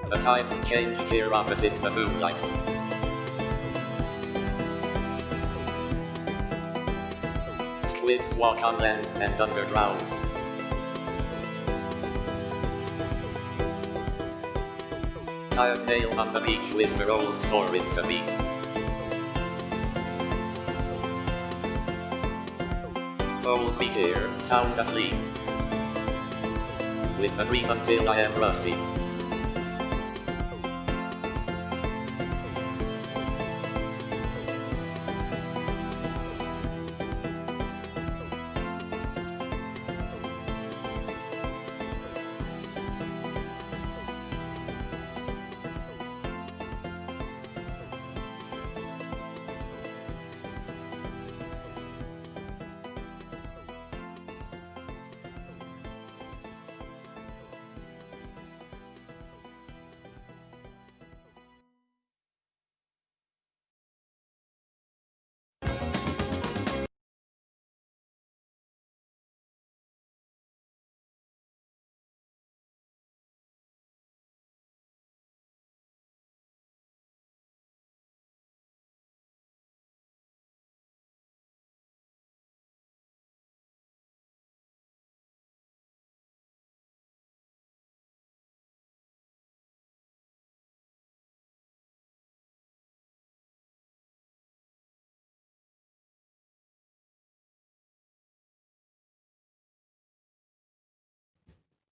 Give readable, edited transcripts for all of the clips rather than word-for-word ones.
The times change here opposite the moonlight. Squids walk on land and underground. Tired nails on the beach whisper old stories to me. Hold me here, sound asleep. With the dream until I am rusty.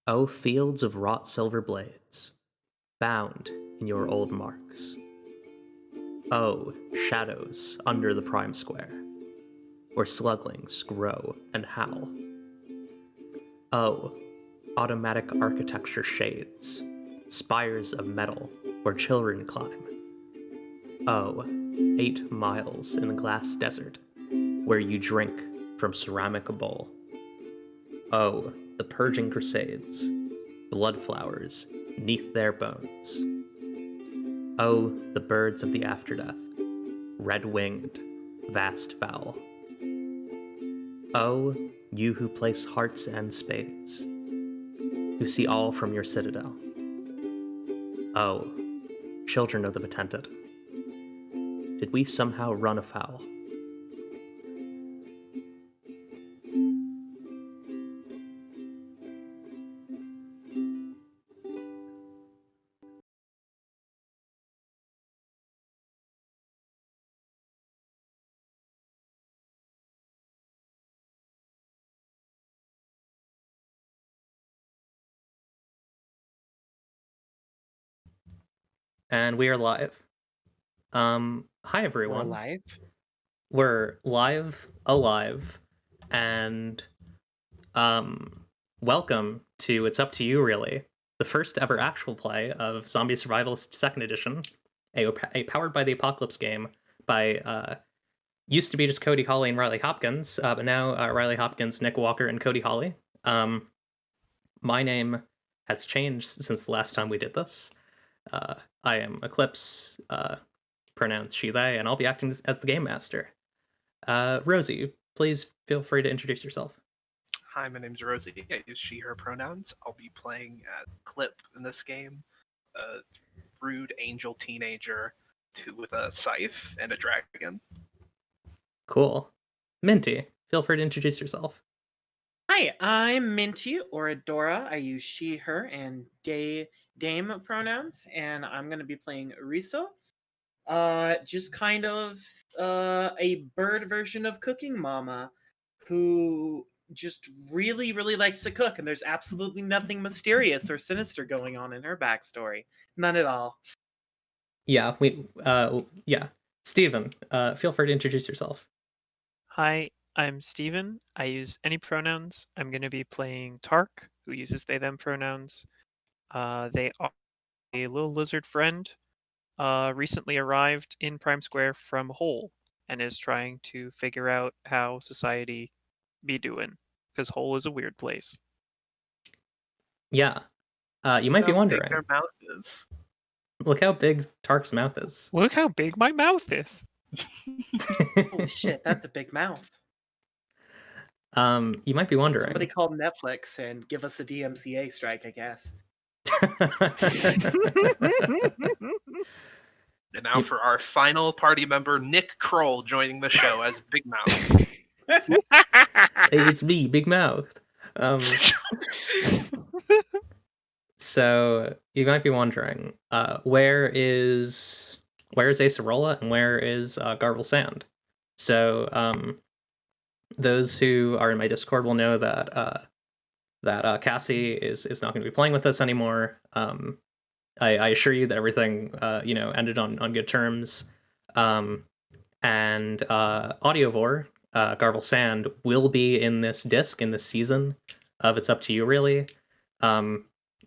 O fields of wrought silver blades, bound in your old marks. O shadows under the prime square, where sluglings grow and howl. O automatic architecture shades, spires of metal where children climb. O 8 miles in the glass desert, where you drink from ceramic bowl. O the purging crusades, blood flowers neath their bones. O the birds of the afterdeath, red-winged, vast fowl. O you who place hearts and spades, who see all from your citadel. O children of the Potentate, did we somehow run afoul? And we are live. Hi everyone. We're live, alive, and welcome to It's Up to You, really, the first ever actual play of Zombie Survivalist Second Edition, a powered by the Apocalypse game by used to be just Cody, Hawley, and Riley Hopkins, but now Riley Hopkins, Nick Walker, and Cody Hawley. My name has changed since the last time we did this. I am Eclipse, pronouns she, they, and I'll be acting as the game master. Rosie, please feel free to introduce yourself. Hi, my name's Rosie. I use she, her pronouns. I'll be playing Clip in this game, a rude angel teenager with a scythe and a dragon. Cool. Minty, feel free to introduce yourself. Hi, I'm Minty, or Adora. I use she, her, and dame pronouns, and I'm going to be playing Riso. Just kind of a bird version of Cooking Mama, who just really, really likes to cook, and there's absolutely nothing mysterious or sinister going on in her backstory. None at all. Yeah, Steven, feel free to introduce yourself. Hi, I'm Steven. I use any pronouns. I'm going to be playing Tark, who uses they, them pronouns. They are a little lizard friend, recently arrived in Prime Square from Hole, and is trying to figure out how society be doing, because Hole is a weird place. Yeah. You might be wondering. Big their mouth is. Look how big Tark's mouth is. Look how big my mouth is. Holy shit, that's a big mouth. You might be wondering. Somebody call Netflix and give us a DMCA strike, I guess. And now for our final party member, Nick Kroll, joining the show as Big Mouth. Hey, it's me, Big Mouth. So you might be wondering, where is Acerola and where is Garble Sand? So those who are in my Discord will know that Cassie is not going to be playing with us anymore. I assure you that everything ended on good terms. And Audiovore, Garble Sand, will be in this disc in this season of It's Up to You, really.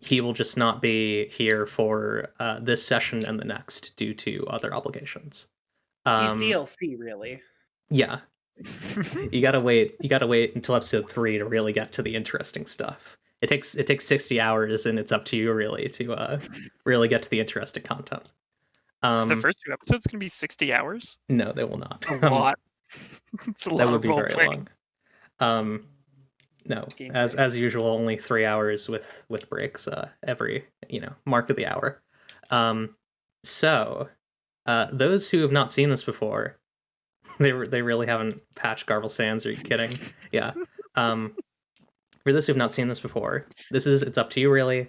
He will just not be here for this session and the next due to other obligations. He's DLC, really. Yeah. You gotta wait until episode 3 to really get to the interesting stuff. It takes 60 hours, and it's up to you really to really get to the interesting content. The first 2 episodes can be 60 hours? No, they will not. It's a lot. It's a lot That would of be very role-playing. long. No, as usual, only 3 hours with breaks every mark of the hour. So those who have not seen this before, they really haven't patched Garble Sands. Are you kidding? Yeah. For those who have not seen this before, It's Up to You, really.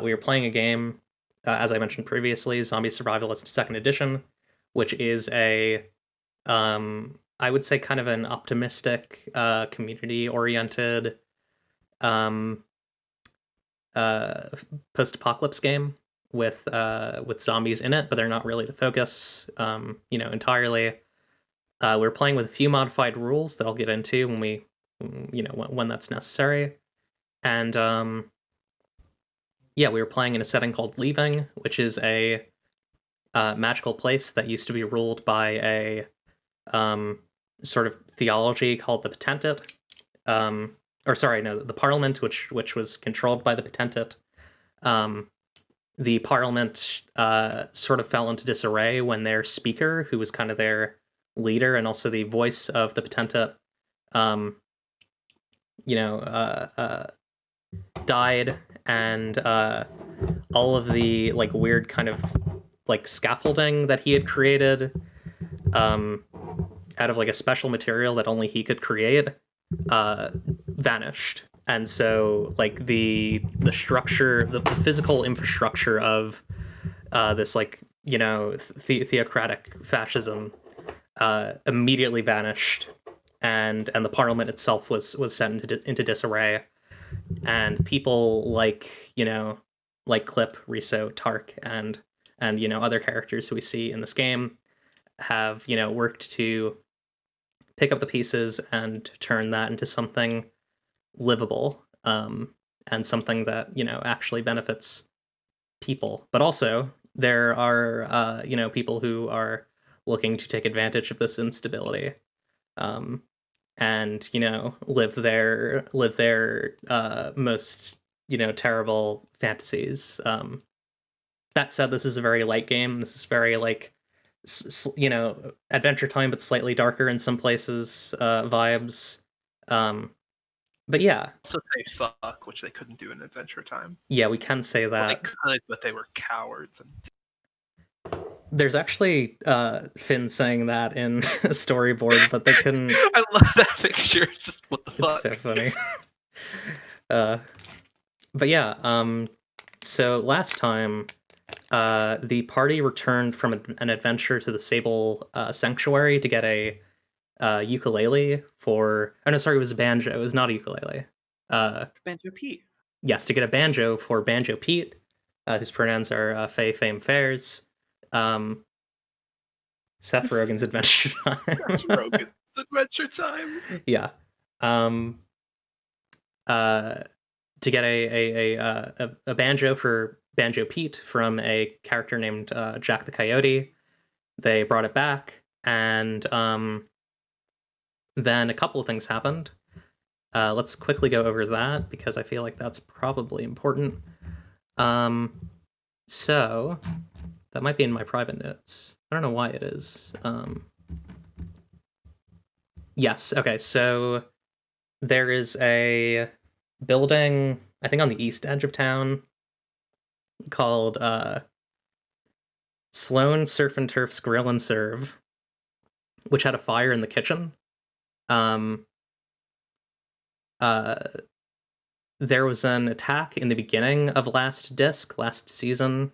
We are playing a game, as I mentioned previously, Zombie Survivalist Second Edition, which is a I would say kind of an optimistic, community-oriented post-apocalypse game with zombies in it, but they're not really the focus, entirely. We're playing with a few modified rules that I'll get into when that's necessary. And we were playing in a setting called Leaving, which is a magical place that used to be ruled by a sort of theology called the Potentate. The Parliament, which was controlled by the Potentate. The Parliament sort of fell into disarray when their speaker, who was kind of their leader and also the voice of the Potentate, died, and all of the weird kind of scaffolding that he had created out of a special material that only he could create vanished. And so the structure, the physical infrastructure of this theocratic fascism immediately vanished, and the Parliament itself was sent into disarray, and people like Clip, Riso, Tark, and other characters who we see in this game have worked to pick up the pieces and turn that into something livable, and something that actually benefits people. But also there are people who are looking to take advantage of this instability, and live their most terrible fantasies. That said, this is a very light game. This is very Adventure Time, but slightly darker in some places vibes. But yeah. Also say fuck, which they couldn't do in Adventure Time. Yeah, we can say that. Well, they could, but they were cowards. There's actually Finn saying that in a storyboard, but they couldn't. I love that picture. It's just, what the fuck? It's so funny. But yeah, so last time, the party returned from an adventure to the Sable Sanctuary to get a ukulele for... Oh, no, sorry, it was a banjo. It was not a ukulele. Banjo Pete. Yes, to get a banjo for Banjo Pete, whose pronouns are Faye, Fame, Fairs. Seth Rogen's Adventure Time. Seth Rogen's Adventure Time. Yeah. To get a banjo for Banjo Pete from a character named Jack the Coyote. They brought it back, and then a couple of things happened. Let's quickly go over that, because I feel like that's probably important. So, that might be in my private notes. I don't know why it is. Yes, okay, so there is a building, I think on the east edge of town, called Sloan Surf and Turf's Grill and Serve, which had a fire in the kitchen. There was an attack in the beginning of last season,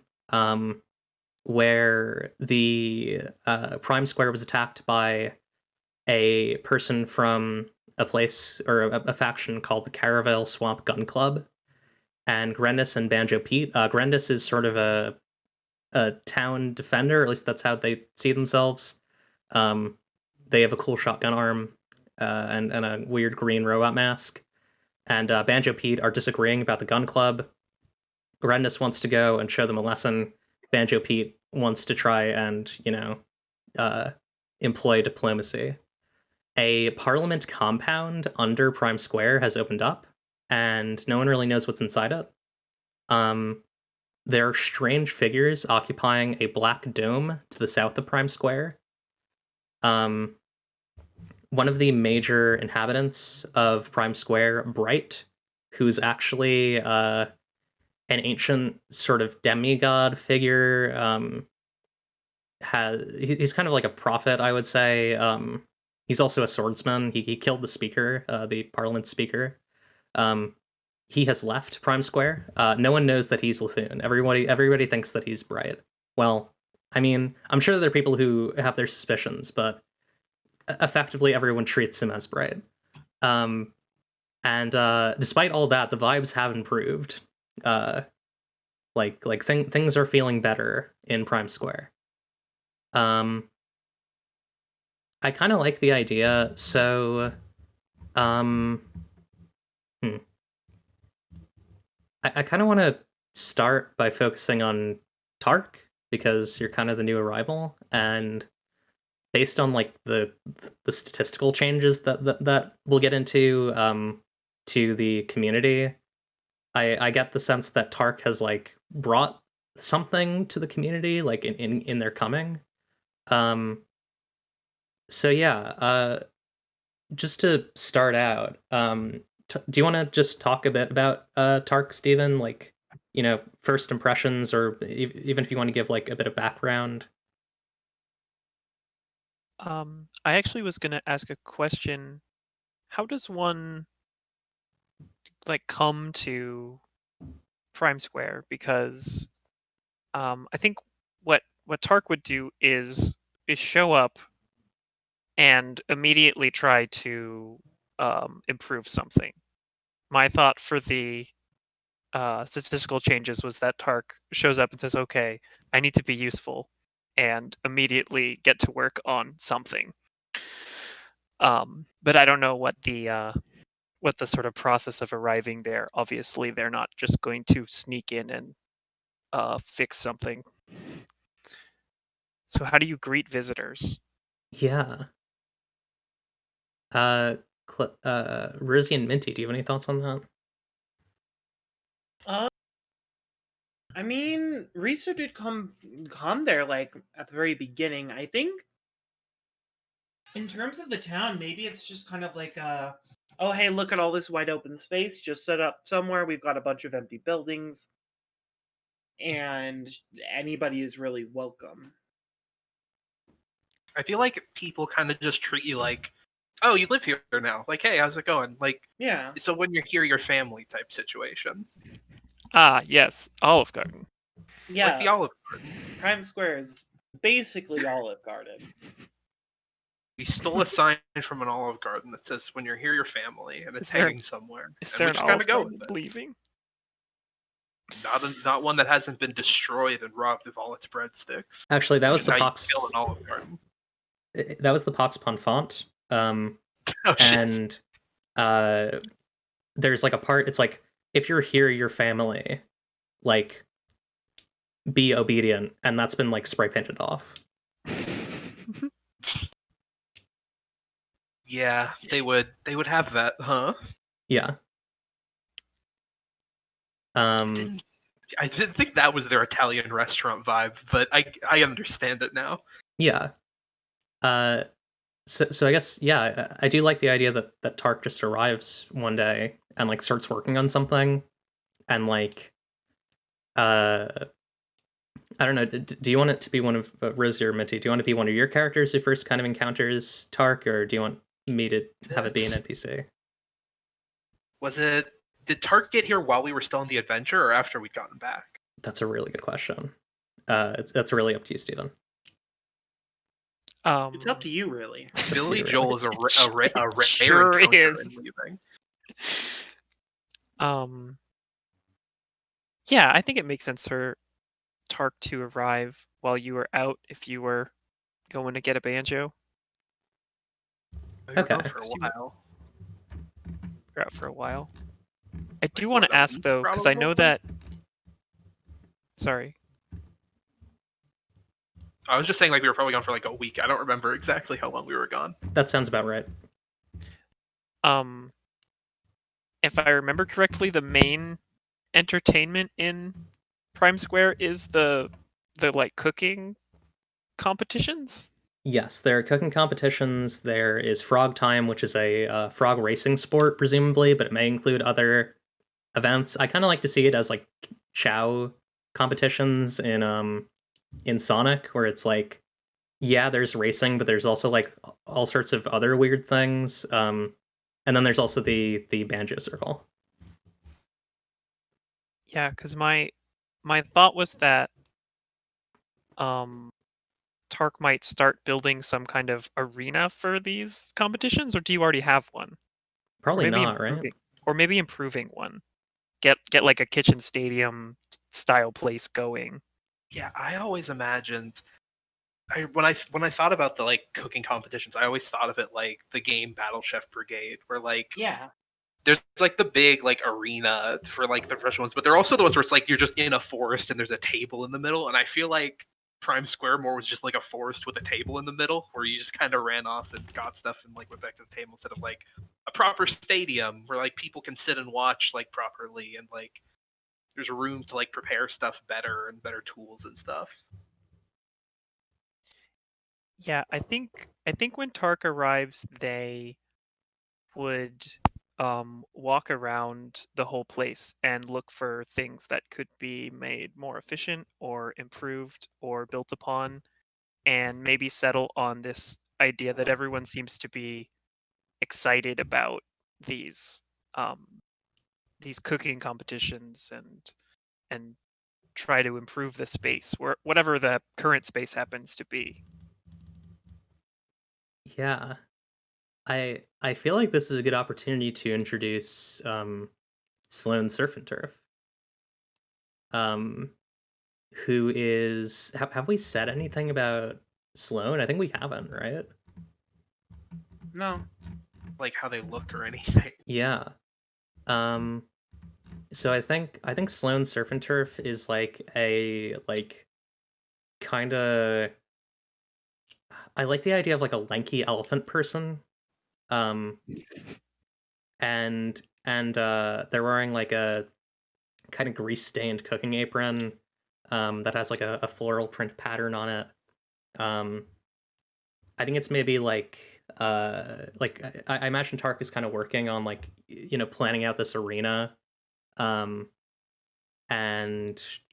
where the Prime Square was attacked by a person from a place or a faction called the Caravel Swamp Gun Club, and Grendis and Banjo Pete. Grendis is sort of a town defender, or at least that's how they see themselves. They have a cool shotgun arm and a weird green robot mask. And Banjo Pete are disagreeing about the gun club. Grendis wants to go and show them a lesson. Banjo Pete wants to try and, employ diplomacy. A parliament compound under Prime Square has opened up, and no one really knows what's inside it. There are strange figures occupying a black dome to the south of Prime Square. One of the major inhabitants of Prime Square, Bright, who's actually an ancient sort of demigod figure, he's kind of like a prophet, I would say. He's also a swordsman. He killed the speaker, the parliament speaker. He has left Prime Square. No one knows that he's Lithune. Everybody thinks that he's Bright. Well, I mean, I'm sure there are people who have their suspicions, but effectively everyone treats him as Bright. And despite all that, the vibes have improved. Things are feeling better in Prime Square. I kind of like the idea. So, I kind of want to start by focusing on Tark, because you're kind of the new arrival, and based on like the statistical changes that we'll get into to the community, I get the sense that Tark has like brought something to the community, like in their coming. So yeah, just to start out, do you want to just talk a bit about Tark, Steven? Like, first impressions, or even if you want to give like a bit of background. I actually was going to ask a question. How does one like come to Prime Square? Because I think what Tark would do is show up and immediately try to improve something. My thought for the statistical changes was that Tark shows up and says, "Okay, I need to be useful," and immediately get to work on something. But I don't know what the sort of process of arriving there. Obviously, they're not just going to sneak in and fix something. So how do you greet visitors? Yeah. Rizzy and Minty, do you have any thoughts on that? I mean, Risa did come there like at the very beginning. I think in terms of the town, maybe it's just kind of like oh hey, look at all this wide open space. Just set up somewhere. We've got a bunch of empty buildings, and anybody is really welcome. I feel like people kind of just treat you like, oh, you live here now. Like, hey, how's it going? Like, Yeah. so when you're here, your family type situation. Ah, yes, Olive Garden. Yeah. Like the Olive Garden. Prime Square is basically Olive Garden. We stole a sign from an Olive Garden that says, when you're here, your family, and it's hanging somewhere. Is and there we an just kind Olive of go Garden with it. leaving? Not one that hasn't been destroyed and robbed of all its breadsticks. Actually, that was the how Pox. you kill an Olive Garden. That was the Pox Ponfant. Oh, and there's like a part. It's like, if you're here, your family, like, be obedient, and that's been like spray painted off. Yeah, they would have that, huh? Yeah. I didn't think that was their Italian restaurant vibe, but I understand it now. Yeah. So I guess, yeah, I do like the idea that Tark just arrives one day and like starts working on something, and like I don't know. Do you want it to be one of Rosie or Minty? Do you want to be one of your characters who first kind of encounters Tark, or do you want me to have it be an NPC? Did Tark get here while we were still on the adventure or after we'd gotten back? That's a really good question. That's really up to you, Stephen. It's up to you, really. Billy Joel is a rare Sure encounter is. in leaving. Yeah, I think it makes sense for Tark to arrive while you were out if you were going to get a banjo. We were Okay. gone for a while. You're out for a while. I do Like, want what, to a ask week, though, because I know probably? that. Sorry. I was just saying, like, we were probably gone for like a week. I don't remember exactly how long we were gone. That sounds about right. If I remember correctly, the main entertainment in Prime Square is the like cooking competitions. Yes, there are cooking competitions. There is Frog Time, which is a frog racing sport, presumably, but it may include other events. I kind of like to see it as like Chow competitions in Sonic, where it's like, yeah, there's racing, but there's also like all sorts of other weird things. And then there's also the banjo circle. Yeah, because my thought was that Tark might start building some kind of arena for these competitions, or do you already have one? Probably Or maybe not, right? Or maybe improving one. Get like a kitchen stadium style place going. Yeah, I always imagined. When I thought about the like cooking competitions, I always thought of it like the game Battle Chef Brigade, where like Yeah. there's like the big like arena for like the fresh ones, but there are also the ones where it's like you're just in a forest and there's a table in the middle. And I feel like Prime Square more was just like a forest with a table in the middle, where you just kind of ran off and got stuff and like went back to the table instead of like a proper stadium where like people can sit and watch like properly and like there's room to like prepare stuff better and better tools and stuff. Yeah, I think when Tark arrives, they would walk around the whole place and look for things that could be made more efficient or improved or built upon, and maybe settle on this idea that everyone seems to be excited about these um, these cooking competitions and try to improve the space, where whatever the current space happens to be. Yeah. I feel like this is a good opportunity to introduce Sloan Surf and Turf. Who is have we said anything about Sloan? I think we haven't, right? No. Like how they look or anything. Yeah. So I think Sloan Surf and Turf is like a kind of, I like the idea of like a lanky elephant person. And they're wearing like a kind of grease stained cooking apron that has like a floral print pattern on it. I think it's maybe like I imagine Tark is kind of working on like planning out this arena, and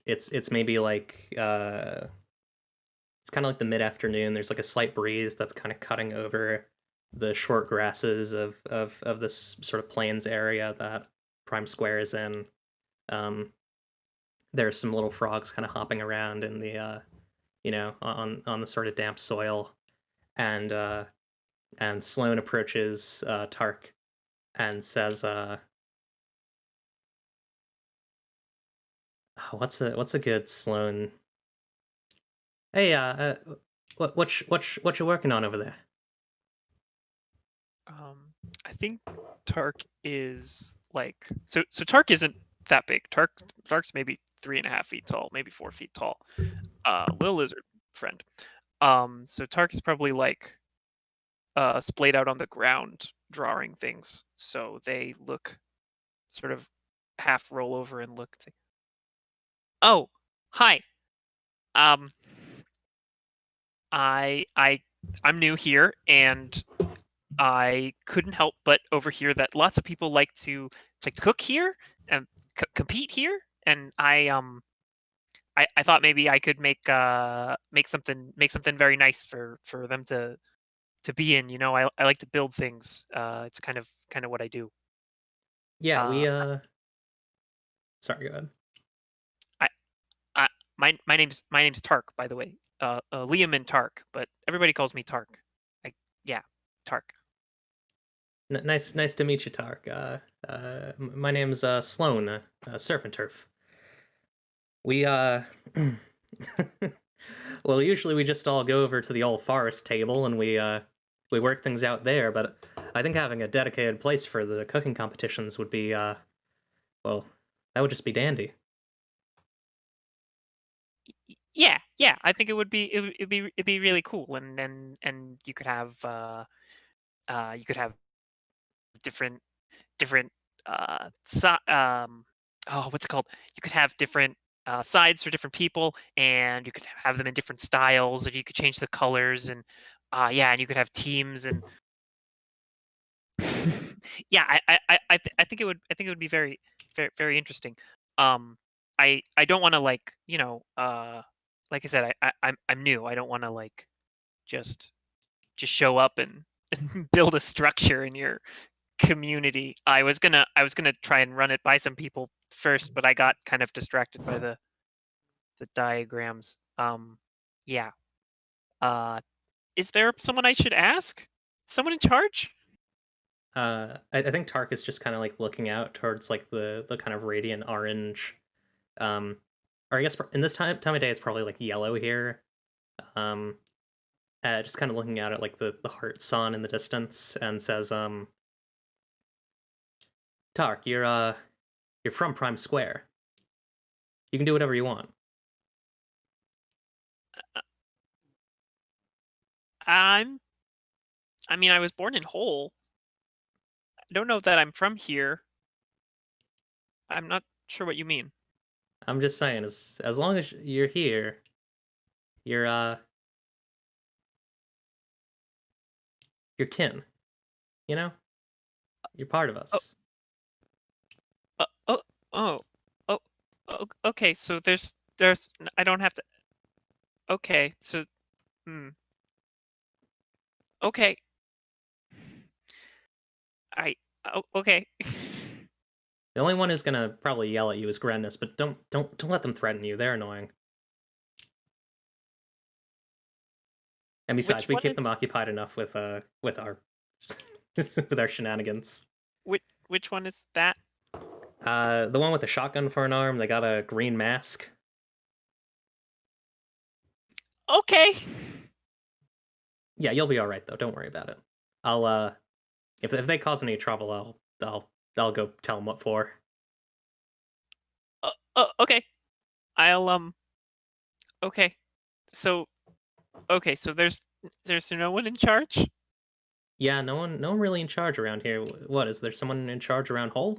it's maybe like it's kind of like the mid afternoon. There's like a slight breeze that's kind of cutting over the short grasses of this sort of plains area that Prime Square is in. There's some little frogs kind of hopping around in the on the sort of damp soil, and Sloan approaches Tark and says, "What's a good Sloan? Hey, what you working on over there?" I think Tark is like so Tark isn't that big. Tark's maybe 3.5 feet tall, maybe 4 feet tall. Little lizard friend. So Tark is probably like splayed out on the ground drawing things, so they look sort of half roll over and look. Oh, hi. Um, I'm new here, and I couldn't help but overhear that lots of people like to cook here and compete here, and I thought maybe I could make something very nice for them to be in. I like to build things. It's kind of what I do. Yeah, Uh, sorry, go ahead. I, I my name's Tark, by the way. Liam and Tark, but everybody calls me Tark. Yeah, Tark. Nice to meet you, Tark. My name's Sloan, Surf and Turf. We well, usually we just all go over to the old forest table and we work things out there, but I think having a dedicated place for the cooking competitions would be well, that would just be dandy. Yeah. I think it'd be really cool, and you could have different what's it called? You could have different sides for different people, and you could have them in different styles, and you could change the colors, and and you could have teams, and yeah, I think it would be very very interesting. I don't want to like I said, I'm new. I don't want to just show up and, and build a structure in your community. I was gonna try and run it by some people first, but I got kind of distracted by the diagrams. Yeah. Uh, is there someone I should ask? Someone in charge? I think Tark is just kind of like looking out towards like the kind of radiant orange, or I guess in this time of day it's probably like yellow here. Um, just kind of looking out at like the heart sun in the distance and says, Tark, you're from Prime Square. You can do whatever you want. I'm. I mean, I was born in Hole. I don't know that I'm from here. I'm not sure what you mean. I'm just saying, as long as you're here, you're you're kin. You know, you're part of us. Uh, oh, oh, oh, okay. So I don't have to. Okay, so, okay. Okay. The only one who's gonna probably yell at you is Grandness, but don't let them threaten you. They're annoying. And besides, we keep them occupied enough with our with our shenanigans. Which one is that? The one with the shotgun for an arm. They got a green mask. Okay. Yeah, you'll be all right though. Don't worry about it. I'll if they cause any trouble, I'll go tell them what for. Okay. I'll Okay. So so there's no one in charge? Yeah, no one really in charge around here. What, is there someone in charge around Hull?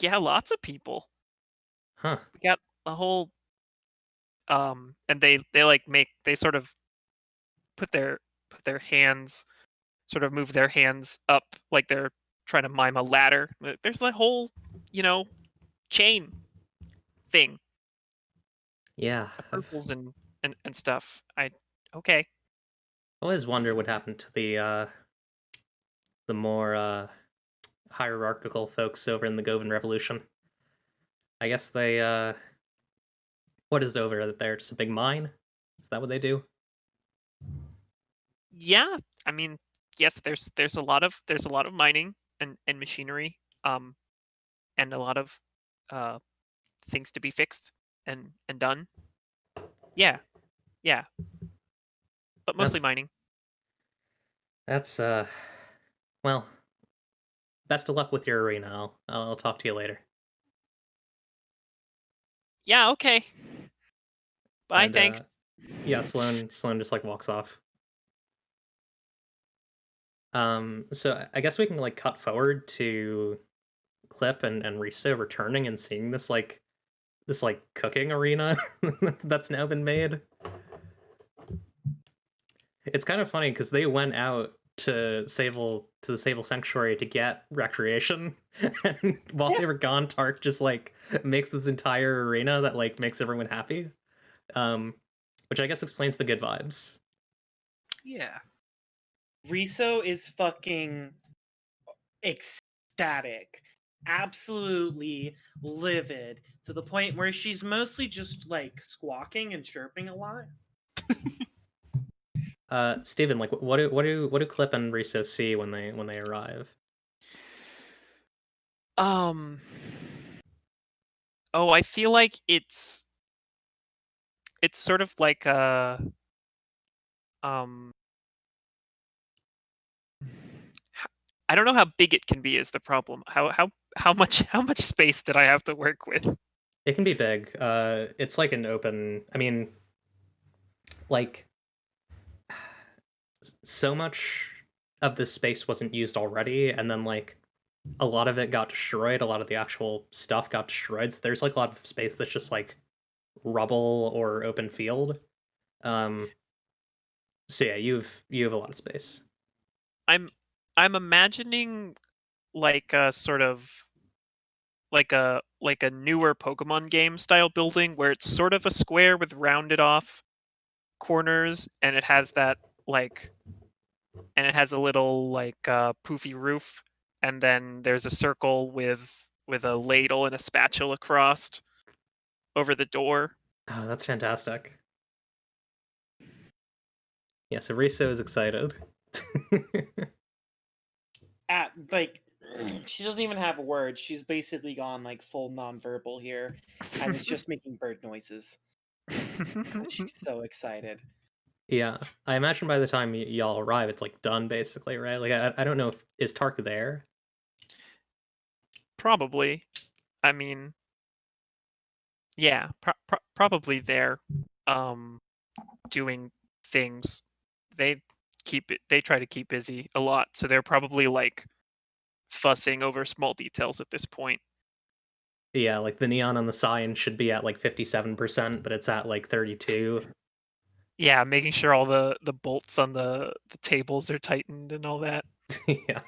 Yeah, lots of people. Huh. We got the whole and they they sort of put their hands, sort of move their hands up like they're trying to mime a ladder. There's the whole, chain thing. Yeah. Purples and stuff. Okay. I always wonder what happened to the more hierarchical folks over in the Govan Revolution. I guess they what is over there? Just a big mine? Is that what they do? Yeah, I mean, yes, there's a lot of mining and machinery, and a lot of things to be fixed and done. Yeah, but mostly mining. That's well, best of luck with your arena. I'll talk to you later. Yeah, okay. Bye, And, thanks. Yeah, Sloan just like walks off. So I guess we can like cut forward to Clip and Risa returning and seeing this cooking arena that's now been made. It's kind of funny because they went out to the Sable Sanctuary to get recreation, and while they were gone, Tark just like makes this entire arena that like makes everyone happy, which I guess explains the good vibes. Yeah. Riso is fucking ecstatic, absolutely livid, to the point where she's mostly just like squawking and chirping a lot. Steven, like what do Clip and Riso see when they arrive? Oh, I feel like it's sort of like a I don't know how big it can be is the problem. How much space did I have to work with? It can be big. It's like an open. I mean, like so much of this space wasn't used already, and then like a lot of it got destroyed. A lot of the actual stuff got destroyed. So there's like a lot of space that's just like rubble or open field. Um, so yeah, you have a lot of space. I'm imagining like a sort of like a newer Pokemon game style building where it's sort of a square with rounded off corners, and it has that like and it has a little like poofy roof, and then there's a circle with a ladle and a spatula crossed over the door. Oh, that's fantastic. Yeah, so Riso is excited. Like, she doesn't even have words. She's basically gone like full nonverbal here, and it's just making bird noises. She's so excited. Yeah, I imagine by the time y'all arrive, it's like done basically, right? Like I don't know if is Tark there. Probably. I mean, yeah, probably there, doing things. They try to keep busy a lot, so they're probably like fussing over small details at this point. Yeah, like the neon on the sign should be at like 57%, but it's at like 32. Yeah, making sure all the bolts on the tables are tightened and all that. Yeah.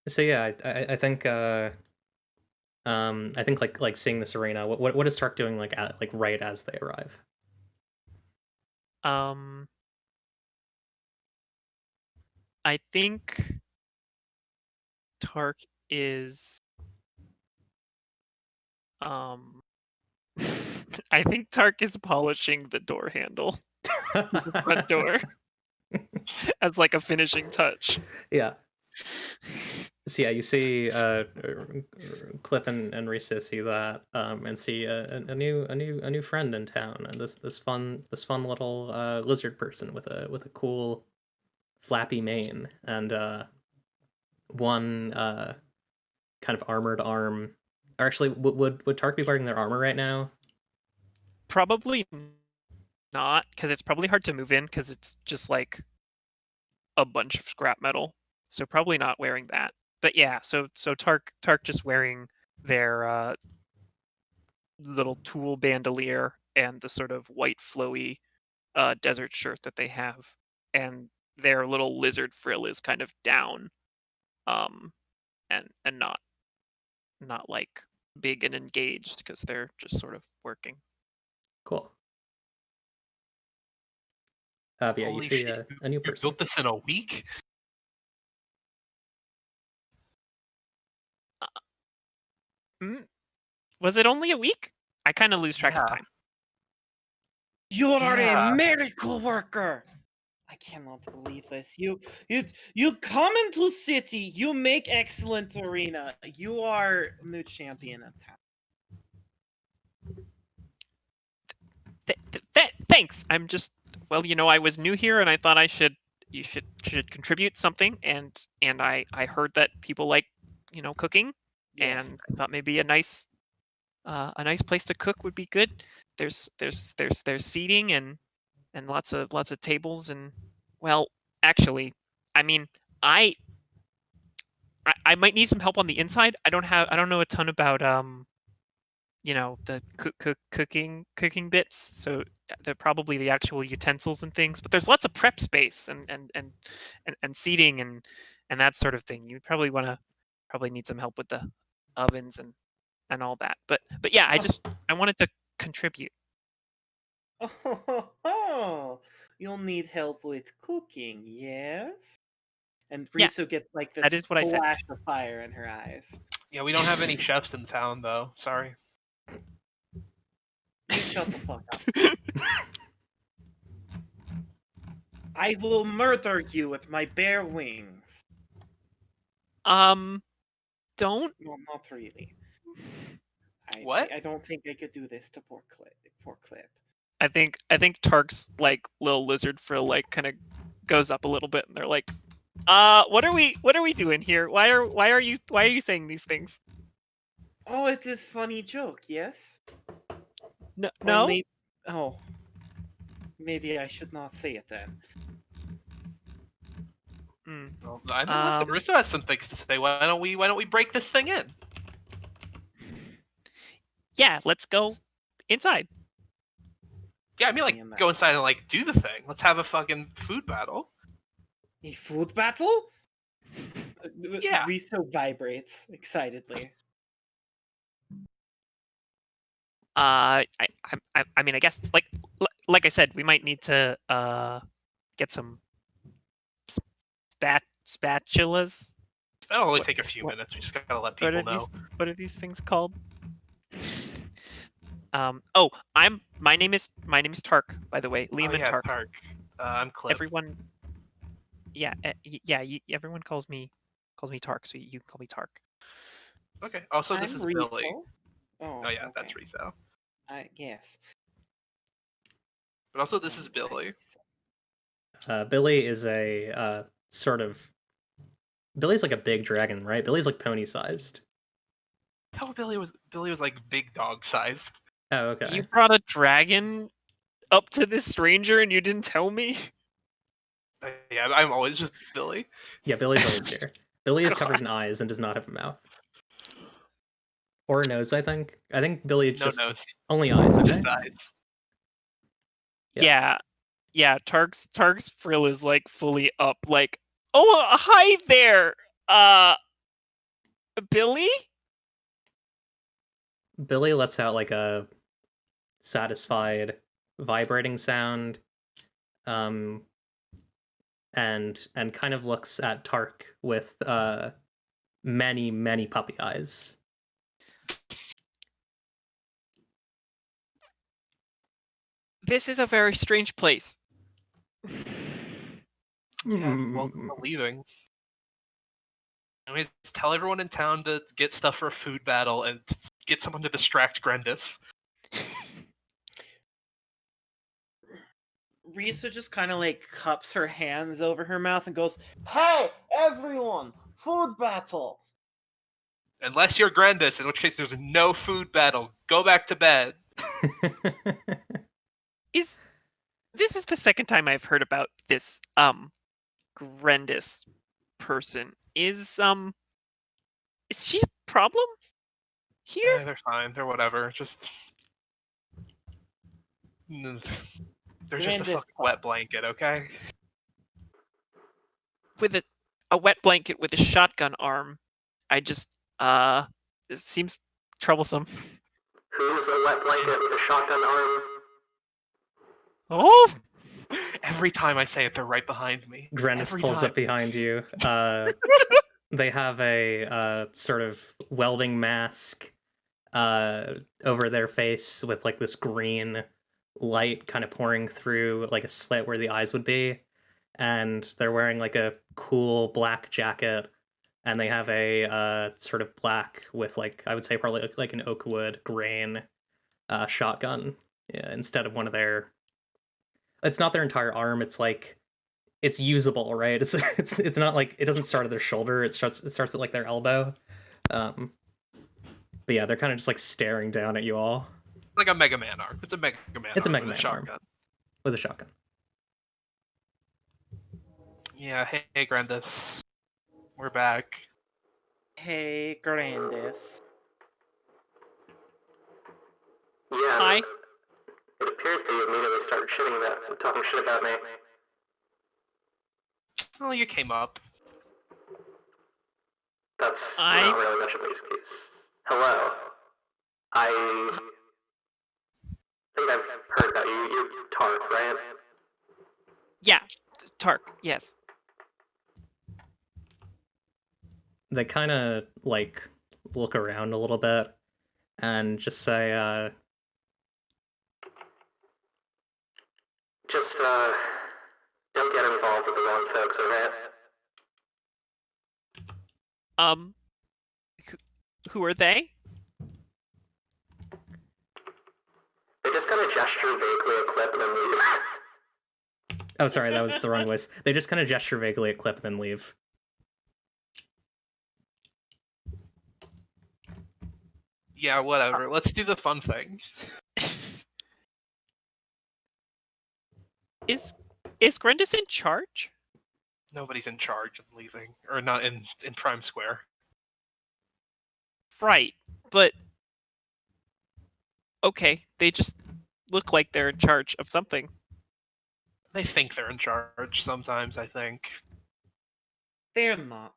So yeah, I think like seeing this arena. What is Tark doing like right as they arrive? I think Tark is I think Tark is polishing the door handle, the front door, as like a finishing touch. Yeah. So yeah, you see Cliff and Risa see that and see a new friend in town, and this fun little lizard person with a cool flappy mane and one kind of armored arm. Or actually, would Tark be wearing their armor right now? Probably not, because it's probably hard to move in because it's just like a bunch of scrap metal. So probably not wearing that. But yeah, so Tark just wearing their little tool bandolier and the sort of white flowy desert shirt that they have, and their little lizard frill is kind of down, and not like big and engaged because they're just sort of working. Cool. Yeah, you Holy see shit, a new You person. built this in a week? Was it only a week? I kind of lose track of Yeah. time. You are Yeah. a miracle worker. I cannot believe this. You come into city. You make excellent arena. You are new champion of town. Thanks. I'm just I was new here and I thought you should contribute something, and I heard that people like cooking, Yes. and I thought maybe a nice place to cook would be good. There's seating and lots of tables, and actually, I mean, I might need some help on the inside. I don't know a ton about the cooking bits. So probably the actual utensils and things, but there's lots of prep space and seating and that sort of thing. You probably need some help with the ovens and all that. But yeah, I wanted to contribute. Oh, you'll need help with cooking, yes? And Yeah, Riso gets like this that is what I said. flash of fire in her eyes. Yeah, we don't have any chefs in town though. Sorry. You shut the fuck up. I will murder you with my bare wings. Don't. No, not really. What? I don't think I could do this to poor Clip. I think Tark's like little lizard frill like kind of goes up a little bit, and they're like, what are we doing here? Why are you saying these things? Oh, it's this funny joke, yes? No. Maybe I should not say it then. Well, I mean, listen, Rissa has some things to say. Why don't we break this thing in? Yeah, let's go inside. Yeah, I mean, like, go inside and like do the thing. Let's have a fucking food battle. A food battle? Yeah. Riso vibrates excitedly. I mean, I guess like I said, we might need to get some spatulas. That'll only take a few minutes. We just gotta let people know. What are these things called? My name is Tark, by the way. Liam and Tark. Tark. I'm Clip. Everyone, everyone calls me Tark, so you can call me Tark. Okay. Also, this is Riso. Billy. Oh yeah, okay. that's Riso. Yes. But also, this is Billy. Billy is a Billy's like a big dragon, right? Billy's like pony-sized. I thought Billy was like big dog sized. Oh, okay. You brought a dragon up to this stranger and you didn't tell me? Yeah, I'm always just Billy. Yeah, Billy's always here. Billy is covered in eyes and does not have a mouth. Or a nose, I think. I think Billy just nose. Only eyes, okay? Just eyes. Yeah, Tark's frill is like fully up, like, oh, hi there, Billy? Billy lets out like a satisfied vibrating sound, and kind of looks at Tark with many puppy eyes. This is a very strange place. Yeah, welcome to leaving. I mean, just tell everyone in town to get stuff for a food battle and get someone to distract Grendis. Risa just kind of like cups her hands over her mouth and goes, "Hey, everyone! Food battle!" Unless you're Grendis, in which case there's no food battle. Go back to bed. This is the second time I've heard about this Grendis person. Is she a problem here? Yeah, they're fine. They're whatever. Just there's just a fucking wet blanket, okay? With a wet blanket with a shotgun arm. I just it seems troublesome. Who's a wet blanket with a shotgun arm? Oh! Every time I say it, they're right behind me. Grendis pulls up behind you. They have a sort of welding mask over their face with like this green light kind of pouring through like a slit where the eyes would be. And they're wearing like a cool black jacket. And they have a sort of black with like, I would say probably like an oak wood grain shotgun. Yeah, instead of one of their... It's not their entire arm. It's like it's usable, right? It's not like it doesn't start at their shoulder. It starts at like their elbow. But yeah, they're kind of just like staring down at you all. Like a Mega Man arm. It's a Mega Man. It's a arm Mega with Man a shotgun. arm with a shotgun. Yeah. Hey, Grendis. We're back. Hey, Grandis. Yeah. Hi. It appears that you immediately started talking shit about me. Well, you came up. That's I- not really much of an excuse. Hello. I think I've heard about you. You're Tark, right? Yeah, Tark. Yes. They kind of, like, look around a little bit and just say, just, don't get involved with the wrong folks, alright? Who are they? They just kind of gesture vaguely at Clip and then leave. Oh, sorry, that was the wrong voice. They just kind of gesture vaguely at Clip and then leave. Yeah, whatever. Let's do the fun thing. Is Grendis in charge? Nobody's in charge of leaving, or not in Prime Square. Right, but okay, they just look like they're in charge of something. They think they're in charge sometimes, I think. They're not.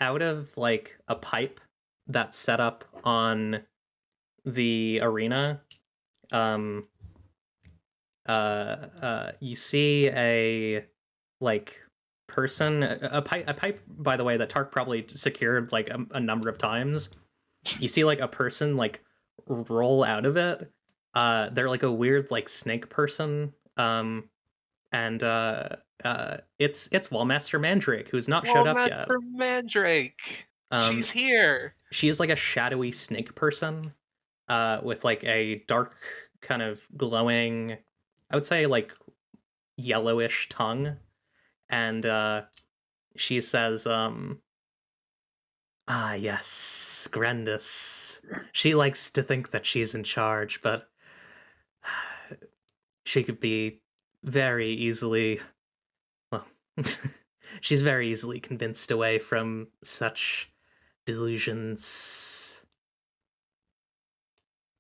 Out of, like, a pipe that's set up on the arena, you see a, like, person, a pipe, by the way, that Tark probably secured, like, a number of times. You see, like, a person, like, roll out of it. They're, like, a weird, like, snake person, and it's Wallmaster Mandrake, who's not showed up yet. Wallmaster Mandrake! She's here! She is like a shadowy snake person, with like a dark kind of glowing, I would say like yellowish tongue, and she says, "Ah, yes, Grendis. She likes to think that she's in charge, but she could be very easily, well, she's very easily convinced away from such delusions."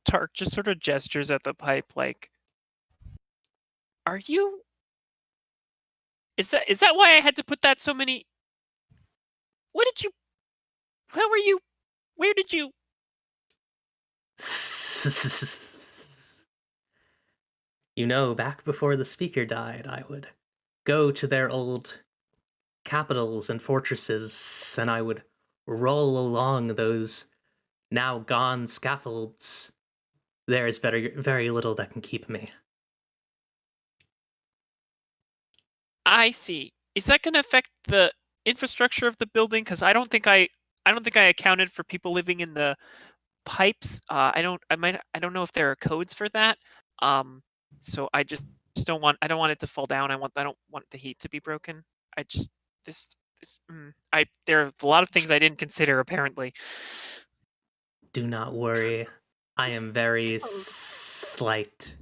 Tark just sort of gestures at the pipe like, are you... Is that why I had to put that so many... What did you... How were you... Where did you... You know, back before the speaker died, I would go to their old capitals and fortresses, and I would roll along those now gone scaffolds. There is very little that can keep me. I see. Is that going to affect the infrastructure of the building? Because I don't think I accounted for people living in the pipes. I don't know if there are codes for that. So I just don't want it to fall down. I don't want the heat to be broken. There are a lot of things I didn't consider apparently. Do not worry. I am very slight.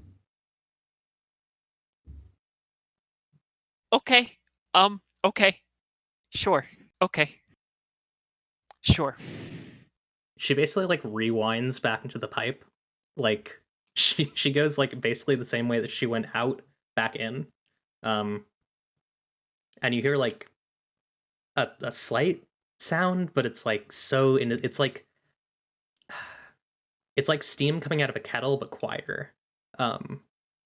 Okay. Okay. Sure. Okay. Sure. She basically like rewinds back into the pipe. Like she goes like basically the same way that she went out back in. And you hear like a slight sound, but it's like it's like steam coming out of a kettle but quieter.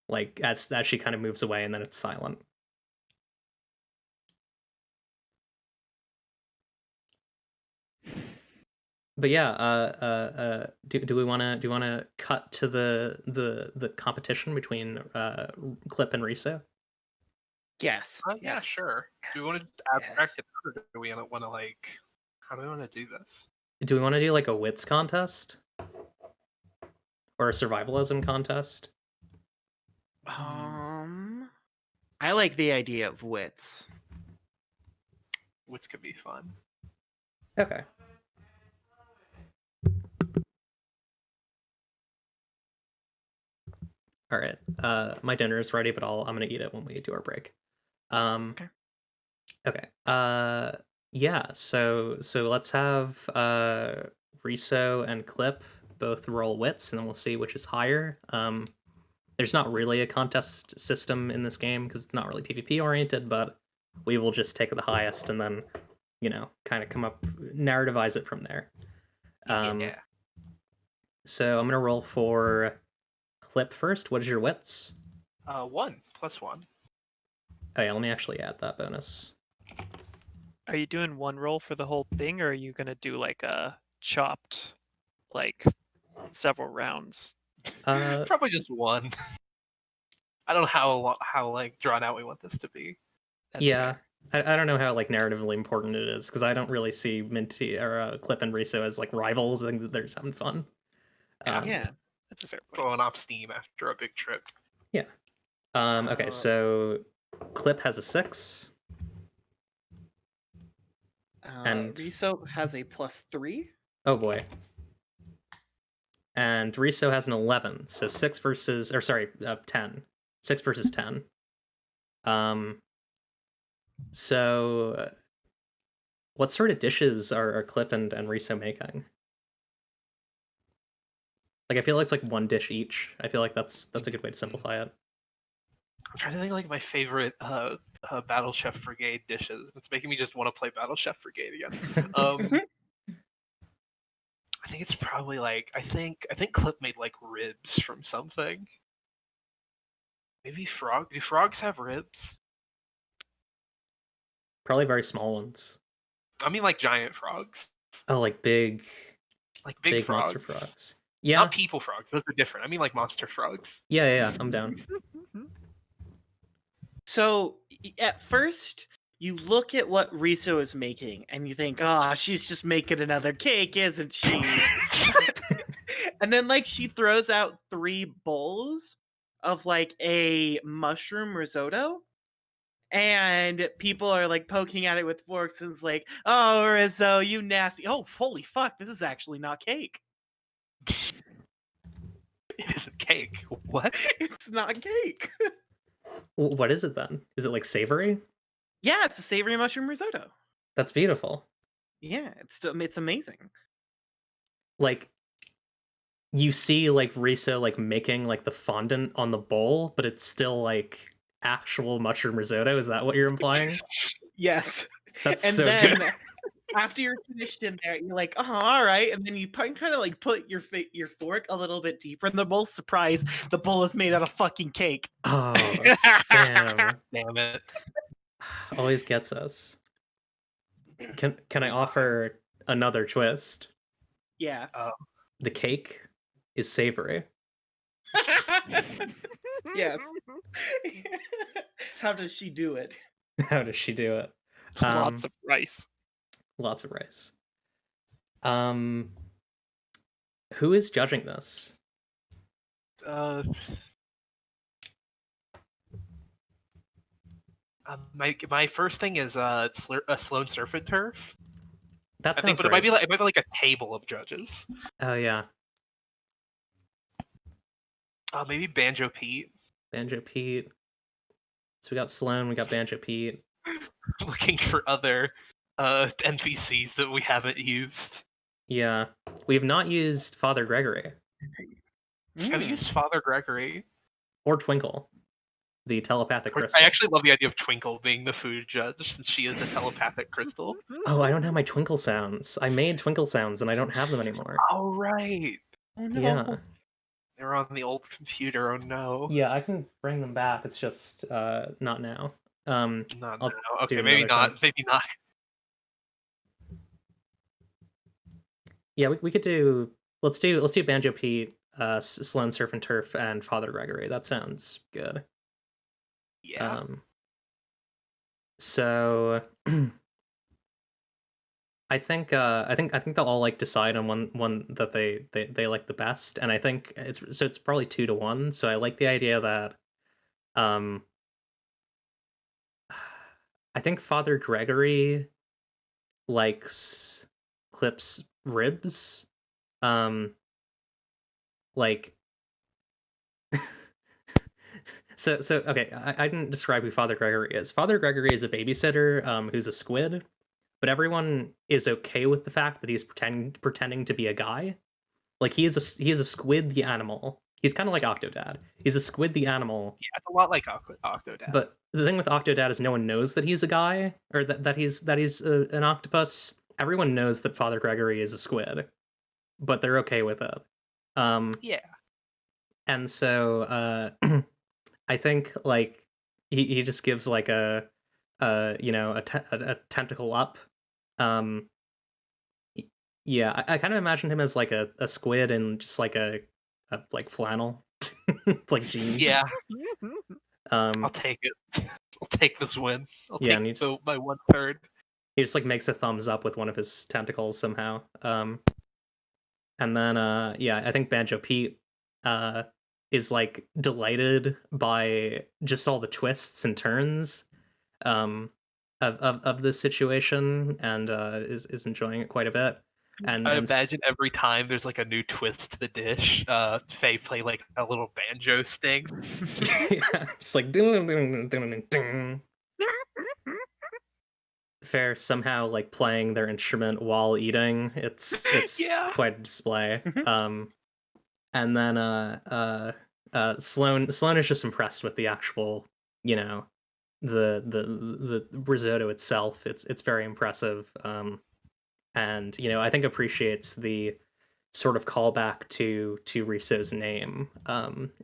Like as she kind of moves away, and then it's silent. But yeah, do we want to cut to the competition between Clip and Riso? Yes. Yeah, yes. sure. Yes. Do we want to abstract it, or do we want to like? How do we want to do this? Do we want to do like a wits contest or a survivalism contest? I like the idea of wits. Wits could be fun. Okay. All right. My dinner is ready, but I'm gonna eat it when we do our break. Okay. Yeah. So let's have Riso and Clip both roll wits, and then we'll see which is higher. There's not really a contest system in this game because it's not really PvP oriented, but we will just take the highest and then, kind of come up, narrativize it from there. Yeah. So I'm gonna roll for Clip first. What is your wits? 1 + 1. Oh yeah, let me actually add that bonus. Are you doing one roll for the whole thing, or are you gonna do like a chopped, like several rounds? Probably just 1. I don't know how like drawn out we want this to be. That's yeah, fair. I don't know how like narratively important it is because I don't really see Minty or Clip and Riso as like rivals. I think that they're just having fun. Yeah. That's a fair point. Blowing off steam after a big trip. Yeah. Okay, so Clip has a 6. And- Riso has a +3. Oh boy. And Riso has an 11. So 6 versus, or sorry, 10. 6 versus 10. So what sort of dishes are Clip and Riso making? Like, I feel like it's like one dish each. I feel like that's a good way to simplify it. I'm trying to think like my favorite Battle Chef Brigade dishes. It's making me just want to play Battle Chef Brigade again. I think it's probably like I think Clip made like ribs from something. Maybe frog. Do frogs have ribs? Probably very small ones. I mean like giant frogs. Oh, like big Big frogs. monster frogs. Yeah. Not people frogs. Those are different. I mean like monster frogs. Yeah, I'm down. So at first, you look at what Riso is making, and you think, "Ah, she's just making another cake, isn't she?" And then, like, she throws out 3 bowls of like a mushroom risotto, and people are like poking at it with forks, and it's like, "Oh, Rizzo, you nasty! Oh, holy fuck, this is actually not cake. It isn't cake. What? It's not cake." What is it then? Is it like savory? Yeah, it's a savory mushroom risotto. That's beautiful. Yeah, it's amazing. Like, you see like Riso like making like the fondant on the bowl, but it's still like actual mushroom risotto. Is that what you're implying? Yes. That's And so then good. after you're finished in there, you're like, "Oh, all right." And then you kind of like put your fork a little bit deeper in the bowl. Surprise, the bowl is made out of fucking cake. Oh, damn. Damn it. Always gets us. Can I offer another twist? Yeah. The cake is savory. Yes. How does she do it? How does she do it? Lots of rice. Lots of rice. Who is judging this? My first thing is Sloan Surf and Turf. That I think, sounds but right. it might be like a table of judges. Oh yeah, Maybe Banjo Pete. Banjo Pete. So we got Sloan, we got Banjo Pete. Looking for other NPCs that we haven't used. Yeah, we have not used Father Gregory Have you used Father Gregory? or Twinkle, the telepathic I crystal. actually love the idea of Twinkle being the food judge since she is a telepathic crystal. Oh, I don't have my Twinkle sounds. I made Twinkle sounds and I don't have them anymore. Oh right. Oh no. Yeah. They're on the old computer. Oh no. Yeah, I can bring them back. It's just not now. Not I'll now. Okay, do maybe another not. time. Maybe not. Yeah, we could do. Let's do Banjo Pete, Sloan Surf and Turf, and Father Gregory. That sounds good. Yeah. So I think they'll all like decide on one that they like the best, and I think it's probably 2-1. So I like the idea that I think Father Gregory likes Clip's ribs. Like so okay, I didn't describe who Father Gregory is. Father Gregory is a babysitter who's a squid, but everyone is okay with the fact that he's pretending to be a guy. Like he is a squid the animal. He's kind of like Octodad. He's a squid the animal. Yeah, it's a lot like Octodad. But the thing with Octodad is no one knows that he's a guy or that he's an octopus. Everyone knows that Father Gregory is a squid, but they're okay with it. Yeah. And so I think like he just gives like a tentacle up. Yeah, I kind of imagined him as like a squid and just like a like flannel, like jeans. Yeah. I'll Um, take it. I'll take this win. I'll Yeah, and take he my 1/3. he just like makes a thumbs up with one of his tentacles somehow. And then yeah, I think Banjo Pete is like delighted by just all the twists and turns of this situation and is enjoying it quite a bit. And I imagine every time there's like a new twist to the dish, Faye play like a little banjo sting. yeah, it's like ding, ding, ding, ding, ding. Fair somehow like playing their instrument while eating. It's Yeah. quite a display. And then Sloan is just impressed with the actual, you know, the risotto itself. It's very impressive. And you know, I think appreciates the sort of callback to Riso's name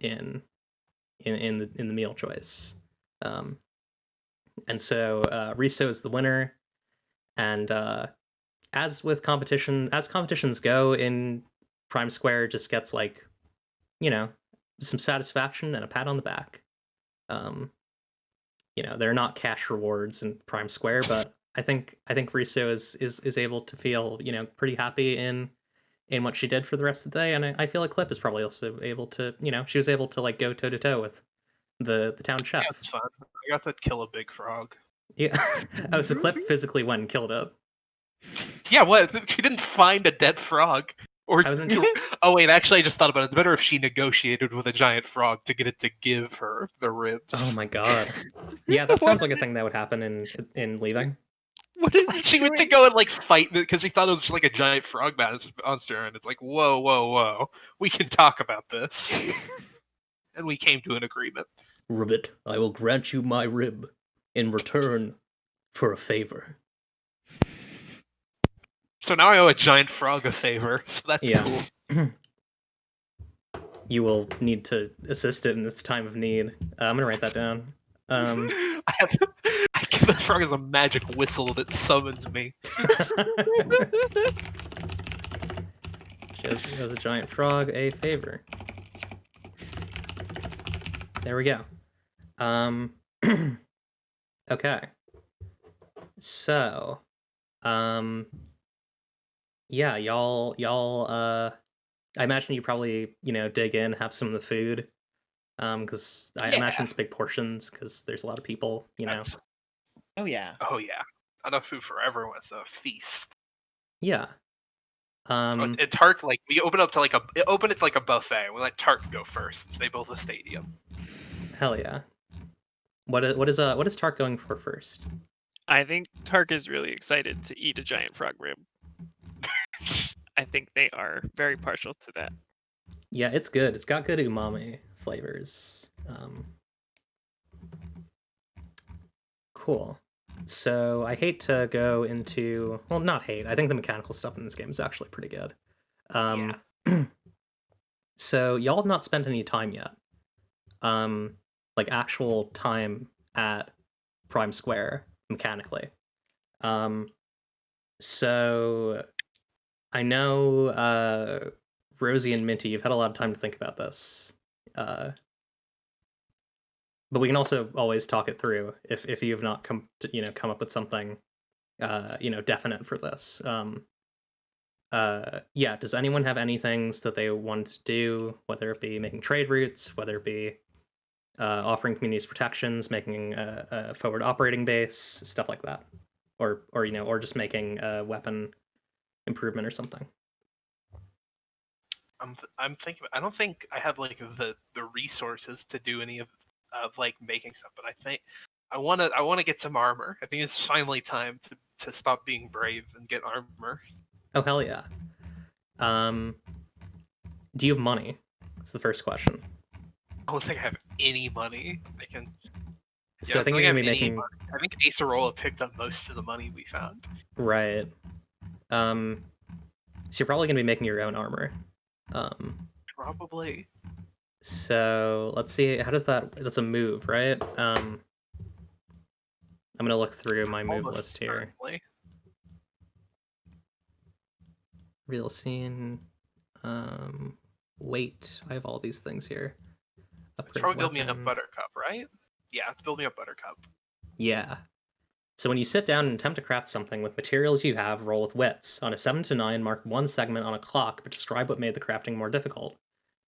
in the meal choice. And so Riso is the winner, and as competitions go in Prime Square, just gets like, you know, some satisfaction and a pat on the back. You know, they're not cash rewards in Prime Square, but I think Riso is able to feel, you know, pretty happy in what she did for the rest of the day, and I feel like Clip is probably also able to, you know, she was able to like go toe to toe with the town chef. Yeah, it's fun. I got to kill a big frog. Yeah. Oh, so Clip physically went and killed it. Yeah, what? She didn't find a dead frog. Or I was in- oh wait, actually, I just thought about it. It's better if she negotiated with a giant frog to get it to give her the ribs. Oh my god. Yeah, that sounds like a thing that would happen in Leaving. What is he She went to doing? go and like fight because she thought it was just like a giant frog monster, and it's like, whoa, whoa, whoa, we can talk about this, and we came to an agreement. Ribbit, I will grant you my rib in return for a favor. So now I owe a giant frog a favor, so that's Yeah. cool. You will need to assist it in this time of need. I'm gonna write that down. I give the frog as a magic whistle that summons me. She owes a giant frog a favor. There we go. Okay. So, yeah, y'all I imagine you probably, you know, dig in, have some of the food. Because I imagine it's big portions because there's a lot of people, you know. Oh yeah. Oh yeah, enough food for everyone. It's a feast. Yeah. And Tark, like, we open it to like a buffet. We let Tark go first since they built a stadium. Hell yeah. What is Tark going for first? I think Tark is really excited to eat a giant frog rib. I think they are very partial to that. Yeah, it's good. It's got good umami flavors. Cool. So I hate to go into, well, not hate. I think the mechanical stuff in this game is actually pretty good. So y'all have not spent any time yet. Like actual time at Prime Square mechanically. So I know Rosie and Minty, you've had a lot of time to think about this. But we can also always talk it through if you have not come up with something definite for this. Yeah, does anyone have any things that they want to do, whether it be making trade routes, whether it be offering communities protections, making a forward operating base, stuff like that, or just making a weapon improvement or something? I'm thinking. I don't think I have like the resources to do any of like making stuff, but I think I want to get some armor. I think it's finally time to stop being brave and get armor. Oh hell yeah. Do you have money? That's the first question. I don't think I have any money. I can. So Yeah, I think don't you're have gonna be any making money. I think Acerola picked up most of the money we found. right. So you're probably gonna be making your own armor. Probably. So let's see. How does that? That's a move, right? I'm gonna look through my move Almost list here. certainly. Real scene. Weight. I have all these things here. It's Upgrade probably build me up weapon. Buttercup, right? Yeah, it's build me up Buttercup. Yeah. So when you sit down and attempt to craft something with materials you have, roll with wits. On a 7 to 9, mark one segment on a clock, but describe what made the crafting more difficult.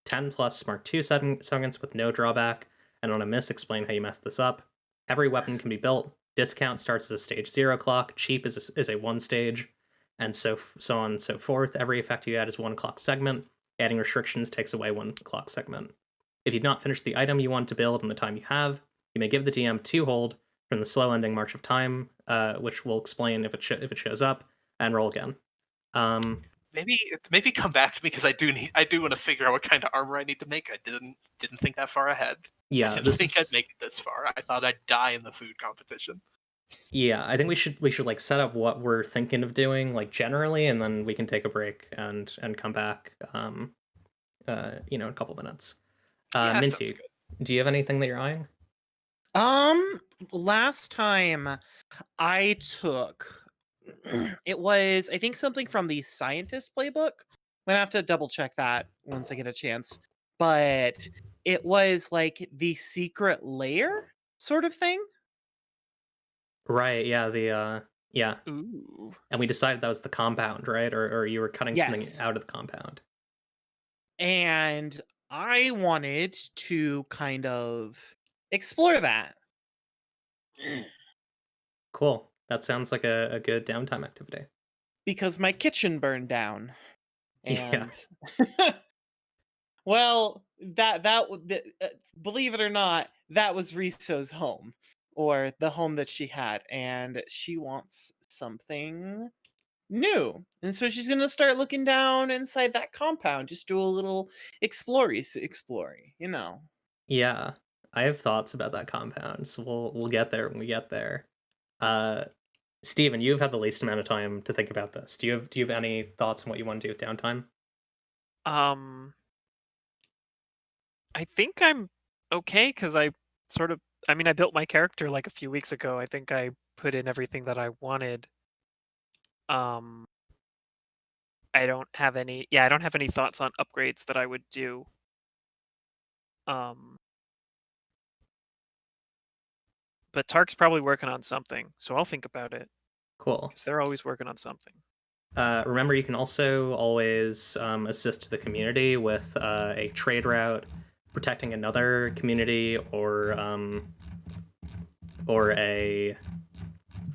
10 plus, mark two segments with no drawback, and on a miss, explain how you messed this up. Every weapon can be built. Discount starts as a stage 0 clock. Cheap is a 1 stage, and so on and so forth. Every effect you add is 1 clock segment. Adding restrictions takes away 1 clock segment. If you've not finished the item you want to build in the time you have, you may give the DM 2 hold from the slow ending March of Time, which will explain if it shows up, and roll again. Maybe come back to me because I do want to figure out what kind of armor I need to make. I didn't think that far ahead. Yeah, I didn't think I'd make it this far. I thought I'd die in the food competition. Yeah, I think we should like set up what we're thinking of doing like generally, and then we can take a break and come back. In a couple minutes. Yeah, that sounds Minty, good. do you have anything that you're eyeing? Last time I took it was I think something from the scientist playbook. I'm gonna have to double check that once I get a chance. But it was like the secret lair sort of thing. Right. Yeah. Yeah. Ooh. And we decided that was the compound, right? Or you were cutting something Yes. out of the compound. And I wanted to kind of explore that. Cool. That sounds like a good downtime activity. Because my kitchen burned down. Yeah. And well, believe it or not, that was Riso's home, or the home that she had, and she wants something new, and so she's gonna start looking down inside that compound, just do a little explory, you know. Yeah. I have thoughts about that compound, so we'll get there when we get there. Uh, Steven, you've had the least amount of time to think about this. Do you have any thoughts on what you want to do with downtime? I think I'm okay because I built my character like a few weeks ago. I think I put in everything that I wanted. Um, I don't have any thoughts on upgrades that I would do. Um, but Tark's probably working on something, so I'll think about it Cool. because they're always working on something. Remember, you can also always assist the community with a trade route, protecting another community, or a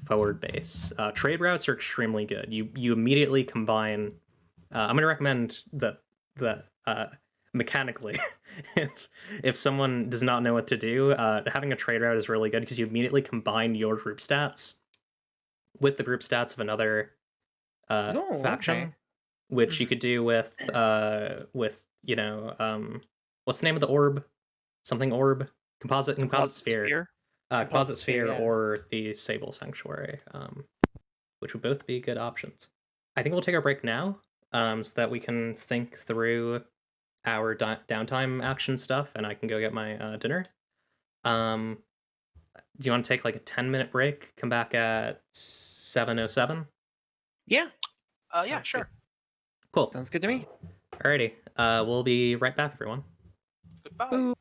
forward base. Trade routes are extremely good. You immediately combine. I'm going to recommend that mechanically, if someone does not know what to do, having a trade route is really good because you immediately combine your group stats with the group stats of another Oh, faction, okay. which you could do with what's the name of the orb? Something orb, composite sphere. Composite Composite sphere, sphere yeah. or the Sable Sanctuary, which would both be good options. I think we'll take our break now, so that we can think through our downtime action stuff, and I can go get my dinner. Um, do you want to take like a 10-minute break? Come back at 7:07. Yeah, Yeah, Sounds sure. good. Cool. sounds good to me. Alrighty. We'll be right back, everyone. Goodbye. Boo.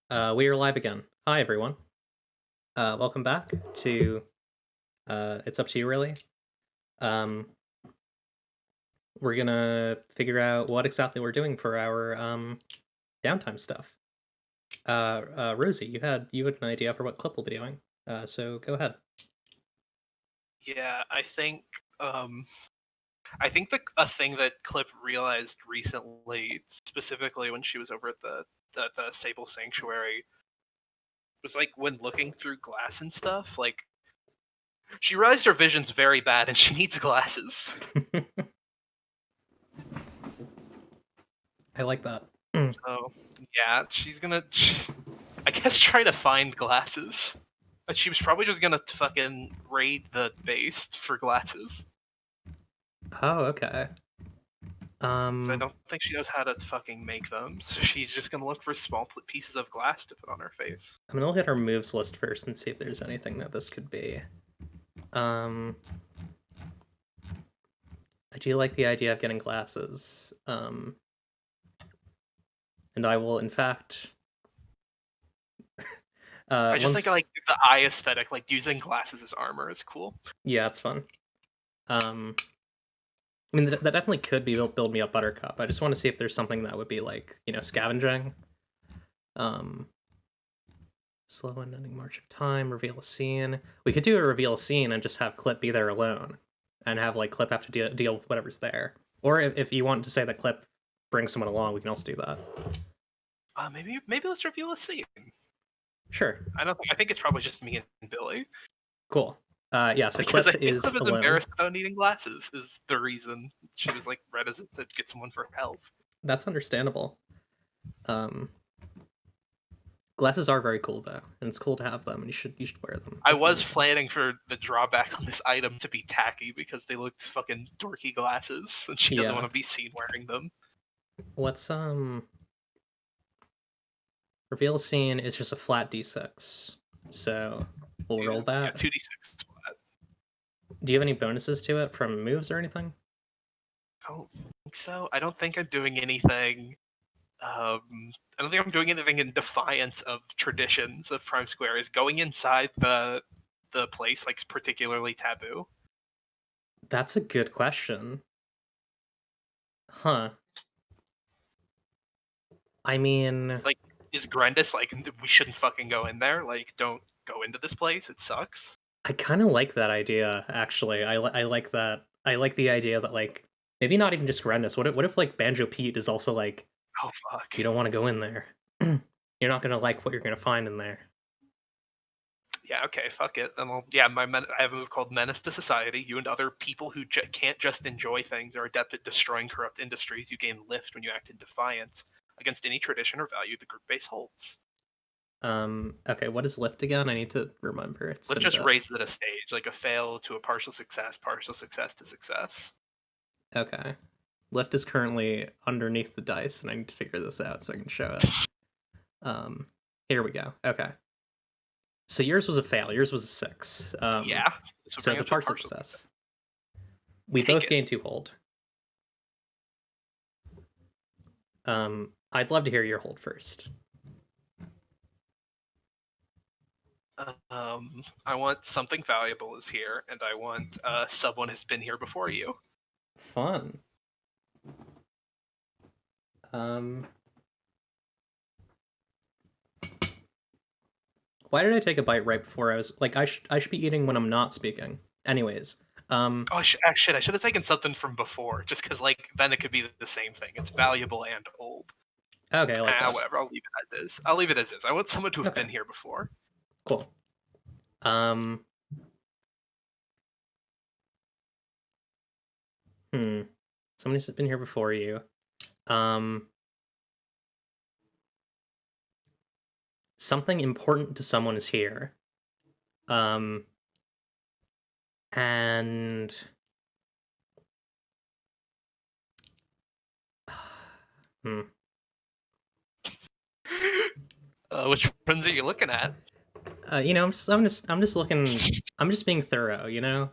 We are live again. Hi, everyone. Welcome back to It's Up to You, really. We're gonna figure out what exactly we're doing for our downtime stuff. Rosie, you had an idea for what Clip will be doing. So go ahead. Yeah, I think a thing that Clip realized recently, specifically when she was over at the Sable Sanctuary, was like when looking through glass and stuff, like she realized her vision's very bad and she needs glasses. I like that. So yeah, she's gonna, I guess, try to find glasses. But she was probably just gonna fucking raid the base for glasses. Oh, okay. So I don't think she knows how to fucking make them. So she's just gonna look for small pieces of glass to put on her face. I'm gonna look at our moves list first and see if there's anything that this could be. I do like the idea of getting glasses. And I will, in fact. I just think I like the eye aesthetic, like using glasses as armor is cool. Yeah, it's fun. I mean, that definitely could be build me up Buttercup. I just want to see if there's something that would be like, scavenging. Slow and ending march of time, reveal a scene. We could do a reveal a scene and just have Clip be there alone, and have like Clip have to deal with whatever's there. Or if you want to say that Clip brings someone along, we can also do that. Maybe let's reveal a scene. Sure. I think it's probably just me and Billy. Cool. Yeah, so because Clip is alone. embarrassed about needing glasses is the reason she was like reticent to get someone for help. That's understandable. Glasses are very cool though, and it's cool to have them, and you should wear them. I was planning for the drawback on this item to be tacky because they looked fucking dorky glasses, and she doesn't want to be seen wearing them. What's reveal scene is just a flat d6, so we'll roll that. Yeah, 2d6 flat. Do you have any bonuses to it from moves or anything? I don't think so. I don't think I'm doing anything. I don't think I'm doing anything in defiance of traditions of Prime Square. Is going inside the place like particularly taboo? That's a good question. Huh. I mean, like, is Grendis like, we shouldn't fucking go in there? Like, don't go into this place. It sucks. I kind of like that idea, actually. I like that. I like the idea that, like, maybe not even just Grendis. What if like Banjo Pete is also like, oh fuck, you don't want to go in there. You're not gonna like what you're gonna find in there. Yeah, okay, fuck it. Then I have a move called Menace to Society. You and other people who can't just enjoy things are adept at destroying corrupt industries. You gain lift when you act in defiance against any tradition or value the group base holds. Okay, what is lift again? I need to remember. Lift just raises it a stage, like a fail to a partial success to success. Okay. Lift is currently underneath the dice, and I need to figure this out so I can show it. Here we go. Okay. So yours was a fail. Yours was a 6. Yeah. So it's a partial success. We both gained 2 hold. I'd love to hear your hold first. I want something valuable is here, and I want someone has been here before you. Fun. Why did I take a bite right before I was like? I should be eating when I'm not speaking. Anyways. Oh shit! I should have taken something from before, just because like then it could be the same thing. It's valuable and old. Okay, like whatever. I'll leave it as is. I want someone to have been here before. Cool. Somebody's been here before you. Something important to someone is here. And Which ones are you looking at? I'm just looking. I'm just being thorough, Yeah,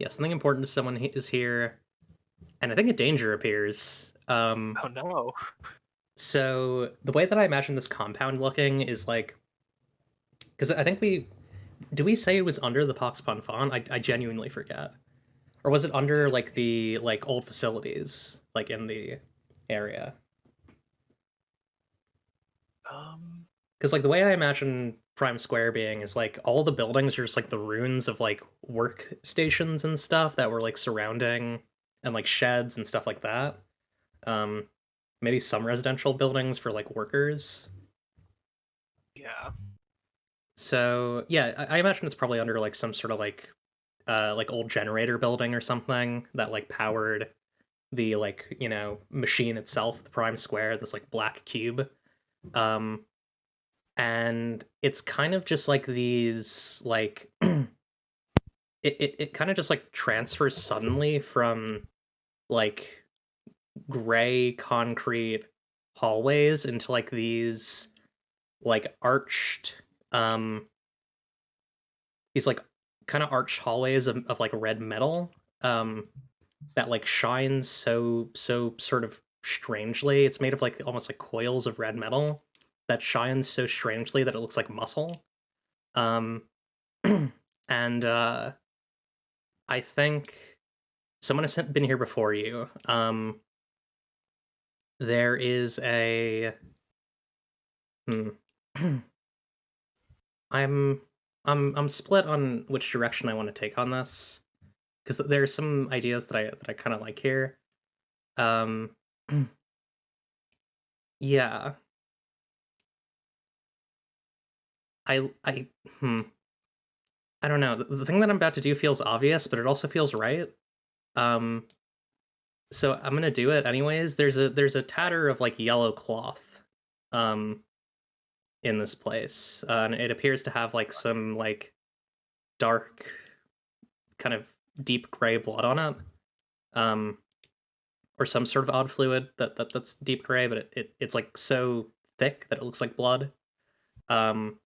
something important to someone is here, and I think a danger appears. Oh no! So the way that I imagine this compound looking is like, because I think did we say it was under the Pox Ponfon? I genuinely forget. Or was it under like the like old facilities, like in the area? Because like the way I imagine Prime Square being is like all the buildings are just like the ruins of like workstations and stuff that were like surrounding, and like sheds and stuff like that. Um, Maybe some residential buildings for like workers. Yeah. So yeah, I imagine it's probably under like some sort of like old generator building or something that like powered the like, you know, machine itself, the Prime Square, this like black cube. And it's kind of just like these like it kind of just like transfers suddenly from like gray concrete hallways into like these like arched these like kind of arched hallways of like red metal that like shines so sort of strangely. It's made of like almost like coils of red metal that shines so strangely that it looks like muscle. Um and I think someone has been here before you. There is a hmm. I'm split on which direction I want to take on this, because there's some ideas that I kind of like here. Um, yeah, I I don't know. The thing that I'm about to do feels obvious, but it also feels right. Um, so I'm gonna do it anyways. There's a tatter of like yellow cloth, um, in this place, and it appears to have like some like dark, kind of deep gray blood on it. Um, or some sort of odd fluid that's deep gray, but it's like so thick that it looks like blood. Um,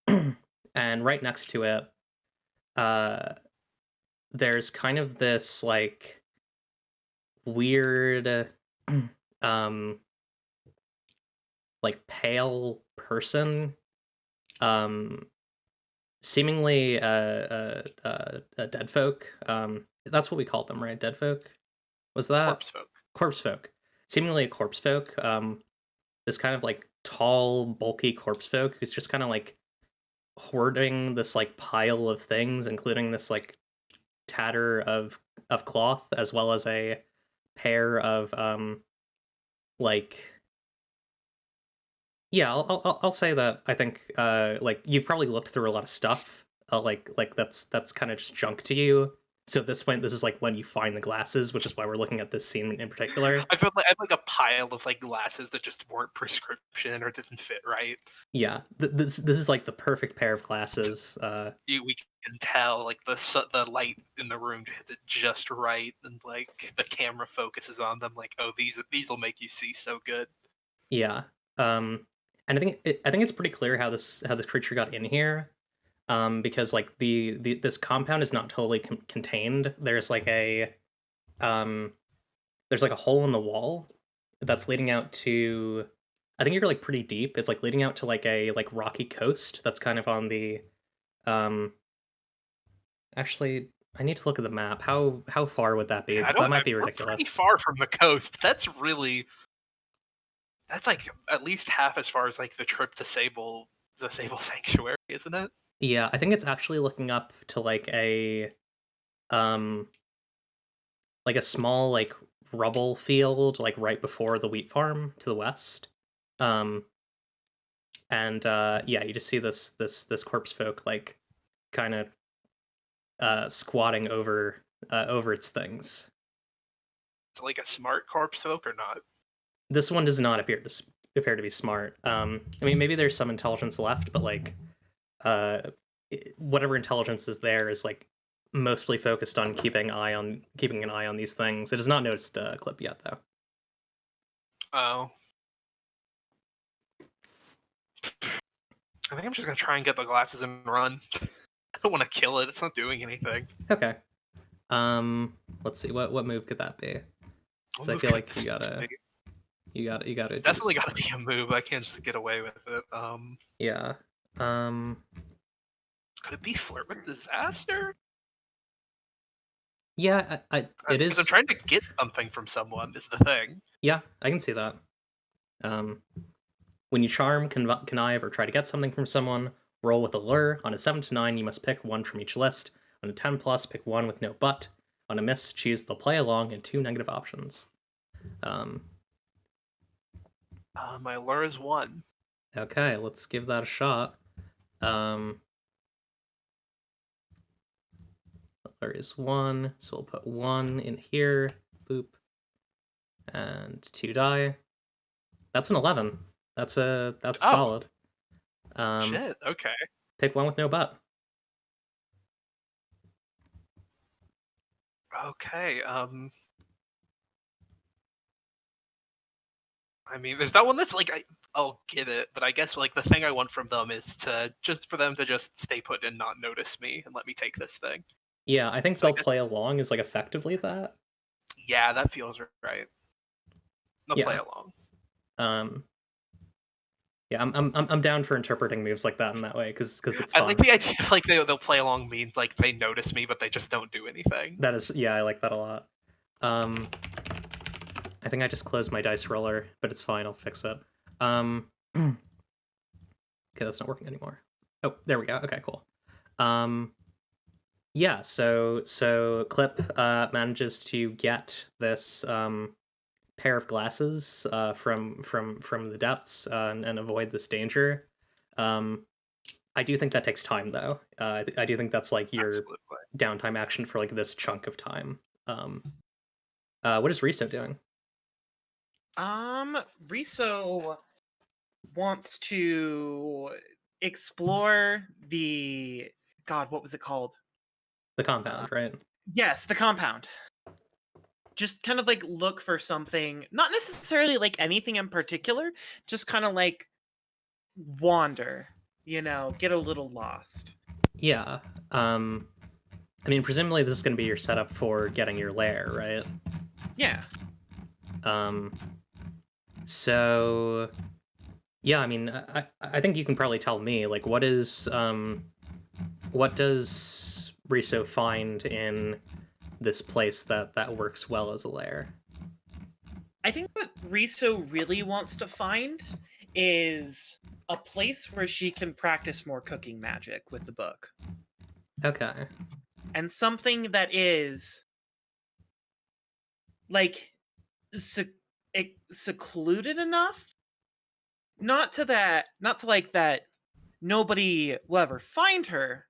and right next to it, uh, there's kind of this like weird, um, like pale person, um, seemingly dead folk. That's what we called them, right? Dead folk. Was that Corpse folk. corpse folk? Seemingly a corpse folk. This kind of like tall, bulky corpse folk who's just kind of like hoarding this like pile of things, including this like tatter of cloth, as well as a pair of like yeah, I'll say that I think like you've probably looked through a lot of stuff, like that's kind of just junk to you. So at this point, this is like when you find the glasses, which is why we're looking at this scene in particular. I felt like I had like a pile of like glasses that just weren't prescription or didn't fit right. Yeah, this is like the perfect pair of glasses. We can tell like the light in the room hits it just right, and like the camera focuses on them. Like, oh, these will make you see so good. Yeah, and I think it's pretty clear how this creature got in here, because like this compound is not totally contained. Um, there's like a hole in the wall that's leading out to, I think you're like pretty deep. It's like leading out to like a like rocky coast that's kind of on the um actually I need to look at the map. How far would that be? I Because don't. that might be We're ridiculous. pretty far from the coast. That's like at least half as far as like the trip to Sable Sanctuary, isn't it? Yeah, I think it's actually looking up to um like a small like rubble field like right before the wheat farm to the west. Um and yeah, you just see this corpse folk like kind of squatting over its things. It's like a smart corpse folk or not? This one does not appear to be smart. I mean, maybe there's some intelligence left, but like uh whatever intelligence is there is like mostly focused on keeping an eye on these things. It has not noticed a clip yet, though. Oh. I think I'm just gonna try and get the glasses and run. I don't want to kill it. It's not doing anything. Okay. Let's see. What move could that be? So I feel like you You got to It's definitely got to be a move. I can't just get away with it. Yeah. Could it be flirt with disaster? Yeah, it Because is. I'm trying to get something from someone is the thing. Yeah, I can see that. When you charm, connive, or try to get something from someone, roll with a lure. On a 7 to 9, you must pick one from each list. On a 10 plus, pick one with no but. On a miss, choose the play along and 2 negative options. My lure is 1. Okay, let's give that a shot. There is 1, so we'll put 1 in here. Boop. And 2 die. That's an 11. That's solid. Shit. Okay. Pick one with no but. Okay. I mean, there's that one that's like I'll give it, but I guess like the thing I want from them is to just for them to just stay put and not notice me and let me take this thing. Yeah, I think So I they'll guess- play along is like effectively that. Yeah, that feels right. They'll play Yeah. along. Yeah, I'm down for interpreting moves like that in that way because it's I fun. like the idea like they'll play along means like they notice me but they just don't do anything. That is, yeah, I like that a lot. I think I just closed my dice roller, but it's fine. I'll fix it. Okay, that's not working anymore. Oh, there we go. Okay, cool. Yeah. So Clip manages to get this pair of glasses from the depths and avoid this danger. I do think that takes time though. I do think that's like your Absolutely. downtime action for like this chunk of time. What is Riso doing? Riso wants to explore the what was it called? The compound, right? Yes, the compound. Just kind of like look for something, not necessarily like anything in particular, just kind of like wander, get a little lost. Yeah. I mean, presumably this is going to be your setup for getting your lair, right? Yeah. So yeah, I mean, I think you can probably tell me like what does Riso find in this place that works well as a lair? I think what Riso really wants to find is a place where she can practice more cooking magic with the book. Okay. And something that is like secluded enough, not to like that nobody will ever find her,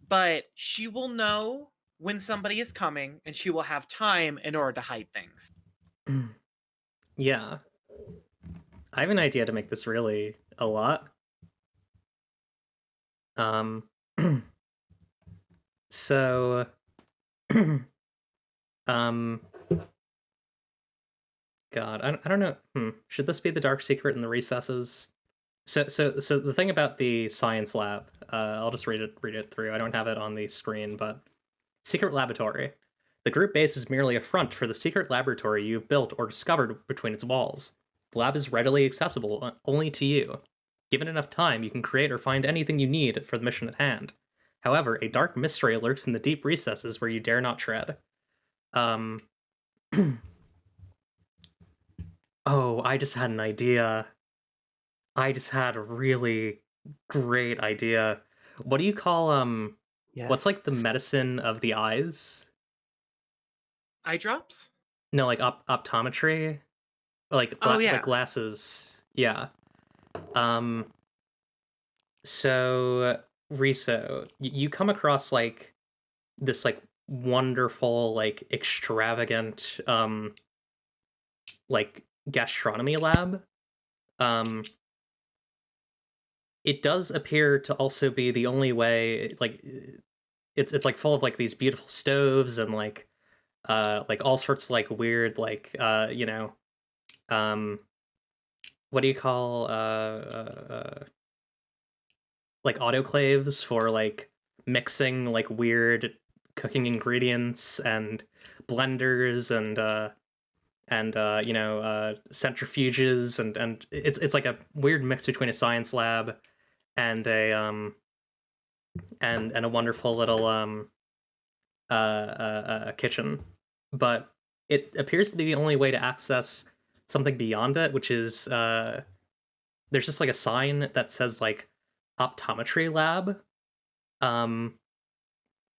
but she will know when somebody is coming and she will have time in order to hide things. Yeah. I have an idea to make this really a lot. So God, I don't know. Should this be the dark secret in the recesses? So the thing about the science lab, I'll just read it through. I don't have it on the screen, but secret laboratory. The group base is merely a front for the secret laboratory you've built or discovered between its walls. The lab is readily accessible only to you. Given enough time, you can create or find anything you need for the mission at hand. However, a dark mystery lurks in the deep recesses where you dare not tread. Oh, I just had an idea. I just had a really great idea. What do you call Yes. what's like the medicine of the eyes? Eye drops? No, like optometry? Like Oh, yeah. like glasses. Yeah. So Riso, you come across like this like wonderful, like extravagant like gastronomy lab. It does appear to also be the only way, like it's like full of like these beautiful stoves and like all sorts of like weird like what do you call like autoclaves for like mixing like weird cooking ingredients and blenders and centrifuges, and it's like a weird mix between a science lab and a wonderful little kitchen. But it appears to be the only way to access something beyond it, which is there's just like a sign that says like optometry lab,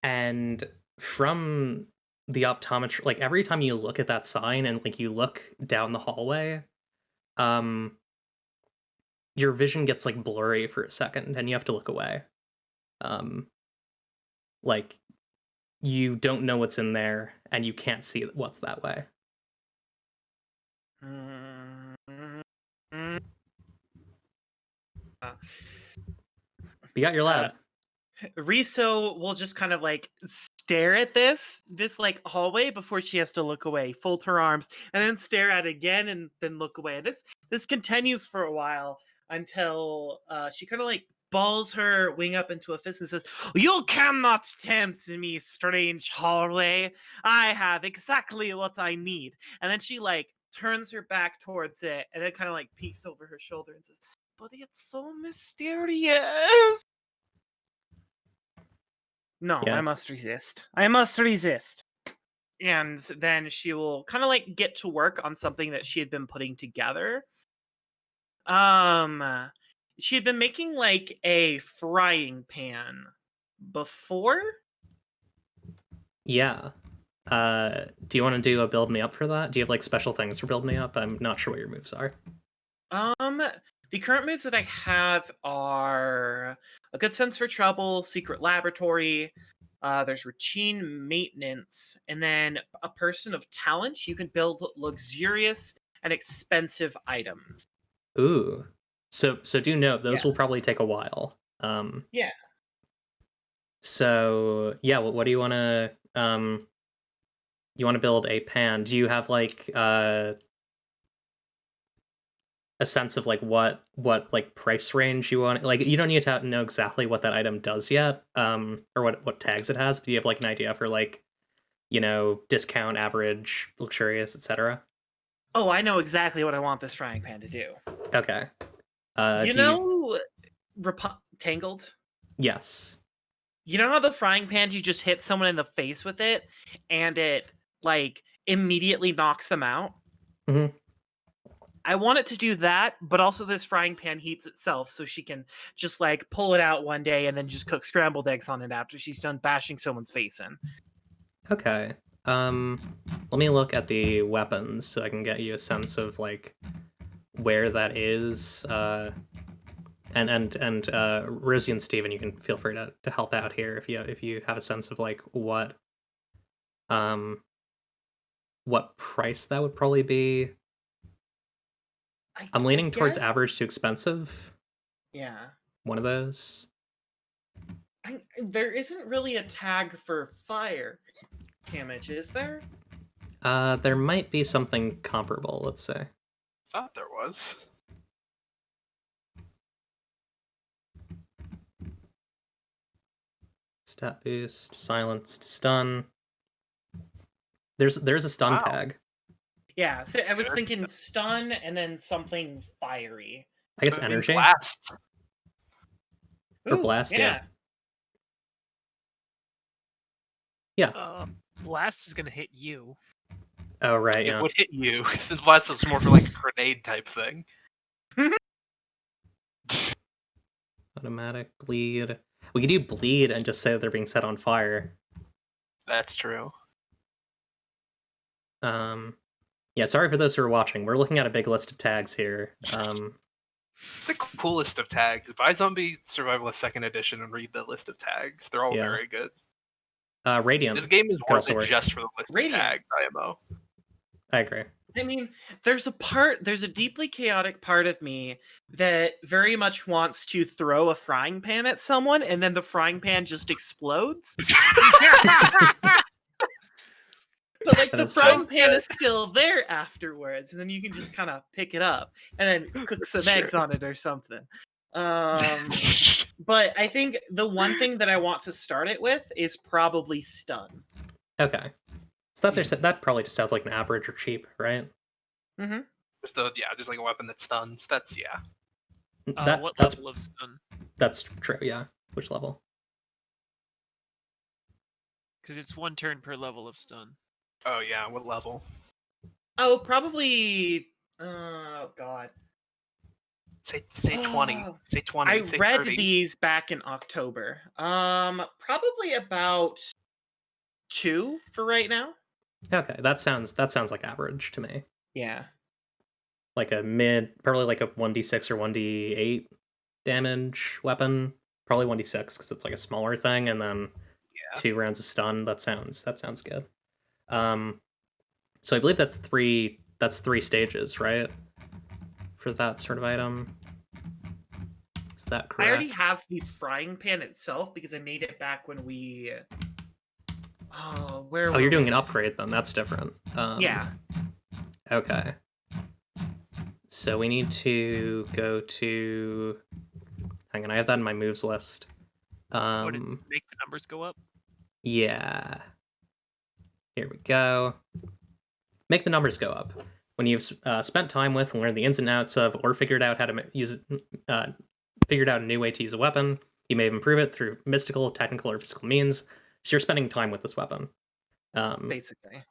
and from the optometry, like every time you look at that sign and like you look down the hallway, your vision gets like blurry for a second and you have to look away. Like you don't know what's in there and you can't see what's that way. You got your lab. Riso will just kind of like stare at this like hallway before she has to look away, fold her arms, and then stare at it again and then look away. This continues for a while until she kind of like balls her wing up into a fist and says, "You cannot tempt me, strange hallway. I have exactly what I need." And then she like turns her back towards it and then kind of like peeks over her shoulder and says, "But it's so mysterious." No, Yeah. I must resist. I must resist. And then she will kind of like get to work on something that she had been putting together. She had been making like a frying pan before. Yeah. Do you want to do a build me up for that? Do you have like special things for build me up? I'm not sure what your moves are. The current moves that I have are a good sense for trouble, secret laboratory. There's routine maintenance, and then a person of talent. You can build luxurious and expensive items. Ooh. So do note those will probably take a while. Yeah. So yeah, what do you want to you want to build a pan? Do you have like a sense of like what like price range you want? Like you don't need to know exactly what that item does yet, or what tags it has, but you have like an idea for like, discount, average, luxurious, etc. Oh, I know exactly what I want this frying pan to do. Okay. Tangled? Yes. You know how the frying pan, you just hit someone in the face with it and it like immediately knocks them out? Mm-hmm. I want it to do that, but also this frying pan heats itself, so she can just like pull it out one day and then just cook scrambled eggs on it after she's done bashing someone's face in. Okay. Let me look at the weapons so I can get you a sense of like where that is. And Rosie and Steven, you can feel free to help out here if you have a sense of like what price that would probably be. I'm leaning towards average to expensive. Yeah. One of those. There isn't really a tag for fire damage, is there? There might be something comparable, let's say. I thought there was. Stat boost, silenced, stun. There's a stun tag. Yeah, so I was thinking stun and then something fiery. I guess energy. Blast. Or blast, yeah. Yeah. Blast is gonna hit you. Oh right, It would hit you, since blast is more for like a grenade type thing. Automatic bleed. We could do bleed and just say that they're being set on fire. That's true. Yeah, sorry for those who are watching. We're looking at a big list of tags here. It's a cool list of tags. Buy Zombie Survivalist Second Edition and read the list of tags. They're all very good. Radiant. This game is worth it just for the list of tags, IMO. I agree. I mean, there's a deeply chaotic part of me that very much wants to throw a frying pan at someone and then the frying pan just explodes. But like the frying pan is still there afterwards, and then you can just kind of pick it up and then cook some eggs on it or something. But I think the one thing that I want to start it with is probably stun. Okay. So that probably just sounds like an average or cheap, right? Mm-hmm. Just like a weapon that stuns. That's What That's level of stun? that's true. Yeah. Which level? Because it's 1 turn per level of stun. Oh yeah, what level? Oh, probably. Oh God. Say 20. Oh, Say 20. I say read 30. these back in October. Probably about 2 for right now. Okay, that sounds like average to me. Yeah. Like a probably like a 1d6 or 1d8 damage weapon. Probably 1d6 because it's like a smaller thing, and then 2 rounds of stun. That sounds good. So I believe that's three stages, right? For that sort of item. Is that correct? I already have the frying pan itself because I made it back when we. Oh, where? Oh, you're doing an upgrade then. That's different. Yeah. Okay. So we need to go to. Hang on, I have that in my moves list. What does this make the numbers go up? Yeah. Here we go. Make the numbers go up. When you've spent time with and learned the ins and outs of, or figured out how to use it, figured out a new way to use a weapon, you may improve it through mystical, technical, or physical means. So you're spending time with this weapon. Basically.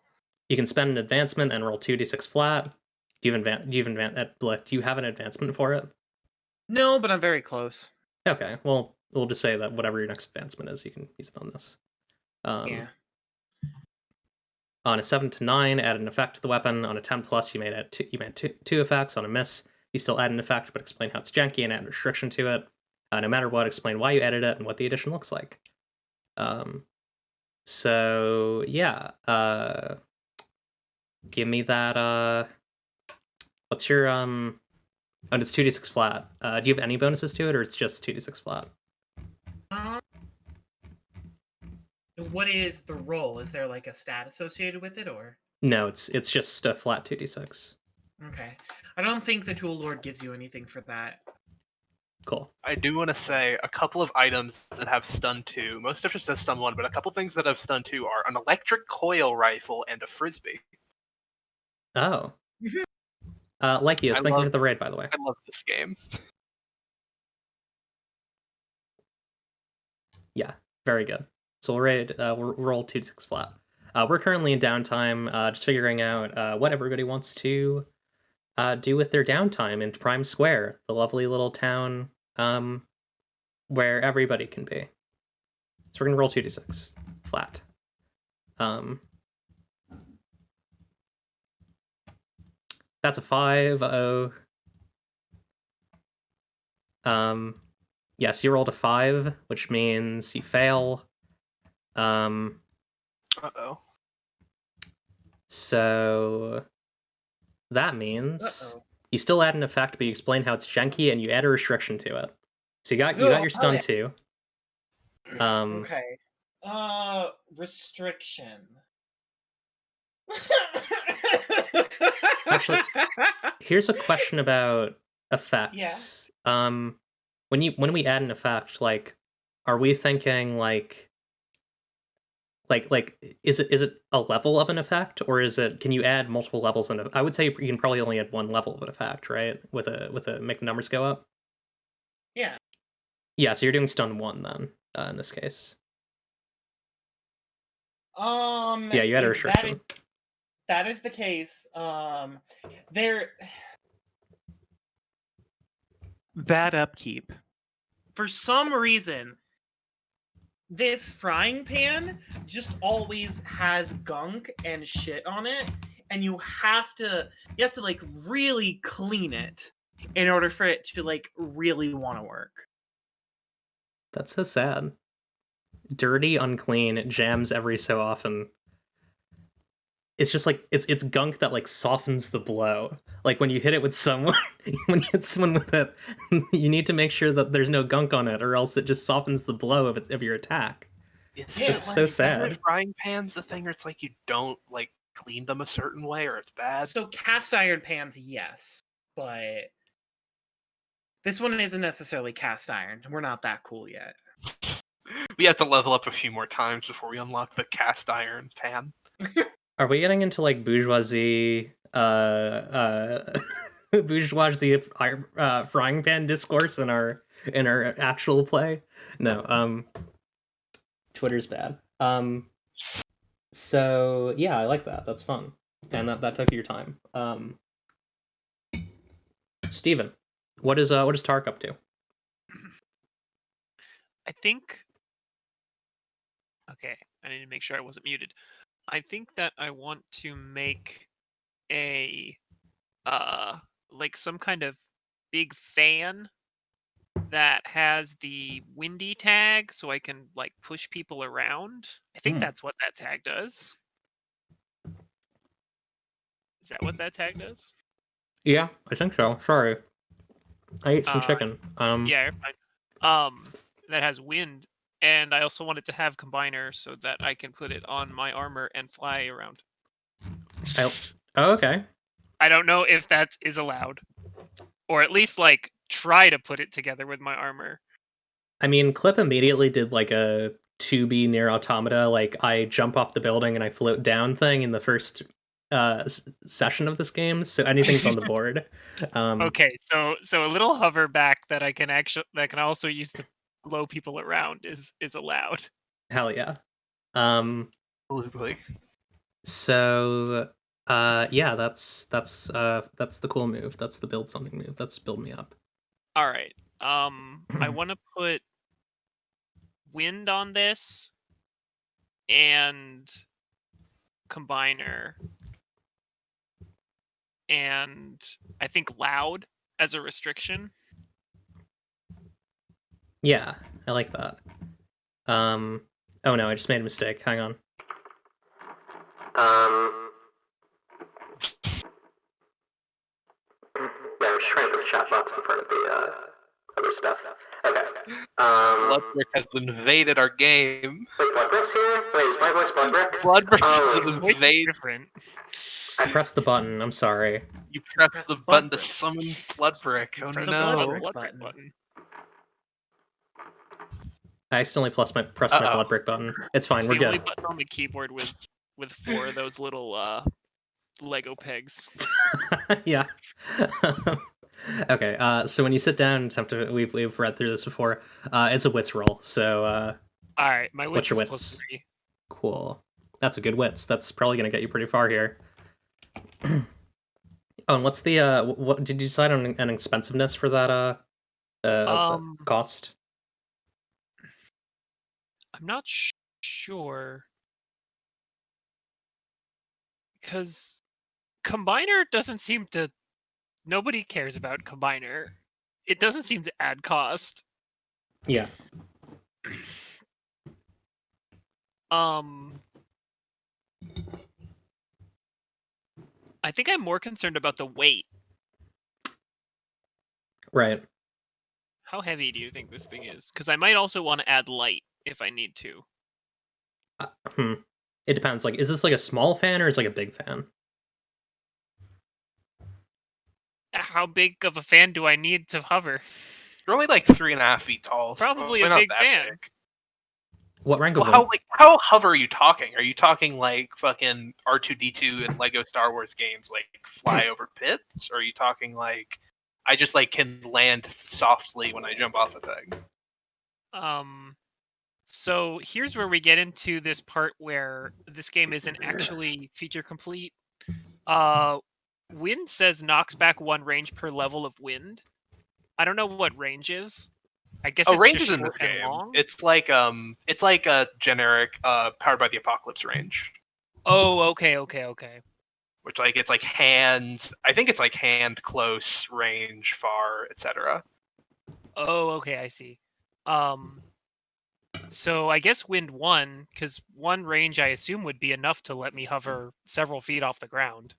You can spend an advancement and roll 2d6 flat. Do you have an advancement for it? No, but I'm very close. Okay, well, we'll just say that whatever your next advancement is, you can use it on this. Yeah. On a 7 to 9, add an effect to the weapon. On a 10 plus, you made two effects. On a miss, you still add an effect, but explain how it's janky and add a restriction to it. No matter what, explain why you added it and what the addition looks like. So yeah, give me that. What's your Oh, it's 2d6 flat. Do you have any bonuses to it, or it's just 2d6 flat? What is the roll? Is there like a stat associated with it, or? No, it's just a flat 2d6. Okay. I don't think the Tool Lord gives you anything for that. Cool. I do want to say a couple of items that have stun 2. Most stuff just says stun 1, but a couple things that have stun 2 are an electric coil rifle and a frisbee. Oh. Lycius, thank you for the raid, by the way. I love this game. Yeah, very good. So we'll raid. We'll roll 2d6 flat. We're currently in downtime, just figuring out what everybody wants to do with their downtime in Prime Square, the lovely little town where everybody can be. So we're gonna roll 2d6 flat. That's a 5. Yes, you rolled a 5, which means you fail. Uh-oh. So that means you still add an effect, but you explain how it's janky and you add a restriction to it. So you got your stun 2. Okay. Restriction. Actually, here's a question about effects. Yeah. When we add an effect, like, are we thinking like is it a level of an effect, or is it, can you add multiple levels in I would say you can probably only add one level of an effect, right? With a make the numbers go up. Yeah. Yeah, so you're doing stun 1 then, in this case. Yeah, you had a restriction. That is the case. There. Bad upkeep. For some reason, this frying pan just always has gunk and shit on it, and you have to like really clean it in order for it to like really want to work. That's so sad. Dirty, unclean, it jams every so often. It's just like it's gunk that like softens the blow. Like when you hit it with someone, when you hit someone with it, you need to make sure that there's no gunk on it, or else it just softens the blow of your attack. It's so sad. Isn't frying pans the thing where it's like you don't like clean them a certain way, or it's bad? So cast iron pans, yes, but this one isn't necessarily cast iron. We're not that cool yet. We have to level up a few more times before we unlock the cast iron pan. Are we getting into like bourgeoisie bourgeoisie frying pan discourse in our actual play. No, Twitter's bad. So yeah, I like that. That's fun, and that took your time. Steven, what is Tark up to? I think. Okay, I need to make sure I wasn't muted. I think that I want to make a like some kind of big fan that has the windy tag so I can like push people around. I think that's what that tag does. Is that what that tag does? Yeah, I think so. Sorry, I ate some chicken. Yeah, you're fine. That has wind, and I also want it to have combiner so that I can put it on my armor and fly around. Oh, okay. I don't know if that is allowed, or at least like try to put it together with my armor. I mean, Clip immediately did like a 2B near automata, like I jump off the building and I float down thing in the first session of this game. So anything's on the board. Okay, so a little hoverback that I can also use to blow people around is allowed. Hell yeah. Absolutely. So yeah, that's the cool move. That's the build something move. That's build me up. All right. I want to put wind on this and combiner, and I think loud as a restriction. Yeah, I like that. Oh no, I just made a mistake. Hang on. Yeah, I'm just trying to put the chat box in front of the other stuff. Okay. Bloodbrick has invaded our game. Wait, Bloodbrick's here? Wait, is my voice Bloodbrick? Bloodbrick has Voice is invaded. different. I pressed the button. I'm sorry. You pressed the button to summon Bloodbrick. Oh Press no. the Bloodbrick button. I accidentally pressed my Bloodbrick button. It's fine. It's We're the only good. button on the keyboard with 4 of those little Lego pegs. Yeah. Okay. So when you sit down and attempt to, we've read through this before. It's a wits roll. So All right, my what's wits your is wits? +3. Cool. That's a good wits. That's probably gonna get you pretty far here. Oh, and what's the what did you decide on an expensiveness for that cost? I'm not sure, because combiner doesn't seem to. Nobody cares about combiner. It doesn't seem to add cost. Yeah. I think I'm more concerned about the weight. Right. How heavy do you think this thing is? Because I might also want to add light if I need to. It depends. Like, is this like a small fan or is it like a big fan? How big of a fan do I need to hover? You're only like 3.5 feet tall. Probably so a not big that fan. big. What rank of Well, how hover are you talking? Are you talking like fucking R2D2 and Lego Star Wars games, like fly over pits? Or are you talking like I just like can land softly when I jump off a thing? So here's where we get into this part where this game isn't actually feature complete. Wind says knocks back 1 range per level of wind. I don't know what range is. I guess it's range just is in this short and game. long. It's like a generic Powered by the Apocalypse range. Oh, okay. Which like it's like hand. I think it's like hand, close, range, far, etc. Oh, okay, I see. So I guess wind 1, because 1 range I assume would be enough to let me hover several feet off the ground.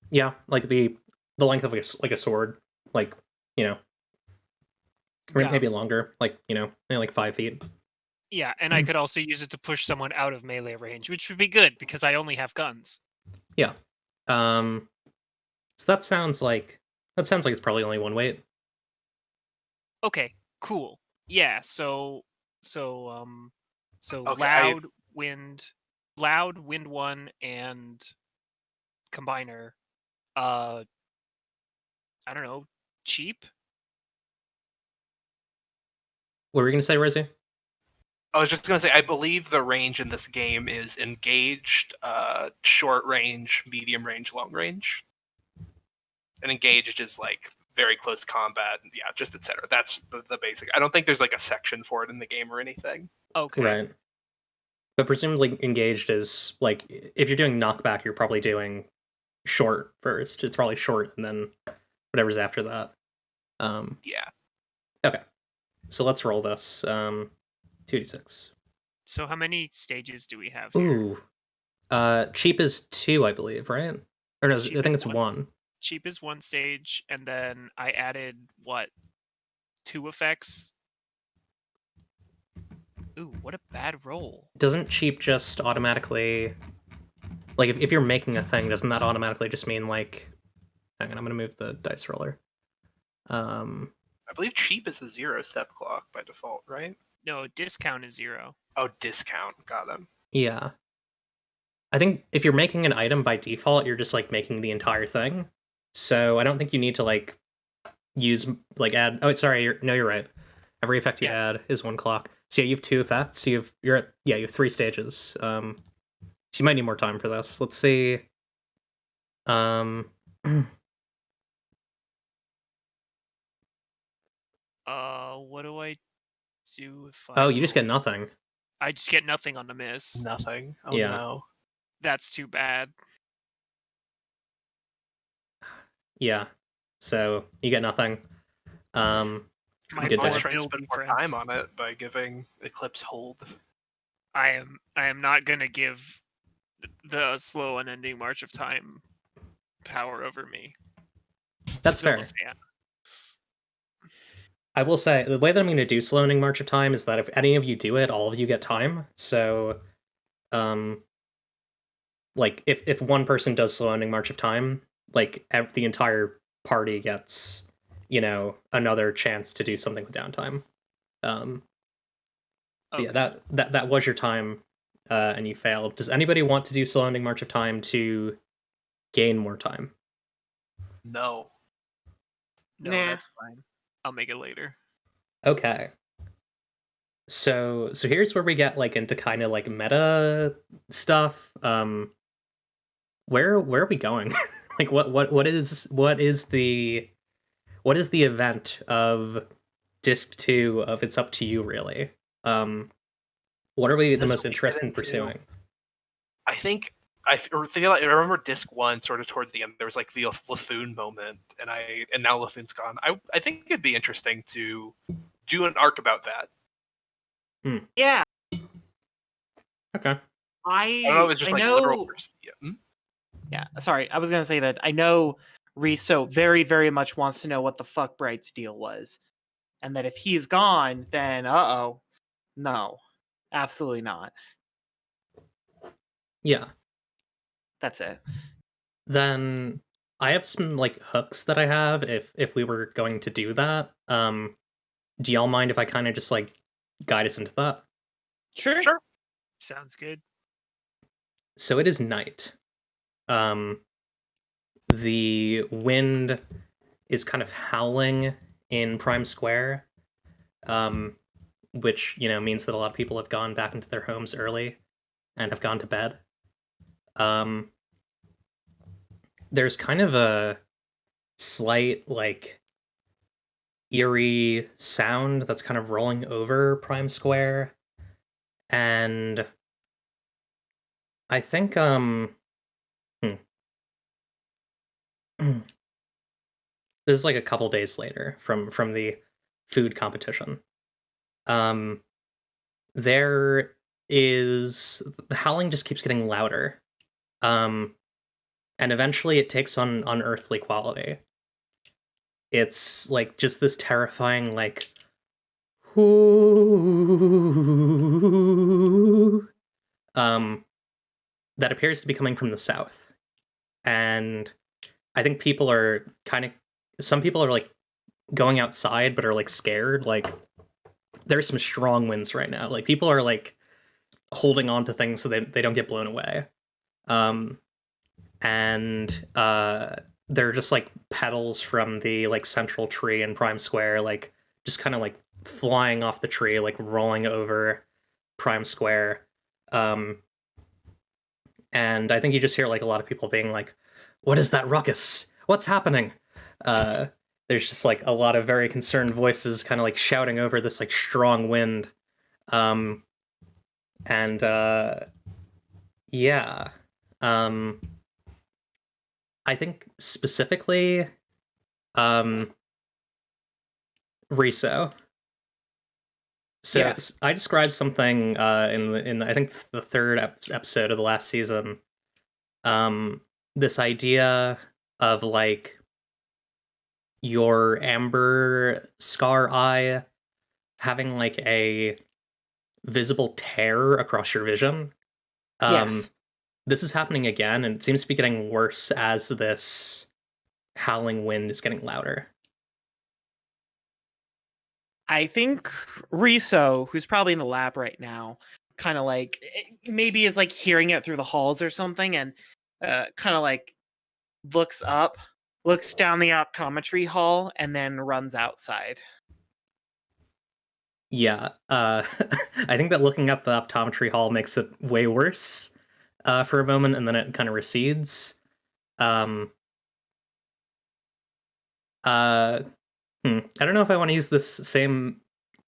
Yeah, like the length of like a sword, like, you know, Yeah. maybe longer, like, you know, maybe like 5 feet. Yeah, and I could also use it to push someone out of melee range, which would be good because I only have guns. Yeah. So that sounds like it's probably only 1 weight. Okay, cool. Yeah, so Okay, loud wind 1 and combiner I don't know, cheap. What were you gonna say, Rosie? I was just gonna say, I believe the range in this game is engaged, short range, medium range, long range. And engaged is like very close combat, and yeah, just etc. That's the basic. I don't think there's like a section for it in the game or anything. Okay. Right. But presumably engaged is like if you're doing knockback, you're probably doing short first. It's probably short and then whatever's after that. Yeah. Okay. So let's roll this. 2d6. So how many stages do we have here? Ooh. Cheap is 2, I believe, right? Or no, Cheap I think is it's 1. Cheap is 1 stage, and then I added what? 2 effects. Ooh, what a bad roll. Doesn't cheap just automatically like if you're making a thing, doesn't that automatically just mean like hang on, I'm gonna move the dice roller. I believe cheap is a 0 step clock by default, right? No, discount is 0. Oh, discount. Got him. Yeah. I think if you're making an item by default, you're just like making the entire thing. So I don't think you need to like use like add. Oh, sorry. You're right. Every effect you add is 1 clock. So yeah, you have 2 effects. You have 3 stages. So you might need more time for this. Let's see. What do I do if Oh, you just get nothing. I just get nothing on the miss. Nothing. Oh Yeah. no. That's too bad. Yeah. So you get nothing. My Good Let's day. try to will spend be more friends. time on it by giving Eclipse hold. I am not gonna give the slow unending march of time power over me. That's To build fair. a fan. I will say the way that I'm going to do Sloaning March of Time is that if any of you do it, all of you get time. So, like if one person does Sloaning March of Time, like the entire party gets, another chance to do something with downtime. Okay. Yeah, that was your time, and you failed. Does anybody want to do Sloaning March of Time to gain more time? No. No, Nah. that's fine. I'll make it later. Okay. So here's where we get like into kind of like meta stuff. Where are we going? Like what is the event of disc 2 of It's Up to You really? What are we Is the this most what we get interested in into? pursuing? I think I remember disc 1 sort of towards the end. There was like the Laffoon moment, and now Laffoon's gone. I think it'd be interesting to do an arc about that. Yeah, Okay. I don't know if it's just like literal person. Yeah. Yeah, sorry. I was gonna say that I know Riso very, very much wants to know what the fuck Bright's deal was, and that if he's gone, then no, absolutely not. Yeah. That's it. Then I have some like hooks that I have if we were going to do that. Do y'all mind if I kind of just like guide us into that? Sure. Sounds good. So it is night. The wind is kind of howling in Prime Square, which means that a lot of people have gone back into their homes early and have gone to bed. There's kind of a slight like eerie sound that's kind of rolling over Prime Square, and I think this is like a couple days later from the food competition. There is the howling just keeps getting louder, and eventually it takes on unearthly quality. It's like just this terrifying like that appears to be coming from the south, and I think people are some people are like going outside but are like scared. Like there's some strong winds right now. Like people are like holding on to things so they don't get blown away. And they're just like petals from the like central tree in Prime Square, like just kind of like flying off the tree, like rolling over Prime Square. And I think you just hear like a lot of people being like, "What is that ruckus? What's happening?" There's just like a lot of very concerned voices kind of like shouting over this like strong wind. And yeah. I think specifically Riso. So Yes. I described something in I think the third episode of the last season. This idea of like your amber scar eye having like a visible tear across your vision. Yes. This is happening again, and it seems to be getting worse as this howling wind is getting louder. I think Riso, who's probably in the lab right now, kind of like maybe is like hearing it through the halls or something, and kind of like looks up, looks down the optometry hall, and then runs outside. Yeah, I think that looking at the optometry hall makes it way worse for a moment, and then it kind of recedes. Um, I don't know if I want to use this same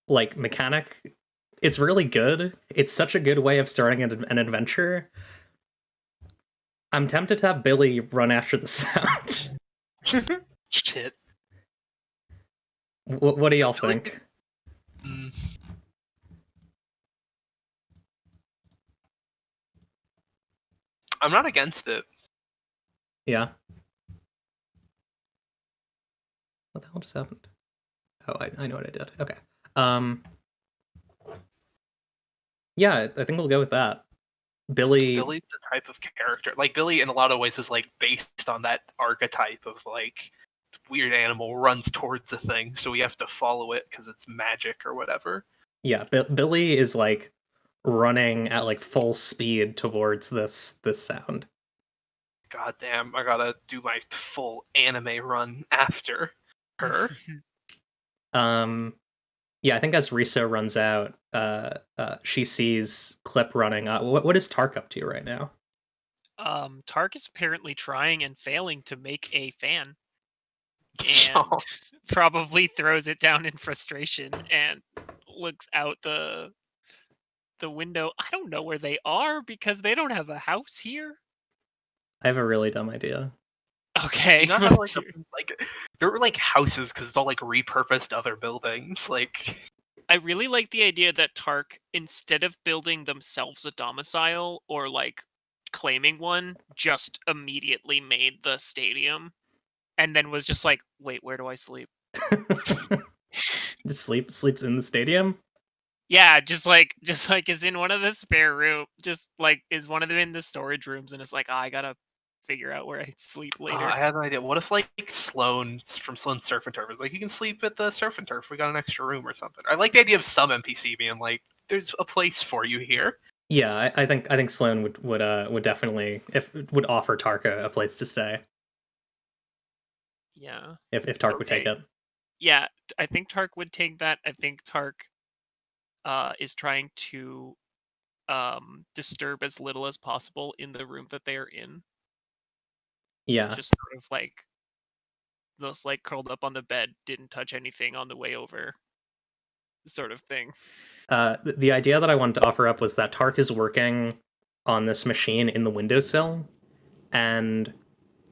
like mechanic. It's really good. It's such a good way of starting an adventure. I'm tempted to have Billy run after the sound. Shit. What do y'all Billy- think? Mm. I'm not against it. Yeah. What the hell just happened? Oh, I know what I did. Okay. Yeah, I think we'll go with that. Billy's the type of character. Like Billy, in a lot of ways, is like based on that archetype of like weird animal runs towards a thing, so we have to follow it because it's magic or whatever. Yeah, Billy is like running at like full speed towards this sound. God damn, I gotta do my full anime run after her. Yeah, I think as Riso runs out, she sees Clip running. What is Tark up to right now? Tark is apparently trying and failing to make a fan, and So, probably throws it down in frustration and looks out the window. I don't know where they are because they don't have a house here. I have a really dumb idea. Okay, you know how like there were like houses because it's all like repurposed other buildings. Like I really like the idea that Tark, instead of building themselves a domicile or like claiming one, just immediately made the stadium and then was just like, wait, where do I sleep? Just sleeps in the stadium. Yeah, just like is in one of the spare room, just like is one of them in the storage rooms, and it's like, I gotta figure out where I sleep later. I had an idea. What if like Sloan from Sloan's Surf and Turf is like, you can sleep at the Surf and Turf. We got an extra room or something. I like the idea of some NPC being like, there's a place for you here. Yeah, I think Sloan would definitely would offer Tark a place to stay. Yeah. If Tark would take Okay. it. Yeah, I think Tark would take that. I think Tark is trying to disturb as little as possible in the room that they are in. Yeah. Just sort of like just like curled up on the bed, didn't touch anything on the way over, sort of thing. The idea that I wanted to offer up was that Tark is working on this machine in the windowsill, and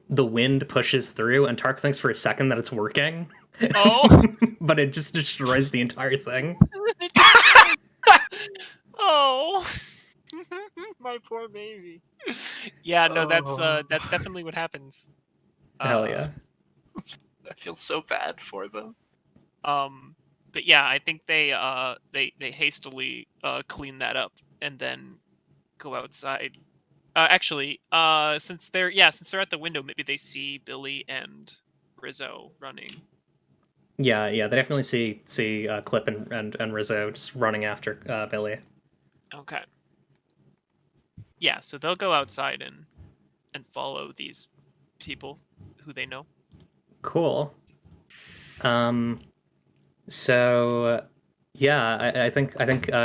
the wind pushes through, and Tark thinks for a second that it's working. Oh. But it just destroys the entire thing. Oh. My poor baby. Yeah, no, that's definitely what happens. Hell yeah. I feel so bad for them. But yeah, I think they hastily clean that up and then go outside. Actually, since they're at the window, maybe they see Billy and Rizzo running. Yeah, they definitely see Clip and Rizzo just running after Billy. Okay. Yeah, so they'll go outside and follow these people who they know. Cool. So yeah, I think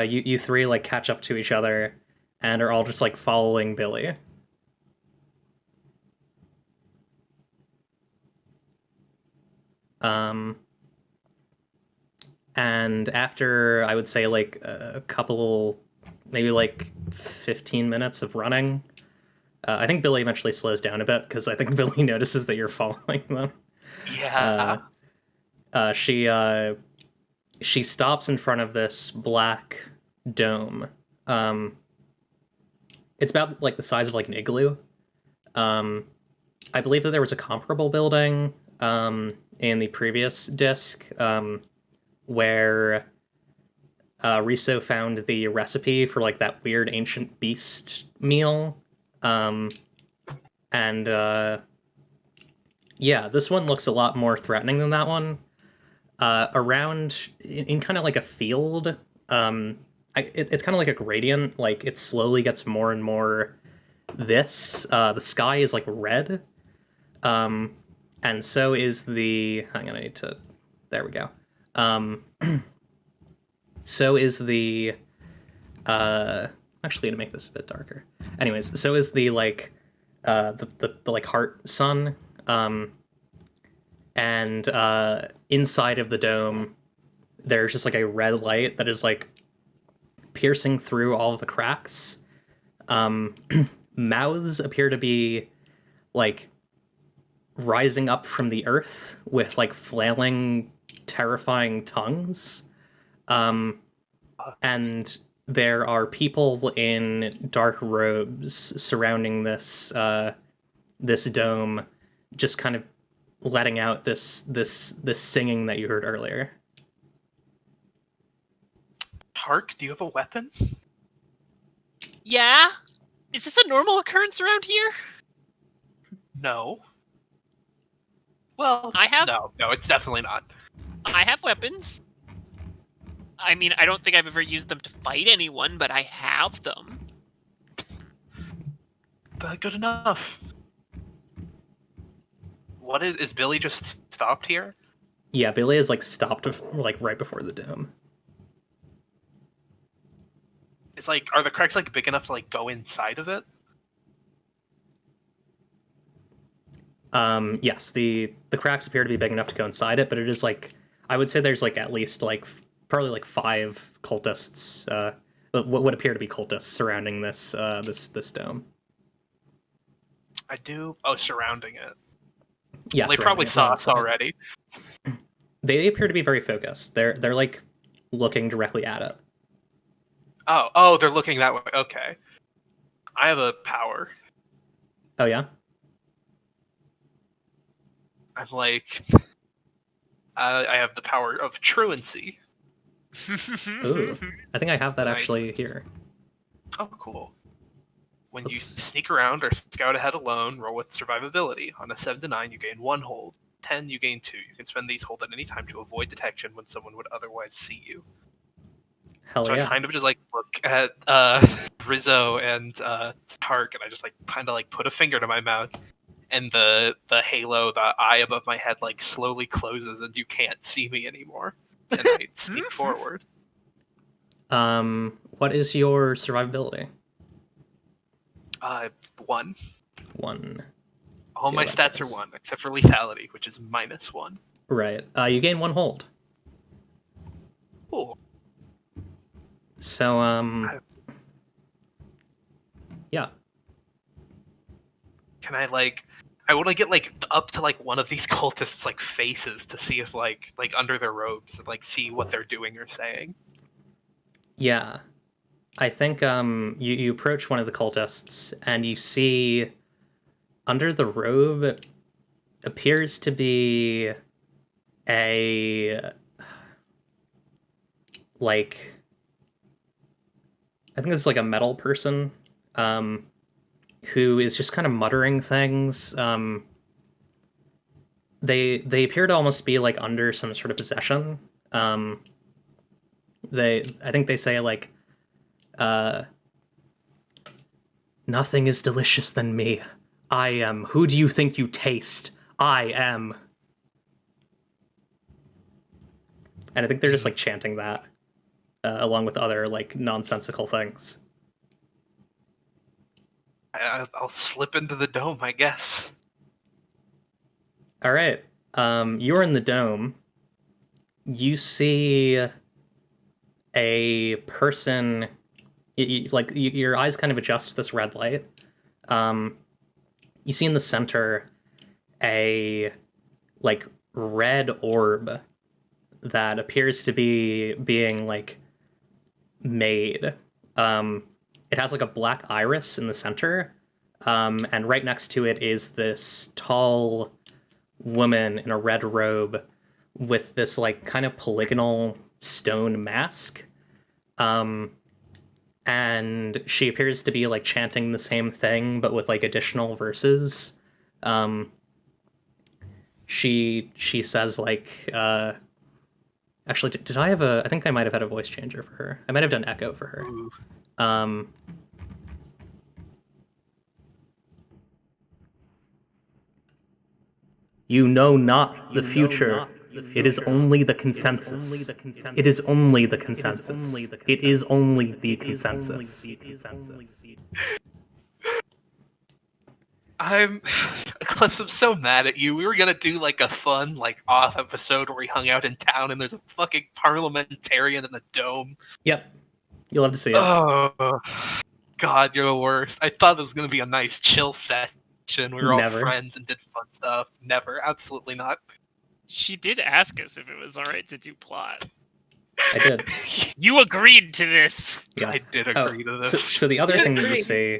you three like catch up to each other and are all just like following Billy. And after I would say like a couple, maybe like 15 minutes of running, I think Billy eventually slows down a bit because I think Billy notices that you're following them. Yeah. She stops in front of this black dome. It's about like the size of like an igloo. I believe that there was a comparable building in the previous disc where Riso found the recipe for like that weird ancient beast meal. Yeah, this one looks a lot more threatening than that one. Around in kind of like a field, it's kind of like a gradient. Like it slowly gets more and more this. The sky is like red, and so is the. Hang on, I need to. There we go. So is the. Actually, to make this a bit darker. Anyways, so is the like, the like heart sun. And inside of the dome, there's just like a red light that is like piercing through all of the cracks. Mouths appear to be like rising up from the earth with like flailing, terrifying tongues. And there are people in dark robes surrounding this this dome, just kind of letting out this singing that you heard earlier. Tark, do you have a weapon? Yeah? Is this a normal occurrence around here? No. Well, I have- No, it's definitely not. I have weapons. I mean, I don't think I've ever used them to fight anyone, but I have them. Good enough. What is Billy just stopped here? Yeah, Billy is like stopped like right before the dome. It's like, are the cracks like big enough to like go inside of it? Yes, the cracks appear to be big enough to go inside it, but it is like, I would say there's like at least like probably like 5 cultists, what would appear to be cultists surrounding this this dome. I do. Oh, surrounding it. Yes, Well, they probably saw us already. They appear to be very focused. They're like looking directly at it. Oh, they're looking that way. Okay. I have a power. Oh yeah. I'm like, I have the power of truancy. Ooh, I think I have that Nice. actually here. Oh, cool. When you Let's- sneak around or scout ahead alone, roll with survivability. On a 7 to 9, you gain 1 hold. 10, you gain 2. You can spend these hold at any time to avoid detection when someone would otherwise see you. Hell So yeah. I kind of just like look at Rizzo and Tark, and I just like kind of like put a finger to my mouth, and the halo, the eye above my head, like slowly closes, and you can't see me anymore. And I sneak forward. What is your survivability? 1. 1. All See my how that stats are goes. 1, except for lethality, which is -1. Right. You gain 1 hold. Cool. So yeah. Can I like? I want to get like up to like one of these cultists' like faces to see if like under their robes and like see what they're doing or saying. Yeah. I think you approach one of the cultists and you see under the robe appears to be a like, I think it's like a metal person who is just kind of muttering things. They appear to almost be like under some sort of possession. I think they say like, nothing is delicious than me. I am. Who do you think you taste? I am. And I think they're just like chanting that, along with other like nonsensical things. I'll slip into the dome, I guess. All right. You're in the dome. You see a person. Your eyes kind of adjust to this red light. You see in the center a like red orb that appears to be being like made. It has like a black iris in the center, and right next to it is this tall woman in a red robe with this like kind of polygonal stone mask. And she appears to be like chanting the same thing but with like additional verses. She says like actually did I have I think I might have had a voice changer for her. I might have done echo for her. Ooh. You know not the future. It is only the consensus. It is only the consensus. It is only the consensus. Eclipse, I'm so mad at you. We were gonna do like a fun, like off episode where we hung out in town and there's a fucking parliamentarian in the dome. Yep. You'll have to see it. Oh God, you're the worst. I thought it was gonna be a nice chill session. We were all friends and did fun stuff. Never, absolutely not. She did ask us if it was alright to do plot. I did. You agreed to this. Yeah. I did agree to this. So the other thing that you see,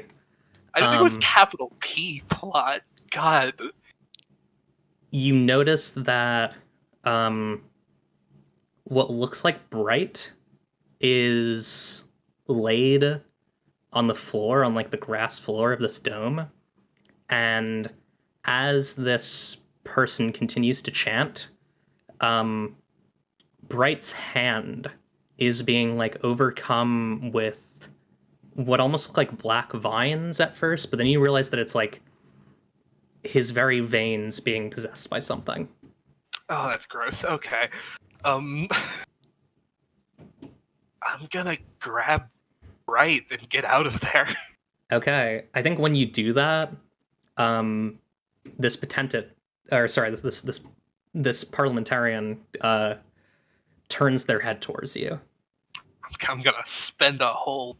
I didn't think it was capital P plot. God. You notice that what looks like Bright is laid on the floor, on like the grass floor of this dome. And as this person continues to chant, Bright's hand is being like overcome with what almost look like black vines at first, but then you realize that it's like his very veins being possessed by something. Oh, that's gross. Okay. I'm gonna grab Bright and get out of there. Okay, I think when you do that, this parliamentarian turns their head towards you. I'm gonna spend a hold.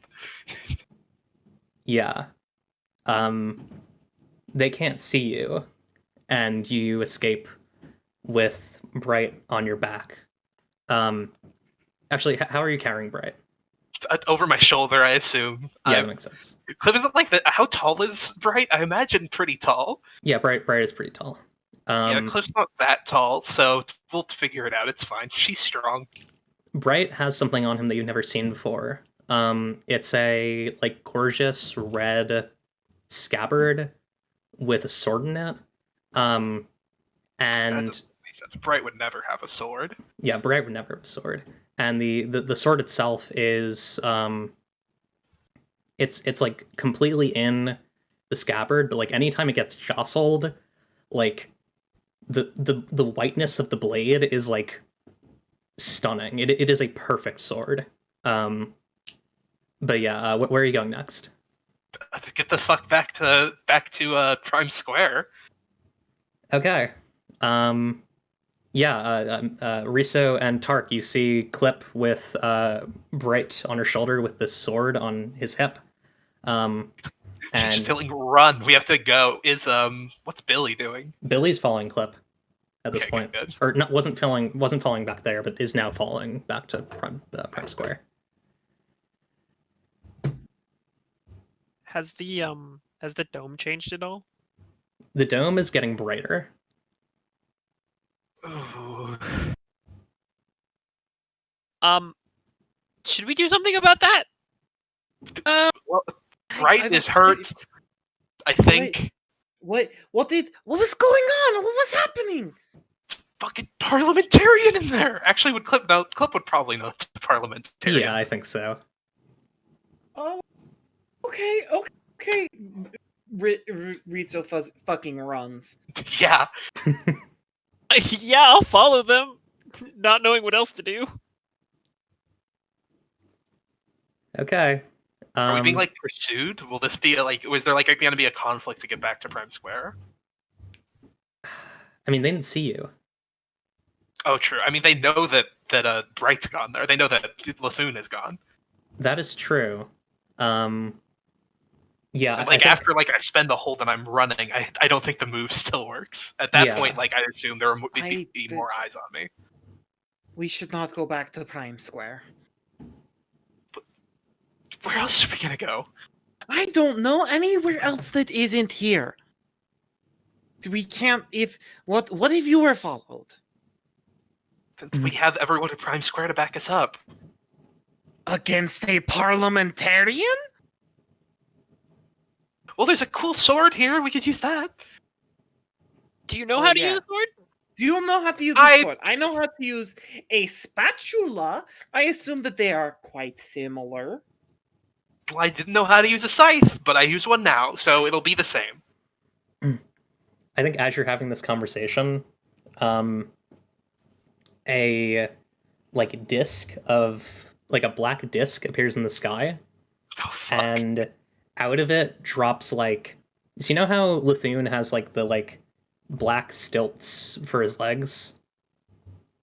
Yeah. They can't see you, and you escape with Bright on your back. Actually, how are you carrying Bright? Over my shoulder, I assume. Yeah, that makes sense. Cliff, isn't like how tall is Bright? I imagine pretty tall. Yeah, Bright is pretty tall. Yeah, Cliff's not that tall, so we'll figure it out. It's fine. She's strong. Bright has something on him that you've never seen before. It's a like gorgeous red scabbard with a sword in it. And that doesn't make sense. Bright would never have a sword. Yeah, Bright would never have a sword. And the sword itself is it's like completely in the scabbard, but like anytime it gets jostled, like the whiteness of the blade is like stunning. It is a perfect sword. But yeah, where are you going next? To get the fuck back to Prime Square. Okay. Riso and Tark, you see Clip with Bright on her shoulder with this sword on his hip. She's feeling run. We have to go. What's Billy doing? Billy's following Clip at this point. Good. Or not, wasn't falling back there, but is now falling back to Prime Square. Has the dome changed at all? The dome is getting brighter. Ooh. Should we do something about that? Well, Bright is hurt. I think. What was going on? What was happening? Fucking parliamentarian in there. Actually, would Clip know? Clip would probably know it's a parliamentarian. Yeah, I think so. Oh, okay. Rizzo fucking runs. Yeah. Yeah, I'll follow them, not knowing what else to do. Okay. Are we being like pursued? Will this be was there going to be a conflict to get back to Prime Square? I mean, they didn't see you. Oh, true. I mean, they know that Bright's gone there. They know that Lithune is gone. That is true. Yeah, And, I think, after I spend the whole that I'm running, I don't think the move still works. At that Yeah. point, I assume there would be I- more eyes on me. We should not go back to Prime Square. Where else are we gonna go? I don't know anywhere else that isn't here. We can't. What if you were followed Since we have everyone at Prime Square to back us up. against a parliamentarian? Well, there's a cool sword here. We could use that. Do you know Oh, how to yeah. use a sword? Do you know how to use I- a sword? I know how to use a spatula. I assume that they are quite similar. Well, I didn't know how to use a scythe, but I use one now, so it'll be the same. I think as you're having this conversation, a disc of a black disc appears in the sky, Oh, fuck. and out of it drops so you know how Lithune has the black stilts for his legs?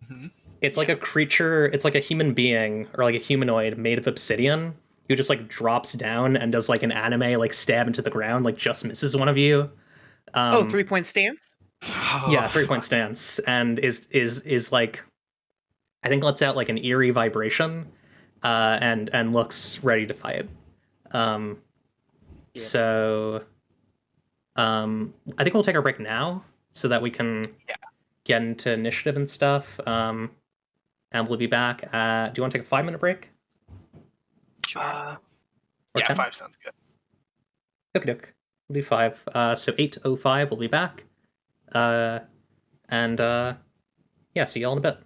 Mhm. It's like a creature, it's like a human being or a humanoid made of obsidian who just drops down and does an anime stab into the ground, just misses one of you. 3-point stance? Yeah, 3-point stance, and is I think lets out an eerie vibration, and looks ready to fight. So I think we'll take our break now so that we can get into initiative and stuff. And we'll be back. Do you want to take a 5-minute break? Or Yeah, 10? 5 sounds good. Okie doke. We'll do 5. So 8:05 we'll be back. And yeah, see y'all in a bit.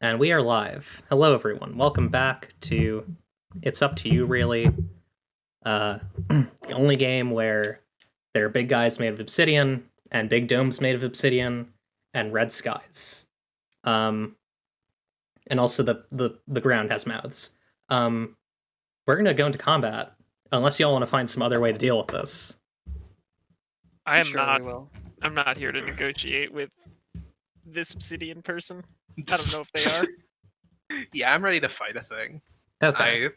And we are live. Hello, everyone. Welcome back to It's Up to You, really. The only game where there are big guys made of obsidian, and big domes made of obsidian, and red skies. And also the ground has mouths. We're going to go into combat, unless y'all want to find some other way to deal with this. I'm Sure not. we will. I'm not here to negotiate with this obsidian person. I don't know if they are. Yeah, I'm ready to fight a thing. Okay.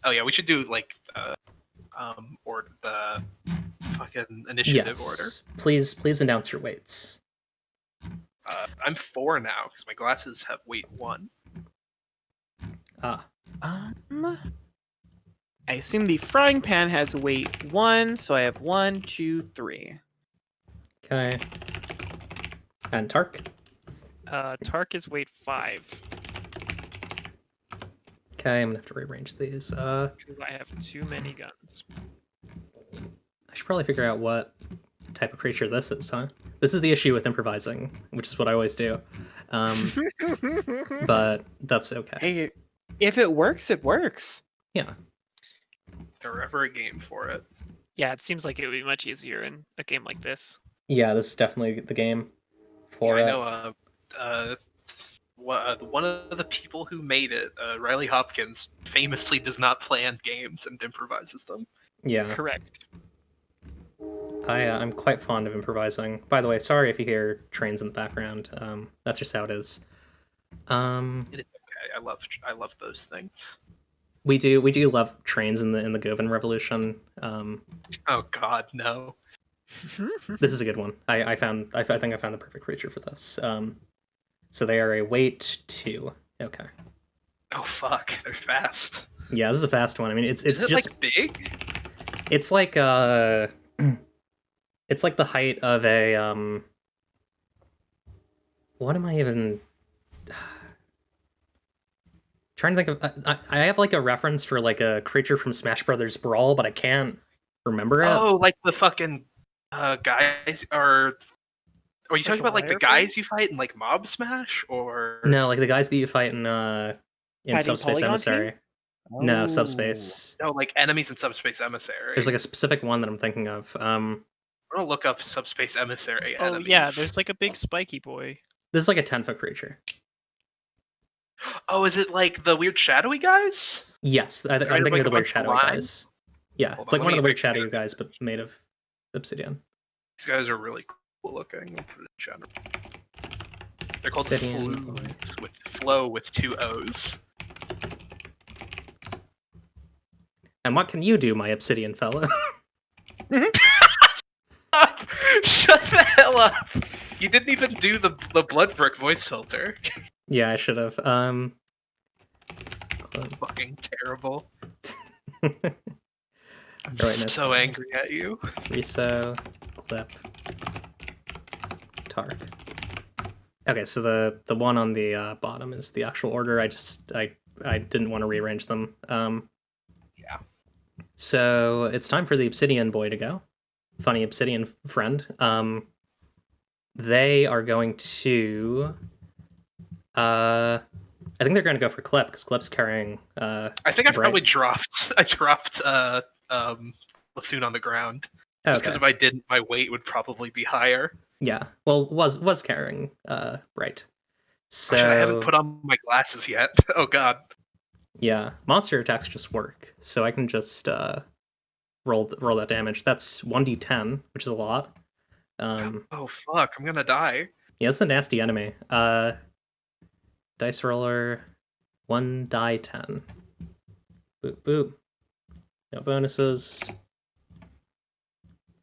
Oh yeah, we should do like or the fucking initiative order. Please announce your weights. I'm 4 now because my glasses have weight 1. Ah. I assume the frying pan has weight 1, so I have 1, 2, 3. Okay. And Tark? Tark is weight 5 Okay, I'm gonna have to rearrange these. because I have too many guns. I should probably figure out what type of creature this is, huh? This is the issue with improvising, which is what I always do. But that's okay. Hey, if it works, it works. Yeah. If there were ever a game for it. Yeah, it seems like it would be much easier in a game like this. Yeah, this is definitely the game for Yeah, it. I know. One of the people who made it, Riley Hopkins, famously does not plan games and improvises them. Yeah. Correct. I'm quite fond of improvising. By the way, sorry if you hear trains in the background. That's just how it is. It is okay. I love those things. We do love trains in the Govan Revolution. Oh God, no. This is a good one. I think I found the perfect creature for this. So they are a weight 2. Okay. Oh fuck, they're fast. Yeah, this is a fast one. I mean, it's Is it just like big? it's like it's like the height of a what am I even trying to think of? I have like a reference for like a creature from Smash Brothers Brawl, but I can't remember it. Oh, like the fucking guys are you Like talking a about like the wire guys you fight in like Mob Smash or No, like the guys that you fight in Fighting Subspace Polygon Emissary. Team? No, Oh. Subspace. no, like enemies in Subspace Emissary. There's like a specific one that I'm thinking of. I'm gonna look up Subspace Emissary Oh enemies. yeah, there's like a big spiky boy. This is like a 10-foot creature. Oh, is it like the weird shadowy guys? Yes, I'm Right, thinking like of the a weird bunch of shadowy lines? guys. Yeah, Hold it's on, like let one of me the weird make shadowy sure. guys, but made of obsidian. These guys are really cool looking. I'll put it in general. They're called Obsidian. Flow with 2 O's. And what can you do, my obsidian fellow? Shut the hell up! You didn't even do the Bloodbrook voice filter. Yeah, I should have. Fucking terrible. I'm I'm so angry at you. Riso, clip, Tark. Okay, so the one on the bottom is the actual order. I didn't want to rearrange them. Yeah. So it's time for the obsidian boy to go. Funny obsidian friend. They are going to. I think they're going to go for Clip because Clip's carrying. I think I Bright. probably dropped. I dropped Laffoon on the ground. Just because Okay. if I didn't, my weight would probably be higher. Yeah. Well, was carrying. Right. So Oh, shit, I haven't put on my glasses yet. Oh god. yeah, monster attacks just work, so I can just roll that damage. That's 1d10, which is a lot. Oh fuck, I'm gonna die. Yeah, it's a nasty enemy. Dice roller, 1 die 10. Boop boop. No bonuses.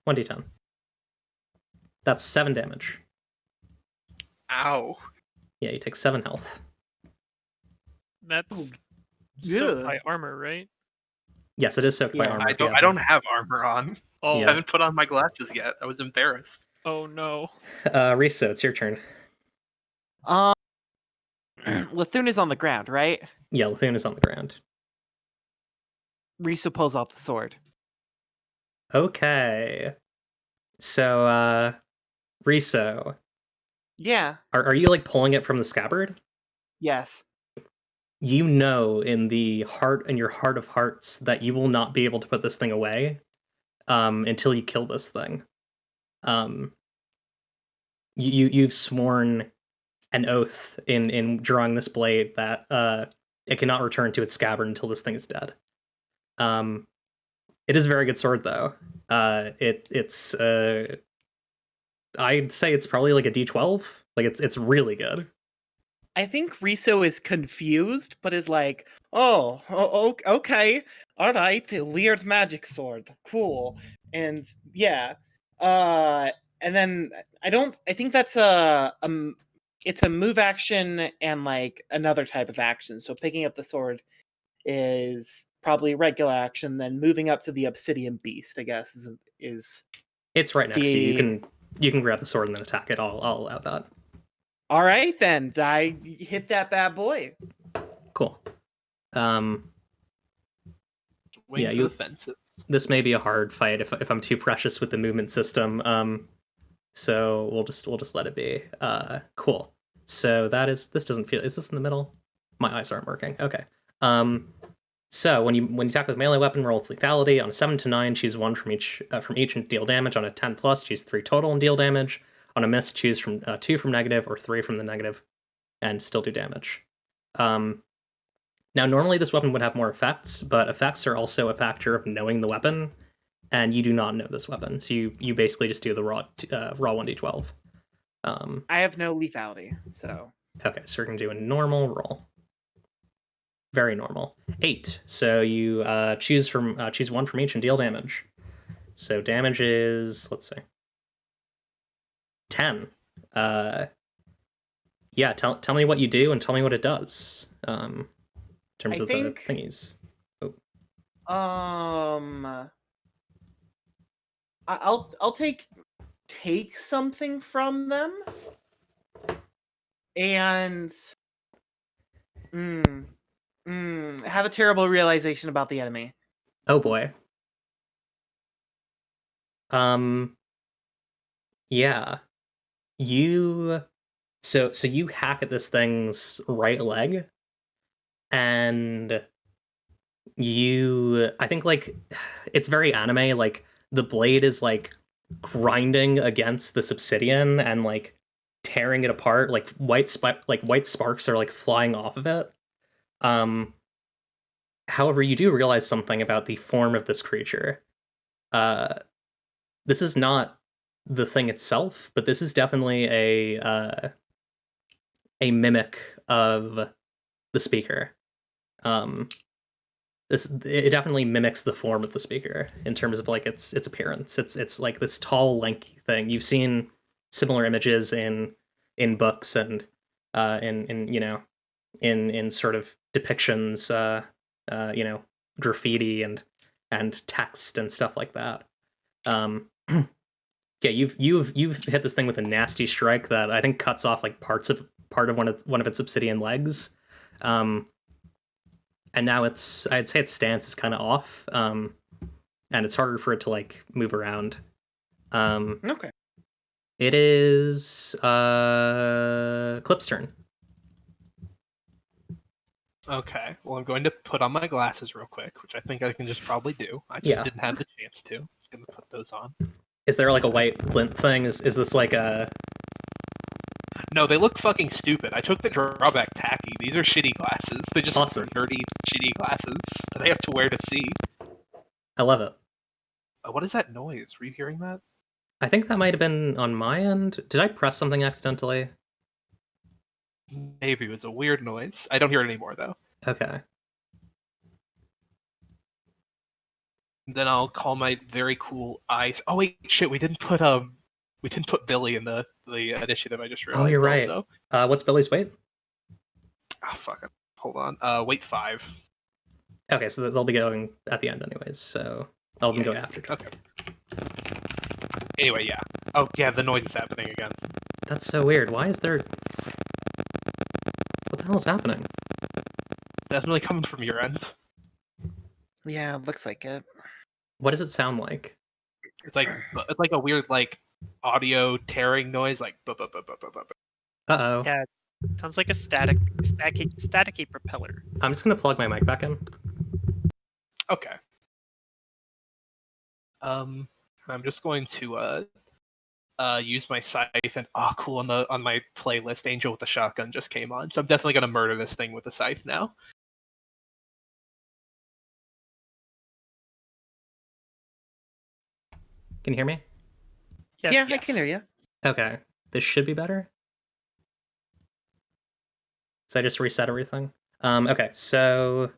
1d10. That's 7 damage. Ow. Yeah, you take 7 health. That's yeah. soaked by armor, right? Yes, it is soaked by Yeah, armor. I don't have armor on. Oh, Yeah. I haven't put on my glasses yet. I was embarrassed. oh no. Risa, it's your turn. Laffoon is on the ground, right? Yeah, Laffoon is on the ground. Risa pulls out the sword. Okay. So, Riso, Yeah. Are you like pulling it from the scabbard? Yes. You know in your heart of hearts that you will not be able to put this thing away until you kill this thing. You've sworn an oath in drawing this blade that it cannot return to its scabbard until this thing is dead. It is a very good sword though. It's I'd say it's probably like a D12. Like it's really good. I think Riso is confused, but is like, okay, all right, the weird magic sword, cool, and yeah, and then I think that's it's a move action and like another type of action. So picking up the sword is probably regular action. Then moving up to the Obsidian Beast, I guess, is It's right next to you. the You can grab the sword and then attack it. I'll allow that. all right. Then I hit that bad boy. Cool. Waiting Yeah, for the fences. This may be a hard fight if I'm too precious with the movement system. So we'll just let it be. Cool. So this doesn't feel. Is this in the middle? My eyes aren't working. Okay. So when you attack with melee weapon, roll with lethality. On a 7 to 9, choose 1 from each and deal damage. On a 10 plus, choose 3 total and deal damage. On a miss, choose from 2 from negative or 3 from the negative, and still do damage. Now, normally this weapon would have more effects, but effects are also a factor of knowing the weapon, and you do not know this weapon, so you basically just do the raw 1d12. I have no lethality, so Okay, so we're gonna do a normal roll. Very normal. 8. So you choose 1 from each and deal damage. So damage is, let's see, 10. Yeah, tell me what you do and tell me what it does. In terms of the thingies. Oh. I'll take something from them and have a terrible realization about the enemy. Oh boy. Yeah. So you hack at this thing's right leg, and I think like it's very anime, like the blade is like grinding against this obsidian and like tearing it apart, like white sparks are like flying off of it. However, you do realize something about the form of this creature. This is not the thing itself, but this is definitely a mimic of the speaker. It definitely mimics the form of the speaker in terms of like its appearance. It's like this tall, lanky thing. You've seen similar images in books and in sort of depictions, graffiti and text and stuff like that. Yeah, you've hit this thing with a nasty strike that I think cuts off like part of one of its obsidian legs. And now I'd say its stance is kind of off, and it's harder for it to like move around. Okay. It is Clip's turn. Okay, well, I'm going to put on my glasses real quick, which I think I can just probably do. I just didn't have the chance to. I'm going to put those on. Is there like a white glint thing? Is this like a... No, they look fucking stupid. I took the drawback tacky. These are shitty glasses. They just Awesome. are nerdy, shitty glasses that I have to wear to see. I love it. What is that noise? Were you hearing that? I think that might have been on my end. Did I press something accidentally? Maybe it was a weird noise. I don't hear it anymore, though. Okay. Then I'll call my very cool eyes. Oh wait, shit! We didn't put Billy in the initiative. I just realized. Oh, you're right. Also. What's Billy's weight? Oh fuck it. Hold on. Weight 5. Okay, so they'll be going at the end anyways. So I'll go after. Okay. Anyway, yeah. Oh yeah, the noise is happening again. That's so weird. Why is there... What the hell is happening? Definitely coming from your end. Yeah, looks like it. What does it sound like? It's like a weird like audio tearing noise, like Uh-oh. Yeah, sounds like a staticky propeller. I'm just gonna plug my mic back in. Okay. I'm just going to use my scythe and cool, on my playlist, Angel with the Shotgun just came on, so I'm definitely gonna murder this thing with the scythe now. Can you hear me? Yes. Yeah, I can hear you. Okay. This should be better. So I just reset everything. Okay, so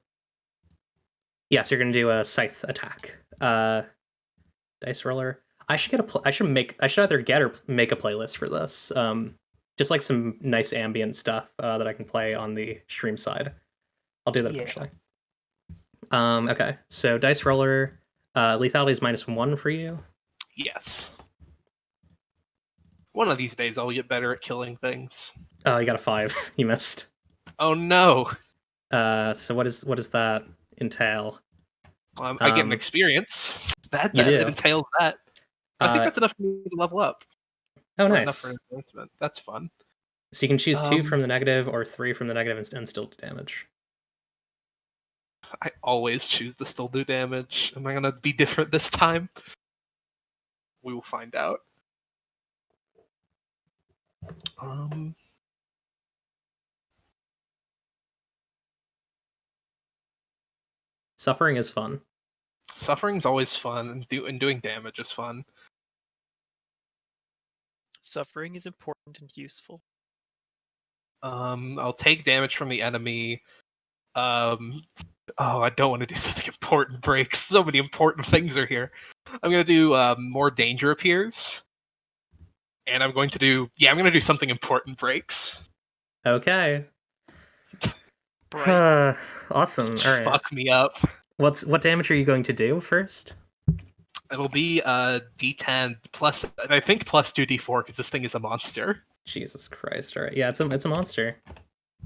yes, you're gonna do a scythe attack. Dice roller. I should either get or make a playlist for this. Just like some nice ambient stuff that I can play on the stream side. I'll do that eventually. Okay, so dice roller. Lethality is -1 for you. Yes. One of these days I'll get better at killing things. Oh, you got a 5. You missed. Oh no. So what does that entail? I get an experience. That You do. entails that. I think Uh, that's enough for me to level up. Oh, Enough nice. for an advancement. That's fun. So you can choose 2 from the negative or 3 from the negative and still do damage. I always choose to still do damage. Am I gonna be different this time? We will find out. Suffering is fun. Suffering's always fun, and doing damage is fun. Suffering is important and useful. I'll take damage from the enemy. I don't want to do something important breaks. So many important things are here. I'm gonna do more danger appears. And I'm going to do something important breaks. Okay. Right. Awesome. All right. Fuck me up. What damage are you going to do first? It'll be D10 plus, I think plus 2d4 because this thing is a monster. Jesus Christ! All right. Yeah, it's a monster.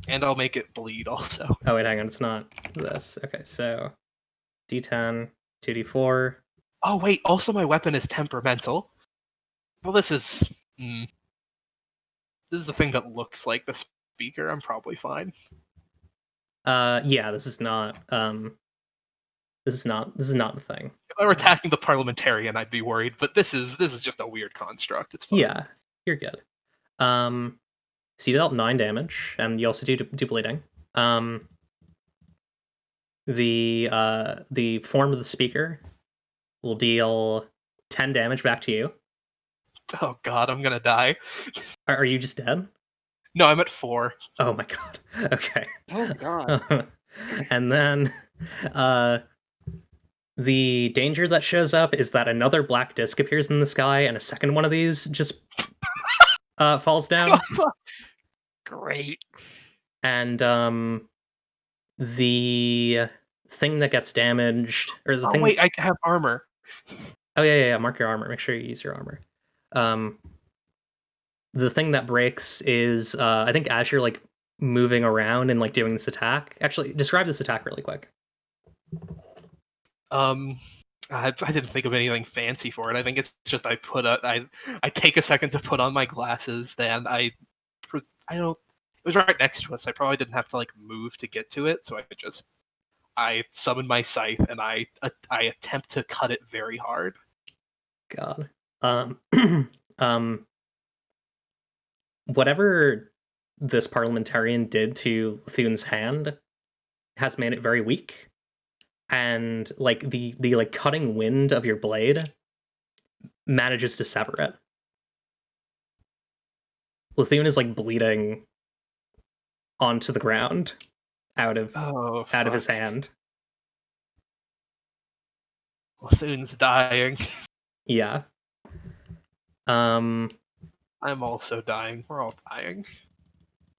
And I'll make it bleed also. Oh wait, hang on. It's not this. Okay, so D10, 2d4. Oh wait, also my weapon is temperamental. Well, this is the thing that looks like the speaker. I'm probably fine. Yeah, this is not the thing. If I were attacking the parliamentarian, I'd be worried, but this is just a weird construct. It's fine. Yeah, you're good. So you dealt 9 damage, and you also do bleeding. The form of the speaker will deal 10 damage back to you. Oh god, I'm gonna die. Are you just dead? No, I'm at 4. Oh my god. Okay. Oh god. And then the danger that shows up is that another black disc appears in the sky, and a second one of these just falls down. Great. And the thing that gets damaged, or the thing. Wait, I have armor. Oh yeah. Mark your armor. Make sure you use your armor. The thing that breaks is I think as you're like moving around and like doing this attack. Actually, describe this attack really quick. I didn't think of anything fancy for it. I think it's just I take a second to put on my glasses, then I don't. It was right next to us. I probably didn't have to like move to get to it, so I summon my scythe and I attempt to cut it very hard. God. Whatever this parliamentarian did to Thune's hand has made it very weak. And like the like cutting wind of your blade manages to sever it. Lithune is like bleeding onto the ground out of his hand. Lithune's dying. Yeah. I'm also dying. We're all dying.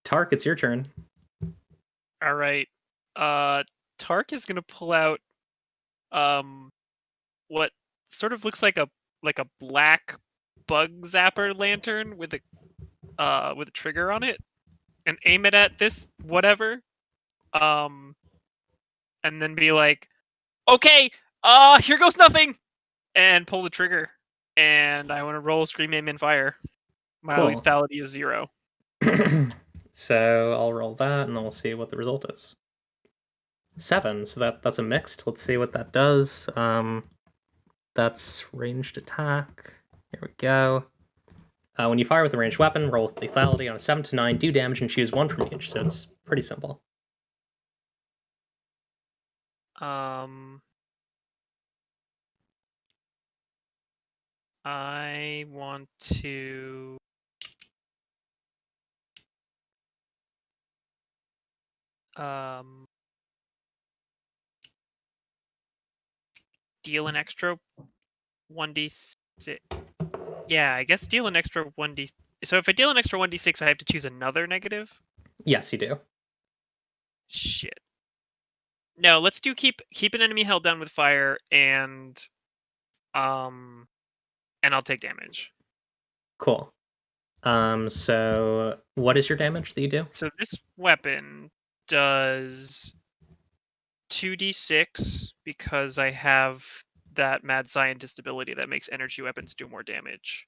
Tark, it's your turn. All right. Tark is gonna pull out what sort of looks like a black bug zapper lantern with a trigger on it, and aim it at this whatever. And then be like, okay, here goes nothing, and pull the trigger. And I want to roll scream, aim, and fire. My Cool. lethality is 0. So I'll roll that, and then we'll see what the result is. 7, so that's a mixed. Let's see what that does. That's ranged attack. Here we go. When you fire with a ranged weapon, roll with lethality on a 7 to 9, do damage, and choose one from each. So it's pretty simple. I want to deal an extra 1d6. Yeah, I guess deal an extra 1d. So if I deal an extra 1d6, I have to choose another negative? Yes, you do. Shit. No, let's do keep an enemy held down with fire and I'll take damage. Cool. So what is your damage that you do? So this weapon does 2d6 because I have that mad scientist ability that makes energy weapons do more damage.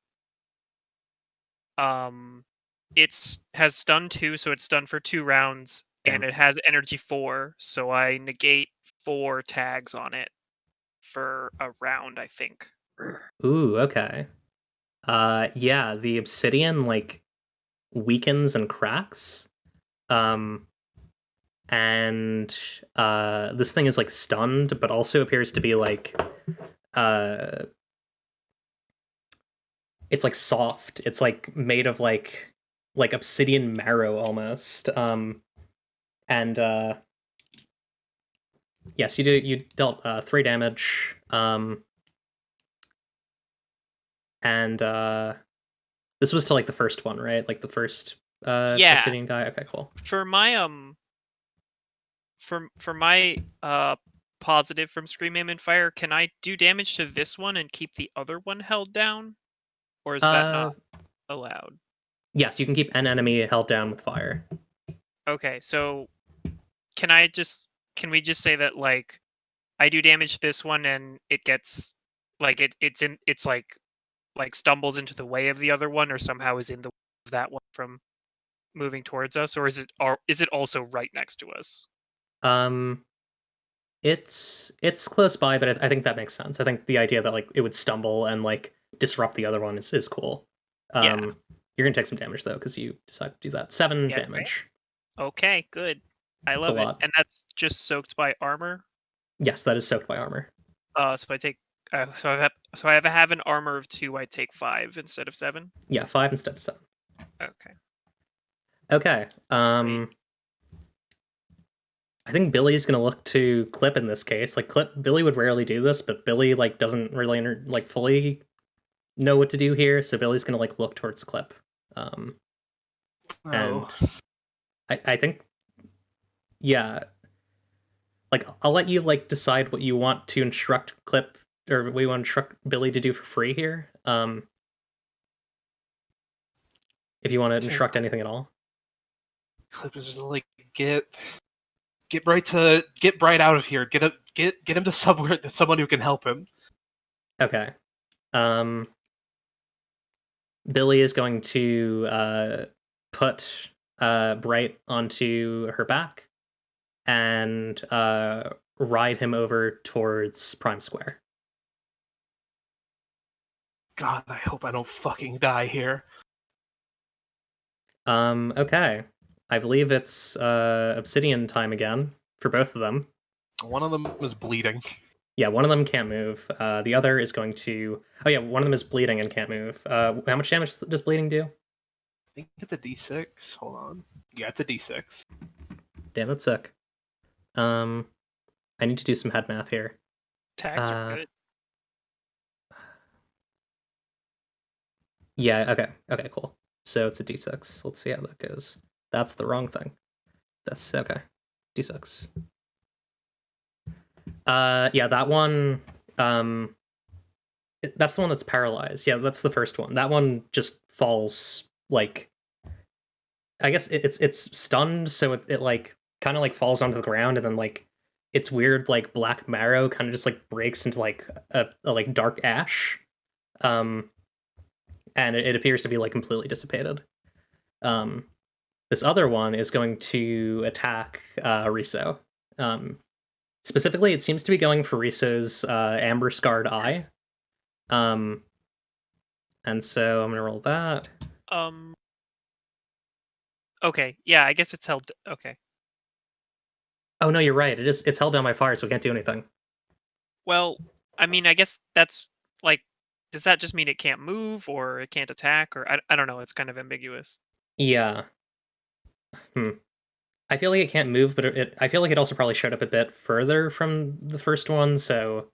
It's has stun 2, so it's stun for 2 rounds, and it has energy 4, so I negate 4 tags on it for a round, I think. Ooh, okay. Yeah, the obsidian like weakens and cracks. And this thing is like stunned, but also appears to be like it's like soft. It's like made of like obsidian marrow almost. And yes, you dealt 3 damage. And this was to like the first one, right? Like the first obsidian guy. Okay, cool. For my for my positive from Scream Aim and Fire, can I do damage to this one and keep the other one held down? Or is that not allowed? Yes, you can keep an enemy held down with fire. Okay, so can we just say that like I do damage to this one and it gets like it's like stumbles into the way of the other one, or somehow is in the way of that one from moving towards us, or is it also right next to us? It's close by, but I think that makes sense. I think the idea that like it would stumble and like disrupt the other one is cool. Yeah. You're gonna take some damage though because you decided to do that. 7 damage. Okay, good. I That's love a it. lot. And that's just soaked by armor. Yes, that is soaked by armor. So I take so I have an armor of 2. I take 5 instead of 7. Yeah, 5 instead of 7. Okay. Okay. I think Billy's gonna look to Clip in this case. Like Billy would rarely do this, but Billy like doesn't really like fully know what to do here, so Billy's gonna like look towards Clip. And I think, yeah, like I'll let you like decide what you want to instruct Clip or what you want to instruct Billy to do for free here. If you want to instruct anything at all. Clip is just like get Bright out of here. Get him to someone who can help him. Okay. Billy is going to put Bright onto her back and ride him over towards Prime Square. God, I hope I don't fucking die here. Okay. I believe it's Obsidian time again for both of them. One of them is bleeding. Yeah, one of them can't move. The other is going to... Oh yeah, one of them is bleeding and can't move. How much damage does bleeding do? I think it's a D6. Hold on. Yeah, it's a D6. Damn, that's sick. I need to do some head math here. Tags are good. Yeah, okay, cool. So it's a D6. Let's see how that goes. That's the wrong thing. That's okay. D6. Yeah, that one. That's the one that's paralyzed. Yeah, that's the first one. That one just falls like. I guess it's stunned, so it like kind of like falls onto the ground, and then like its weird like black marrow kind of just like breaks into like a like dark ash, and it appears to be like completely dissipated. this other one is going to attack Riso. Specifically, it seems to be going for Riso's amber scarred eye. And so I'm gonna roll that. Okay, yeah, I guess it's held. Okay. Oh no, you're right. It's held down by fire, so it can't do anything. Well, I mean, I guess that's like, does that just mean it can't move or it can't attack, or I don't know. It's kind of ambiguous. Yeah. I feel like it can't move, but I feel like it also probably showed up a bit further from the first one, so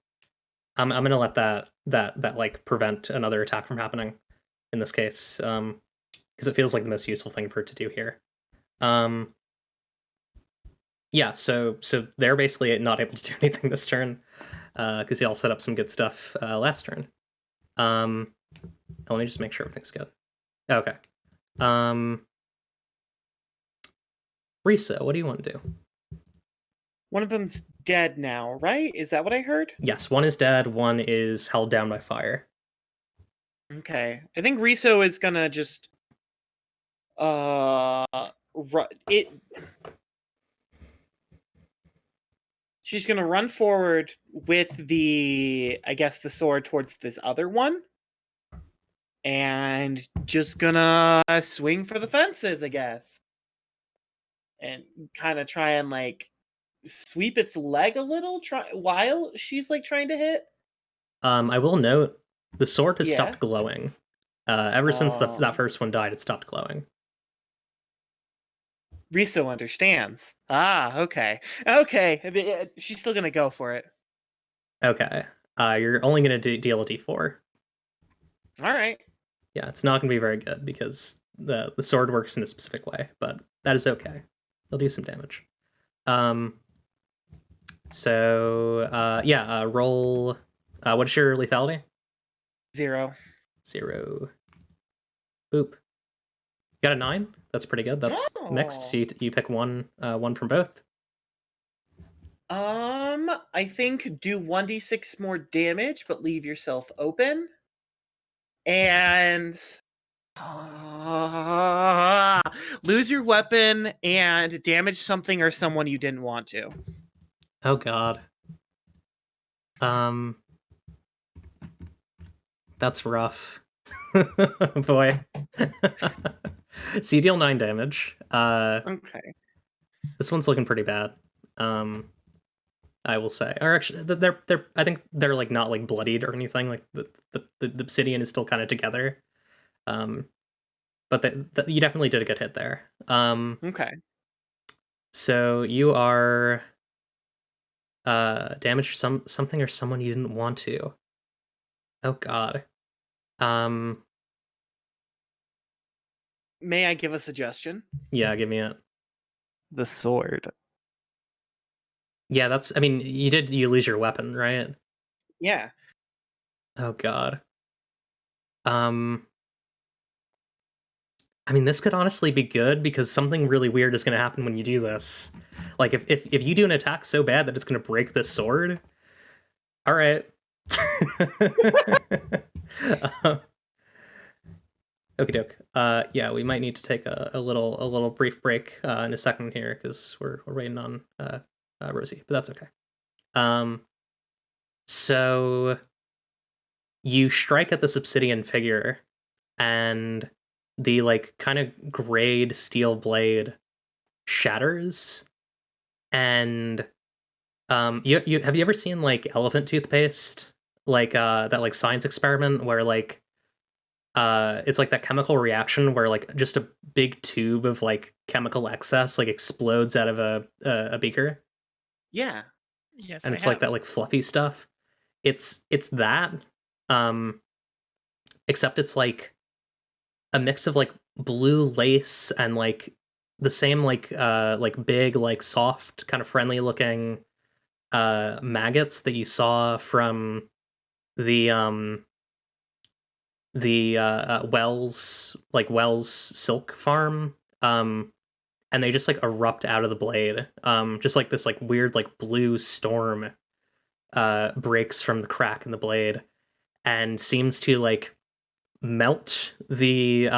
I'm gonna let that like prevent another attack from happening in this case, because it feels like the most useful thing for it to do here. Yeah, so they're basically not able to do anything this turn, because y'all set up some good stuff last turn. Let me just make sure everything's good. Okay. Risa, what do you want to do? One of them's dead now, right? Is that what I heard? Yes, one is dead, one is held down by fire. Okay. I think Riso is gonna just she's gonna run forward with the sword towards this other one. And just gonna swing for the fences, I guess. And kind of try and like sweep its leg a little while she's like trying to hit. I will note the sword has stopped glowing. Ever since that first one died, it stopped glowing. Riso understands. Ah, okay. Okay. She's still gonna go for it. Okay. You're only gonna deal a d4. Alright. Yeah, it's not gonna be very good because the sword works in a specific way, but that is okay. It'll do some damage. Roll. What's your lethality? 0. 0. Boop. Got a 9. That's pretty good. That's mixed. So you pick one from both. I think do 1d6 more damage, but leave yourself open. And lose your weapon and damage something or someone you didn't want to. Oh god. That's rough. Boy. So you deal 9 damage. Okay. This one's looking pretty bad. I will say. Or actually, they're I think they're like not like bloodied or anything. Like the obsidian is still kind of together. But you definitely did a good hit there. Okay. So you are damaged something or someone you didn't want to. Oh god. May I give a suggestion? Yeah, give me it. The sword. Yeah, that's. I mean, you lose your weapon, right? Yeah. Oh god. I mean, this could honestly be good because something really weird is going to happen when you do this. Like, if you do an attack so bad that it's going to break this sword, all right. Okie doke. Yeah, we might need to take a little brief break in a second here because we're waiting on Rosie, but that's okay. So you strike at this obsidian figure, and the like kind of grayed steel blade shatters, and you have you ever seen like elephant toothpaste, like that like science experiment where like it's like that chemical reaction where like just a big tube of like chemical excess like explodes out of a beaker? Yeah. Yes, And it's like that like fluffy stuff. It's that, except it's like a mix of like blue lace and like the same like big like soft kind of friendly looking maggots that you saw from the Wells silk farm, and they just like erupt out of the blade, just like this like weird like blue storm breaks from the crack in the blade and seems to like melt the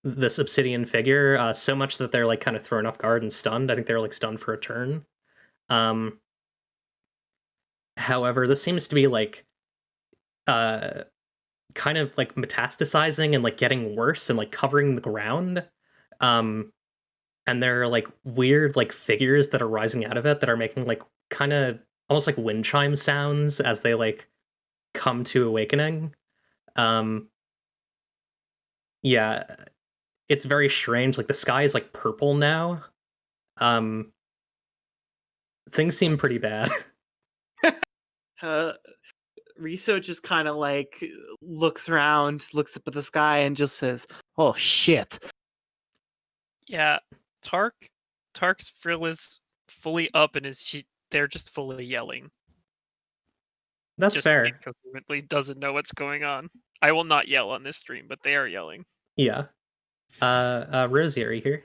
this obsidian figure so much that they're like kind of thrown off guard and stunned. I think they're like stunned for a turn. However, this seems to be like kind of like metastasizing and like getting worse and like covering the ground. And there are like weird like figures that are rising out of it that are making like kind of almost like wind chime sounds as they like come to awakening. Yeah, it's very strange. Like the sky is like purple now. Things seem pretty bad. Riso just kind of like looks around, looks up at the sky, and just says, "Oh shit!" Yeah, Tark's frill is fully up, and they're just fully yelling. That's just fair. incoherently doesn't know what's going on. I will not yell on this stream, but they are yelling. Yeah. Rosie, are you here?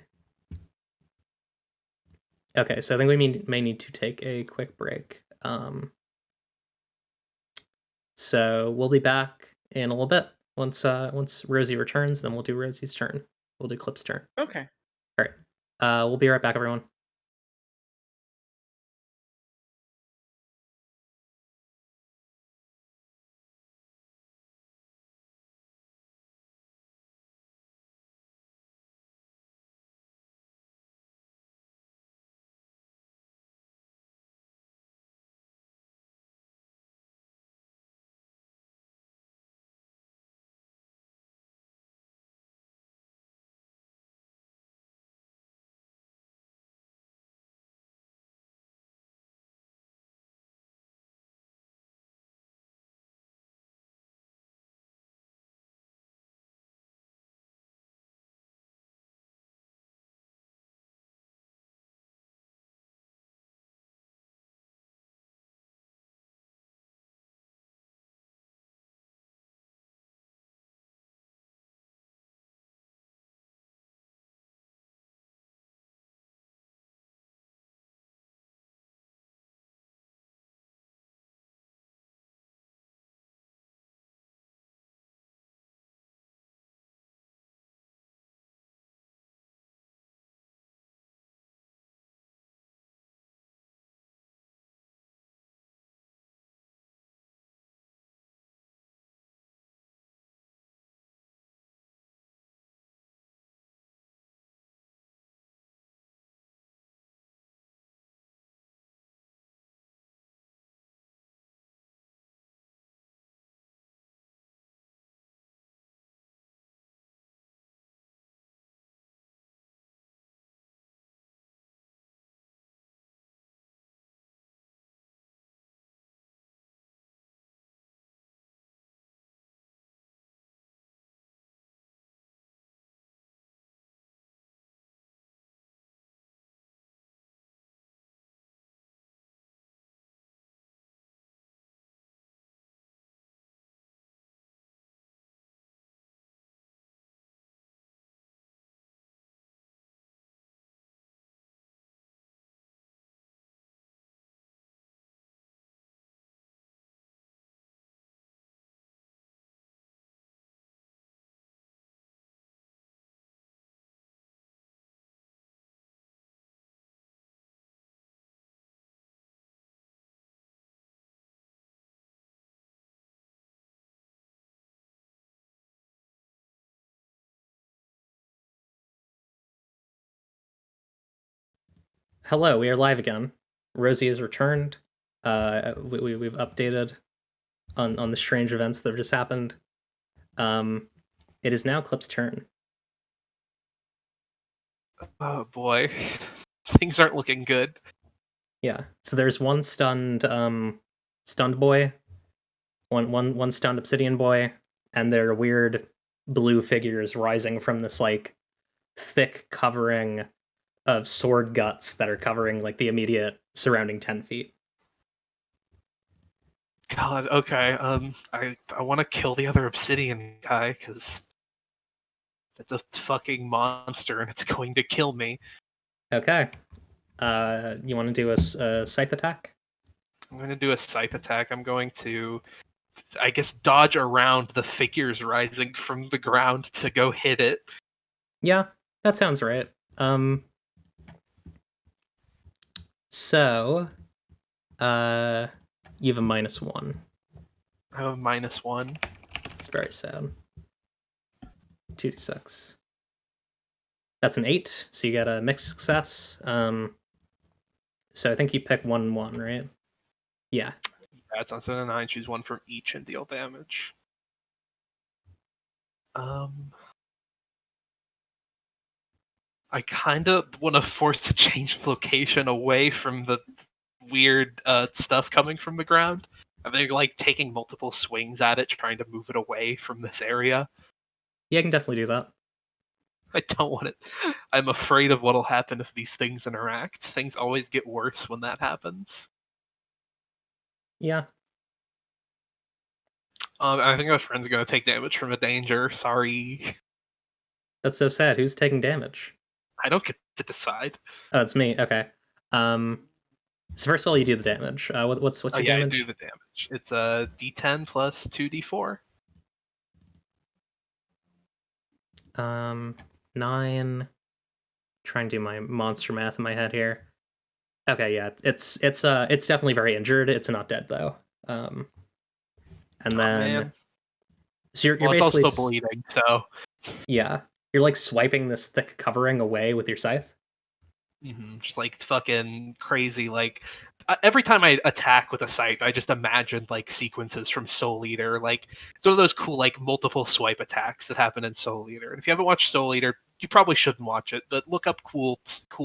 Okay, so I think we may need to take a quick break. So we'll be back in a little bit. Once Rosie returns, then we'll do Rosie's turn. We'll do Clip's turn. Okay. All right. We'll be right back, everyone. Hello, we are live again. Rosie has returned. We've updated on the strange events that have just happened. It is now Clip's turn. Oh boy, things aren't looking good. Yeah. So there's one stunned boy, one stunned obsidian boy, and there are weird blue figures rising from this like thick covering of sword guts that are covering like the immediate surrounding 10 feet. God, okay. I want to kill the other obsidian guy because it's a fucking monster and it's going to kill me. Okay. You want to do a scythe attack? I'm going to do a scythe attack. I'm going to, I guess, dodge around the figures rising from the ground to go hit it. Yeah, that sounds right. So, you have a -1. I have a -1. It's very sad. 2d6. That's an 8, so you get a mixed success. So I think you pick 1, right? Yeah. That's on 7 and 9. Choose one from each and deal damage. I kind of want to force a change of location away from the weird stuff coming from the ground. I think like taking multiple swings at it, trying to move it away from this area. Yeah, I can definitely do that. I don't want it. I'm afraid of what'll happen if these things interact. Things always get worse when that happens. Yeah. I think my friend's gonna take damage from a danger. Sorry. That's so sad. Who's taking damage? I don't get to decide. Oh, it's me. Okay. So first of all, you do the damage. What's your I damage? do the damage. It's a D10 plus 2d4. 9. Trying to do my monster math in my head here. Okay, yeah, it's definitely very injured. It's not dead though. And then Man. so you're Well, it's basically also bleeding, so yeah, you're like swiping this thick covering away with your scythe. just like fucking crazy. Like every time I attack with a scythe, I just imagine like sequences from Soul Eater. Like it's one of those cool like multiple swipe attacks that happen in Soul Eater. And if you haven't watched Soul Eater, you probably shouldn't watch it. But look up cool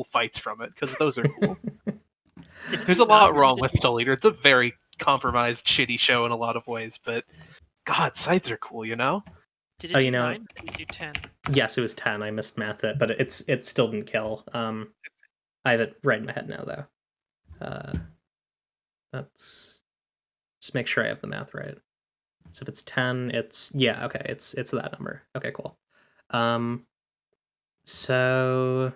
fights from it because those are cool. There's a lot wrong with Soul Eater. It's a very compromised, shitty show in a lot of ways. But God, scythes are cool, you know. Did it Oh, do you know- 9? Or did it do 10? Yes, it was 10. I missed math it, but it still didn't kill. I have it right in my head now though. Let's just make sure I have the math right. So if it's 10, it's okay, it's that number. Okay, cool. So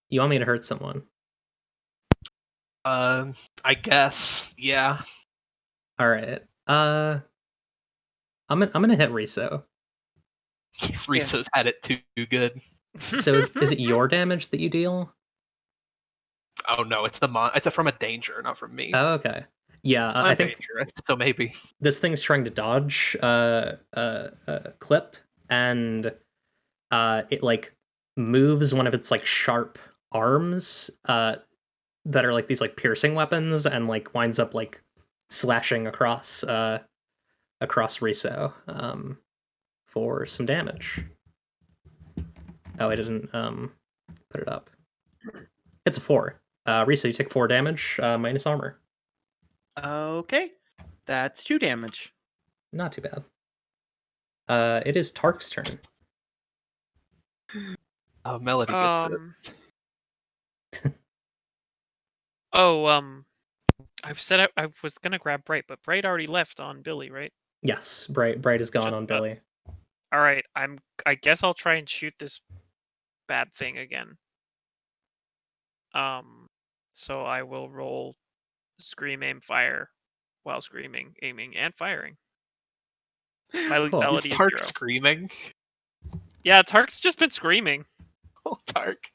you want me to hurt someone? I guess, yeah. All right. I'm gonna hit Riso. Riso's had it too good. So is it your damage that you deal? Oh no, it's it's from a danger, not from me. Oh, okay. Yeah, I'm I think dangerous, so maybe. this thing's trying to dodge clip, and it like moves one of its like sharp arms that are like these like piercing weapons, and like winds up like slashing across Riso for some damage. Oh, I didn't put it up. It's a 4. Riso, you take 4 damage minus armor. Okay, that's 2 damage. Not too bad. It is Tark's turn. Oh, Melody gets it. I said I was gonna grab Bright, but Bright already left on Billy, right? Yes, Bright is gone Just on Billy. us. All right, I guess I'll try and shoot this bad thing again. So I will roll scream, aim, fire while screaming, aiming, and firing. My Cool. lethality Is is Tark 0. screaming? Yeah, Tark's just been screaming. Oh, Tark.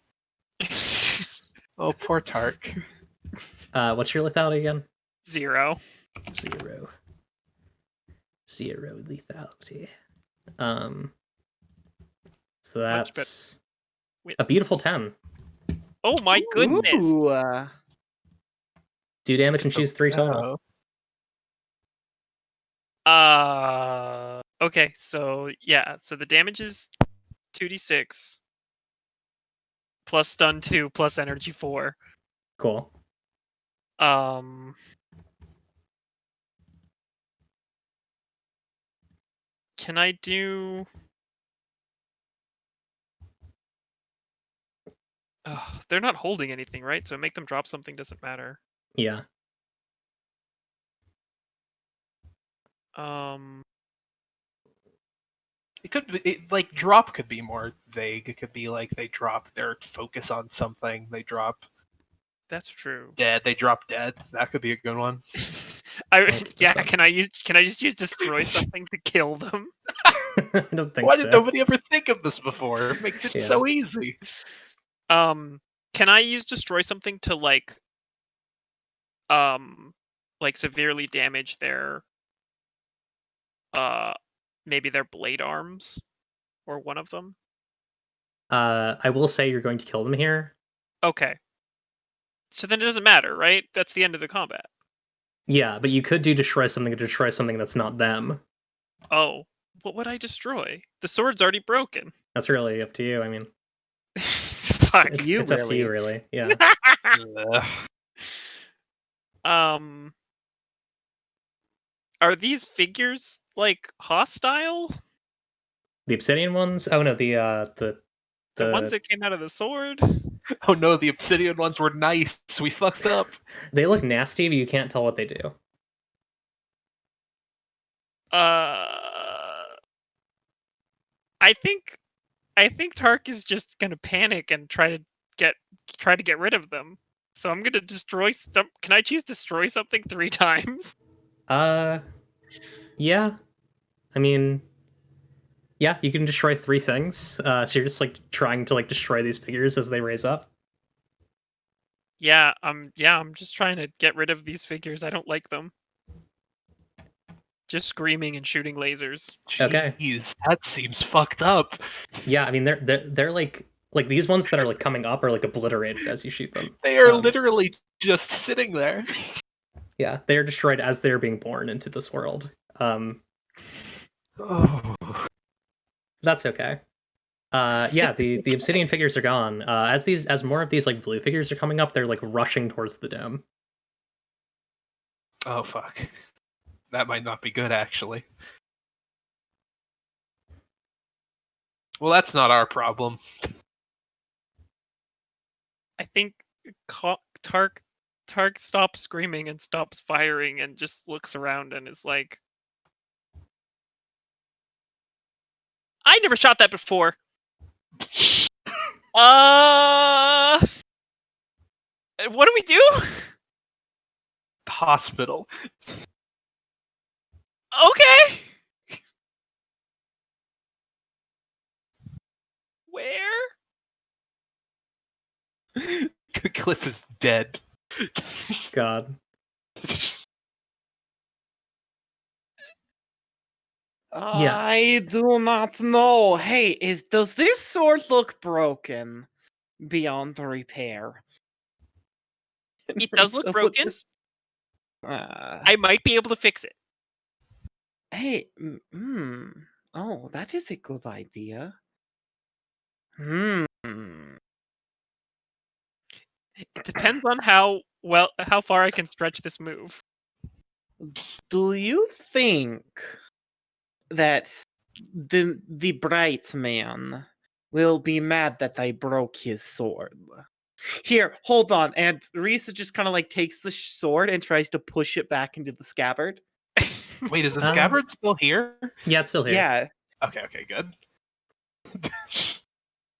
Oh, poor Tark. What's your lethality again? 0. 0 lethality. So that's Wait, a beautiful 10. Oh my goodness! Ooh, 2 damage and choose 3 total. Okay, so yeah, so the damage is 2d6 plus stun 2 plus energy 4. Cool. Can I do? They're not holding anything, right? So make them drop something doesn't matter. Yeah. It could be like drop could be more vague. It could be like they drop their focus on something. They drop That's true. dead. They drop dead. That could be a good one. Yeah, can I just use destroy something to kill them? I don't think Why so. did nobody ever think of this before? It makes it Yeah. so easy. Can I use destroy something to like severely damage their maybe their blade arms or one of them? I will say you're going to kill them here. Okay. So then it doesn't matter, right? That's the end of the combat. Yeah, but you could do destroy something to destroy something that's not them. Oh, what would I destroy? The sword's already broken. That's really up to you. I mean, Fuck. it's up to you, really. Yeah. Ugh. Are these figures like hostile? The obsidian ones? Oh no, The ones that came out of the sword? Oh no, the obsidian ones were nice. We fucked up. they look nasty, but you can't tell what they do. I think Tark is just gonna panic and try to get rid of them. So I'm gonna destroy some. Can I choose destroy something 3 times? Yeah. I mean, yeah, you can destroy 3 things. So you're just like trying to like destroy these figures as they raise up. Yeah, I'm just trying to get rid of these figures. I don't like them. Just screaming and shooting lasers. Okay. Jeez, that seems fucked up. Yeah, I mean they're like these ones that are like coming up are like obliterated as you shoot them. They are literally just sitting there. Yeah, they are destroyed as they are being born into this world. Oh. That's okay. Yeah, the obsidian figures are gone. As more of these like blue figures are coming up, they're like rushing towards the dome. Oh fuck. That might not be good, actually. Well, that's not our problem. I think Tark stops screaming and stops firing and just looks around and is like, I never shot that before. What do we do? Hospital. Okay. Where? Cliff is dead. God. Yeah. I do not know. Hey, does this sword look broken beyond repair? It does look So broken. I might be able to fix it. Hey, oh, that is a good idea. It depends on how far I can stretch this move. Do you think that the bright man will be mad that I broke his sword? Here, hold on. And Risa just kind of like takes the sword and tries to push it back into the scabbard. Wait, is the scabbard still here? Yeah, it's still here. Yeah. Okay, good.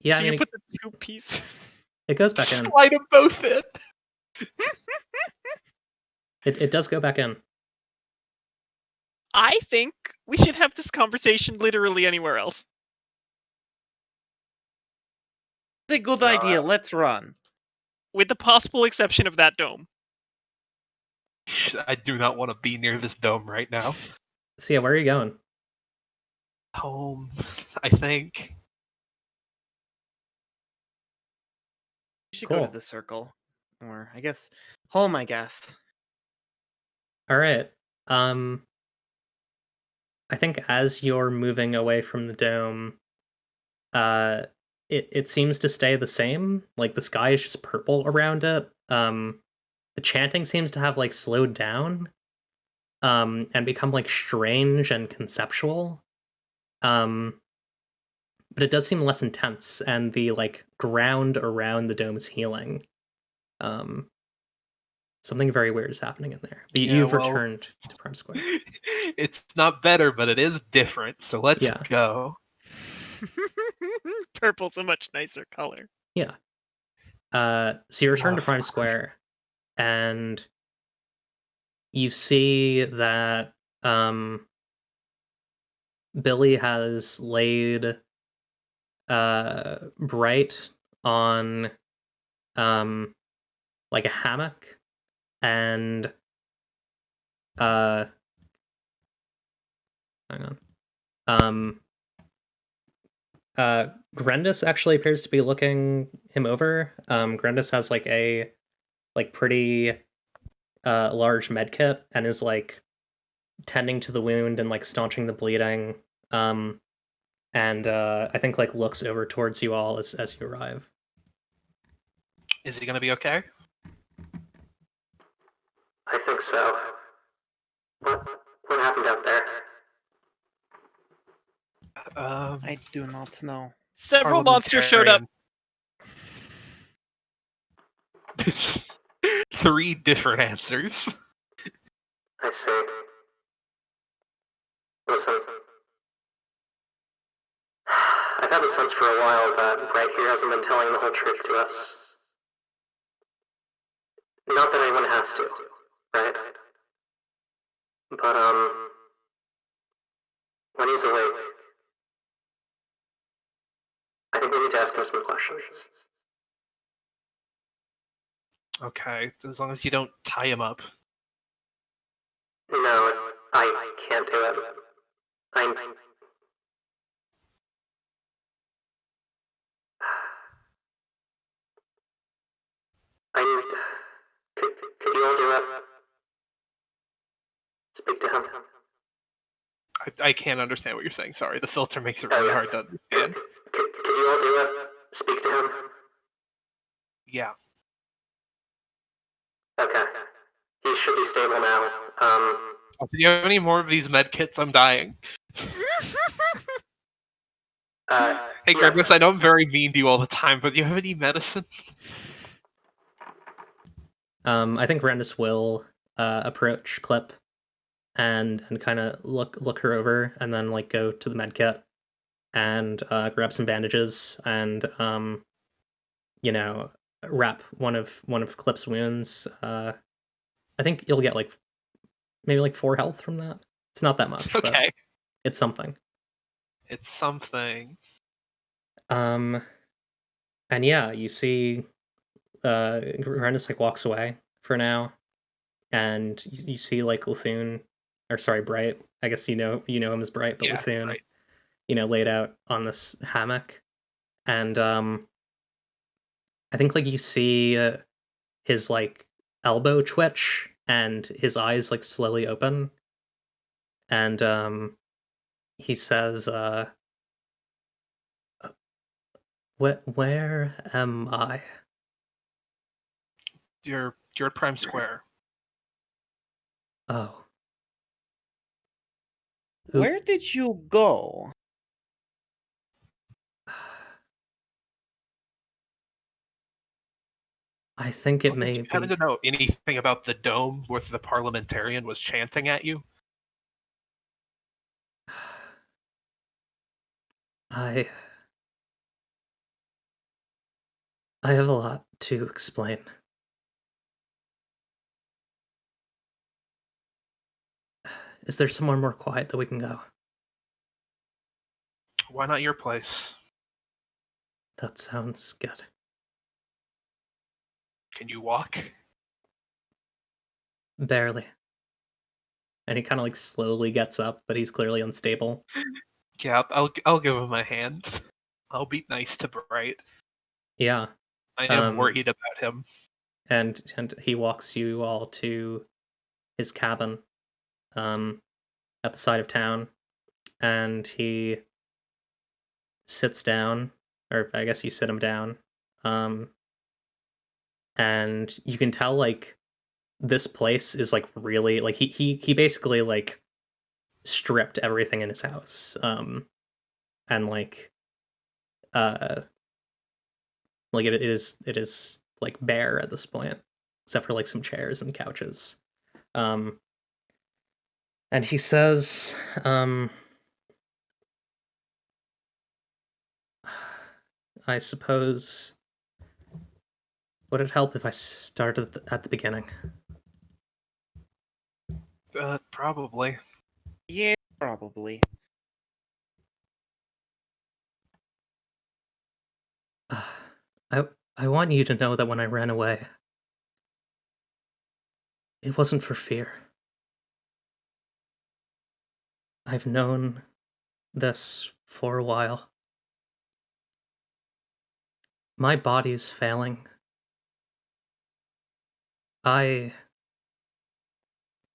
Yeah, So I mean, you put the 2 pieces. it goes back in. Slide them both in. It does go back in. I think we should have this conversation literally anywhere else. It's a good idea. Let's run. With the possible exception of that dome. I do not want to be near this dome right now. So yeah, where are you going? Home, I think. We should Cool. go to the circle. Or, I guess, home, I guess. All right. I think as you're moving away from the dome, it seems to stay the same. Like the sky is just purple around it. The chanting seems to have like slowed down, and become like strange and conceptual. But it does seem less intense, and the like ground around the dome is healing. Something very weird is happening in there. But you've returned to Prime Square. It's not better, but it is different. So let's go. Purple's a much nicer color. Yeah. So you return to Prime Square, and you see that Billy has laid Bright on like a hammock, and hang on. Grendis actually appears to be looking him over. Grendis has like a pretty large med kit and is like tending to the wound and like staunching the bleeding. And I think like looks over towards you all as you arrive. Is he gonna be okay? I think so. What happened out there? I do not know. Several monsters showed up. 3 different answers. I see. Listen. I've had the sense for a while that Bright here hasn't been telling the whole truth to us. Not that anyone has to, right? But, when he's awake, I think we need to ask him some questions. Okay, as long as you don't tie him up. No, I can't do it. Could you all do it? Speak to him. I can't understand what you're saying. Sorry, the filter makes it really hard to understand. Could you all do it? Speak to him. Yeah. Okay. He should be stable now. Do you have any more of these med kits? I'm dying. Hey, Grandmas, I know I'm very mean to you all the time, but do you have any medicine? I think Rendis will approach Clip and kind of look her over, and then like go to the med kit and grab some bandages and wrap one of Clip's wounds. I think you'll get like maybe like 4 health from that. It's not that much. Okay. But it's something. It's something. And yeah, you see Rendis like walks away for now, and you see like Luthun, or sorry, Bright. I guess you know him as Bright, but Yeah, Luthun, right. Laid out on this hammock, and I think like you see his like elbow twitch and his eyes like slowly open, and he says, where am I? You're at Prime Square. Oh. Where did you go? I think it may You happen be. to know anything about the dome where the parliamentarian was chanting at you? I have a lot to explain. Is there somewhere more quiet that we can go? Why not your place? That sounds good. Can you walk? Barely. And he kind of like slowly gets up, but he's clearly unstable. Yeah, I'll give him a hand. I'll be nice to Bright. Yeah. I am worried about him. And he walks you all to his cabin at the side of town, and he sits down, or I guess you sit him down, and you can tell like this place is like really like he basically like stripped everything in his house, and like it is like bare at this point, except for like some chairs and couches. And he says, I suppose, would it help if I started at the beginning? Probably. Yeah, probably. I want you to know that when I ran away, it wasn't for fear. I've known this for a while. My body's failing. I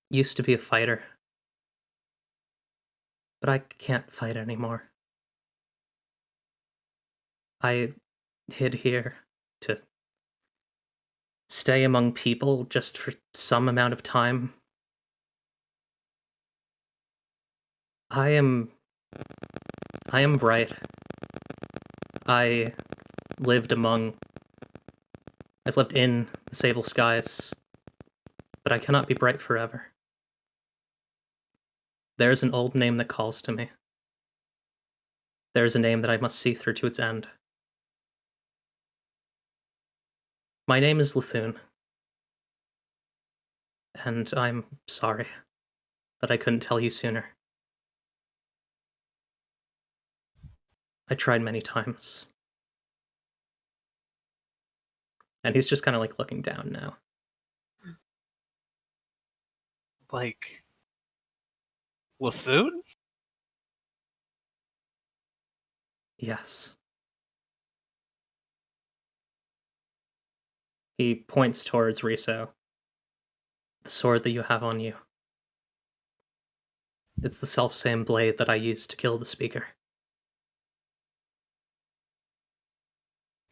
used to be a fighter, but I can't fight anymore. I hid here to stay among people just for some amount of time. I am bright. I lived among I've lived in the sable skies, but I cannot be bright forever. There is an old name that calls to me. There is a name that I must see through to its end. My name is Lithune, and I'm sorry that I couldn't tell you sooner. I tried many times. And he's just kind of like looking down now. Like, Lithune? Yes. He points towards Riso. The sword that you have on you. It's the selfsame blade that I used to kill the speaker.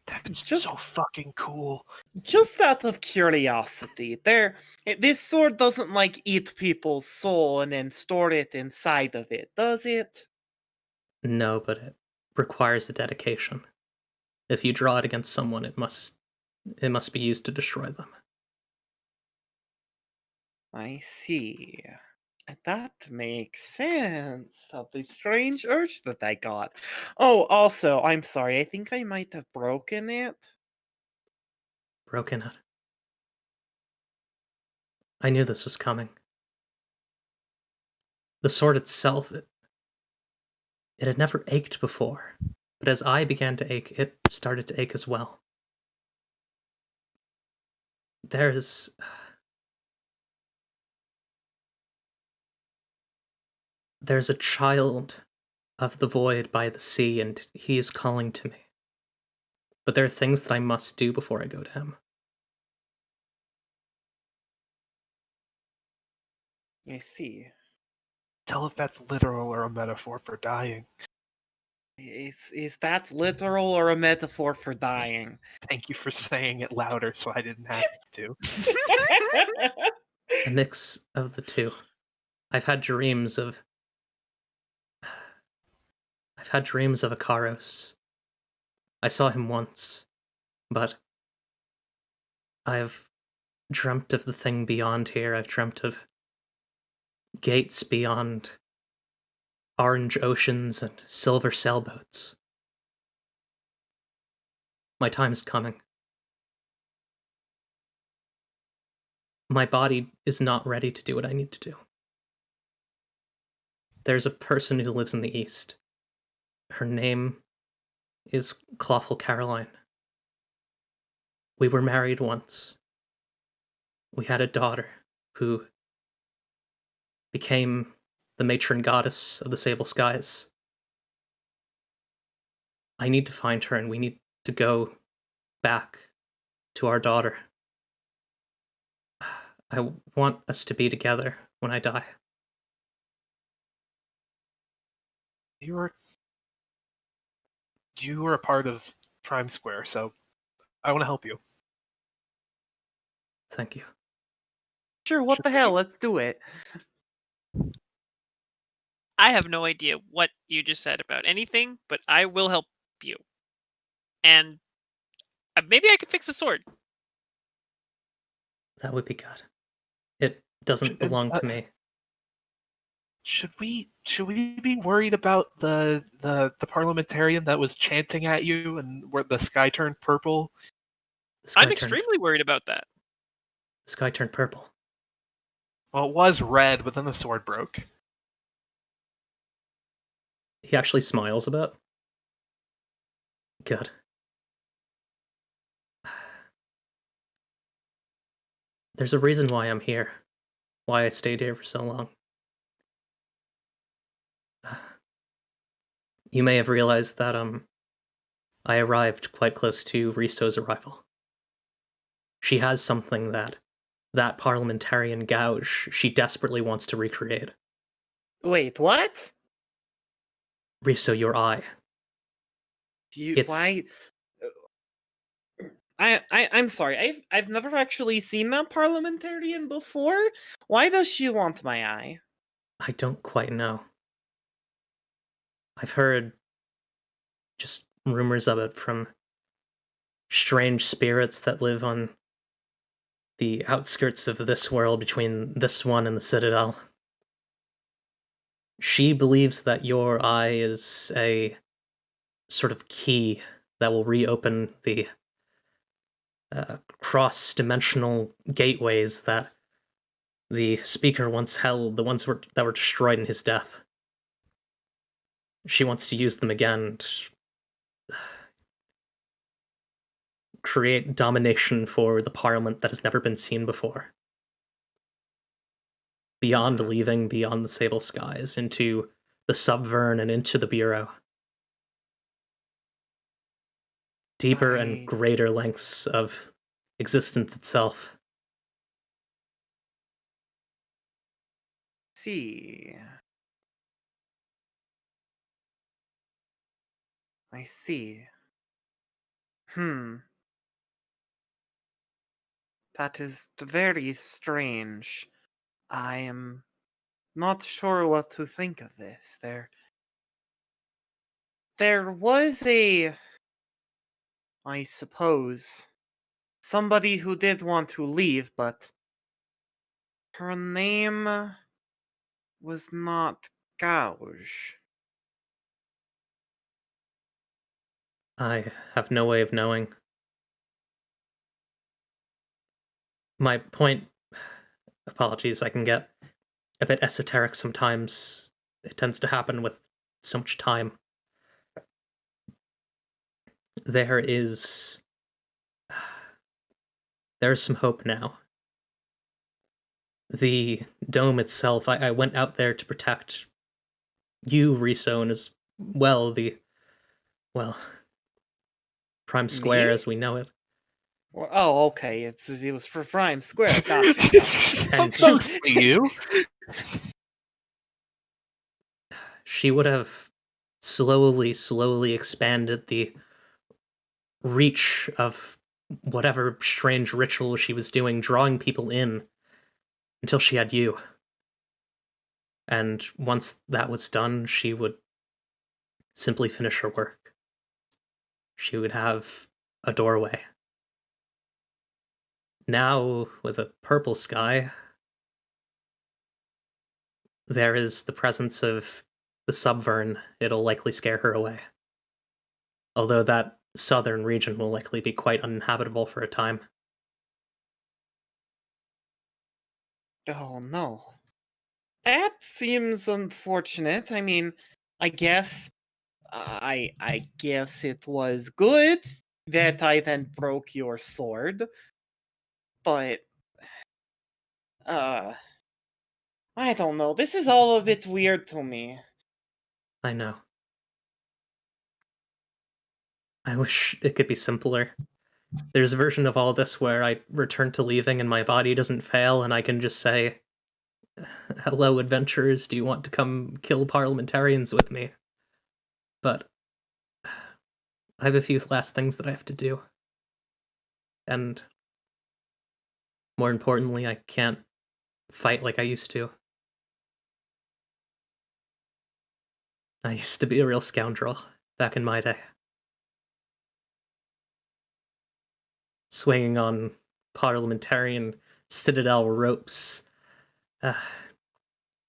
That's Just- so fucking cool. Just out of curiosity, this sword doesn't like eat people's soul and then store it inside of it, does it? No, but it requires a dedication. If you draw it against someone, it must be used to destroy them. I see. That makes sense of the strange urge that I got. Oh, also, I'm sorry, I think I might have broken it. Broken it. I knew this was coming. The sword itself, it had never ached before, but as I began to ache, it started to ache as well. There's a child of the void by the sea, and he is calling to me. But there are things that I must do before I go to him. I see. Tell if that's literal or a metaphor for dying. Is that literal or a metaphor for dying? Thank you for saying it louder so I didn't have to. A mix of the two. I've had dreams of Ikaros. I saw him once, but I've dreamt of the thing beyond here. I've dreamt of gates beyond orange oceans and silver sailboats. My time's coming. My body is not ready to do what I need to do. There's a person who lives in the east. Her name is Clawful Caroline. We were married once. We had a daughter who became the matron goddess of the sable skies. I need to find her, and we need to go back to our daughter. I want us to be together when I die. You were a part of Prime Square, so I want to help you. Thank you. Sure, what the hell? Let's do it. I have no idea what you just said about anything, but I will help you. And maybe I could fix a sword. That would be good. It doesn't belong to me. Should we be worried about the parliamentarian that was chanting at you and where the sky turned purple? I'm extremely worried about that. The sky turned purple. Well, it was red, but then the sword broke. He actually smiles a bit. Good. There's a reason why I'm here. Why I stayed here for so long. You may have realized that, I arrived quite close to Risto's arrival. She has something that parliamentarian gouge she desperately wants to recreate. Wait, what? Risto, your eye. Why? I'm sorry. I've never actually seen that parliamentarian before. Why does she want my eye? I don't quite know. I've heard just rumors of it from strange spirits that live on the outskirts of this world between this one and the Citadel. She believes that your eye is a sort of key that will reopen the cross-dimensional gateways that the speaker once held, the ones that were destroyed in his death. She wants to use them again to create domination for the Parliament that has never been seen before. Beyond leaving beyond the sable skies, into the Subvern and into the Bureau. Deeper and greater lengths of existence itself. See. I see. That is very strange. I am not sure what to think of this. There was I suppose, somebody who did want to leave, but her name was not Gouge. I have no way of knowing. My point, apologies, I can get a bit esoteric sometimes. It tends to happen with so much time. There's some hope now. The dome itself, I went out there to protect you, Riso, and as well Prime Square Me? as we know it. Oh, okay. It was for Prime Square. Gotcha. And you? she would have slowly expanded the reach of whatever strange ritual she was doing, drawing people in until she had you. And once that was done, she would simply finish her work. She would have a doorway. Now, with a purple sky, there is the presence of the Subvern. It'll likely scare her away. Although that southern region will likely be quite uninhabitable for a time. Oh no. That seems unfortunate. I mean, I guess I guess it was good that I then broke your sword. But I don't know. This is all a bit weird to me. I know. I wish it could be simpler. There's a version of all this where I return to leaving and my body doesn't fail and I can just say, "Hello, adventurers, do you want to come kill parliamentarians with me?" But I have a few last things that I have to do. And more importantly, I can't fight like I used to. I used to be a real scoundrel back in my day. Swinging on parliamentarian citadel ropes,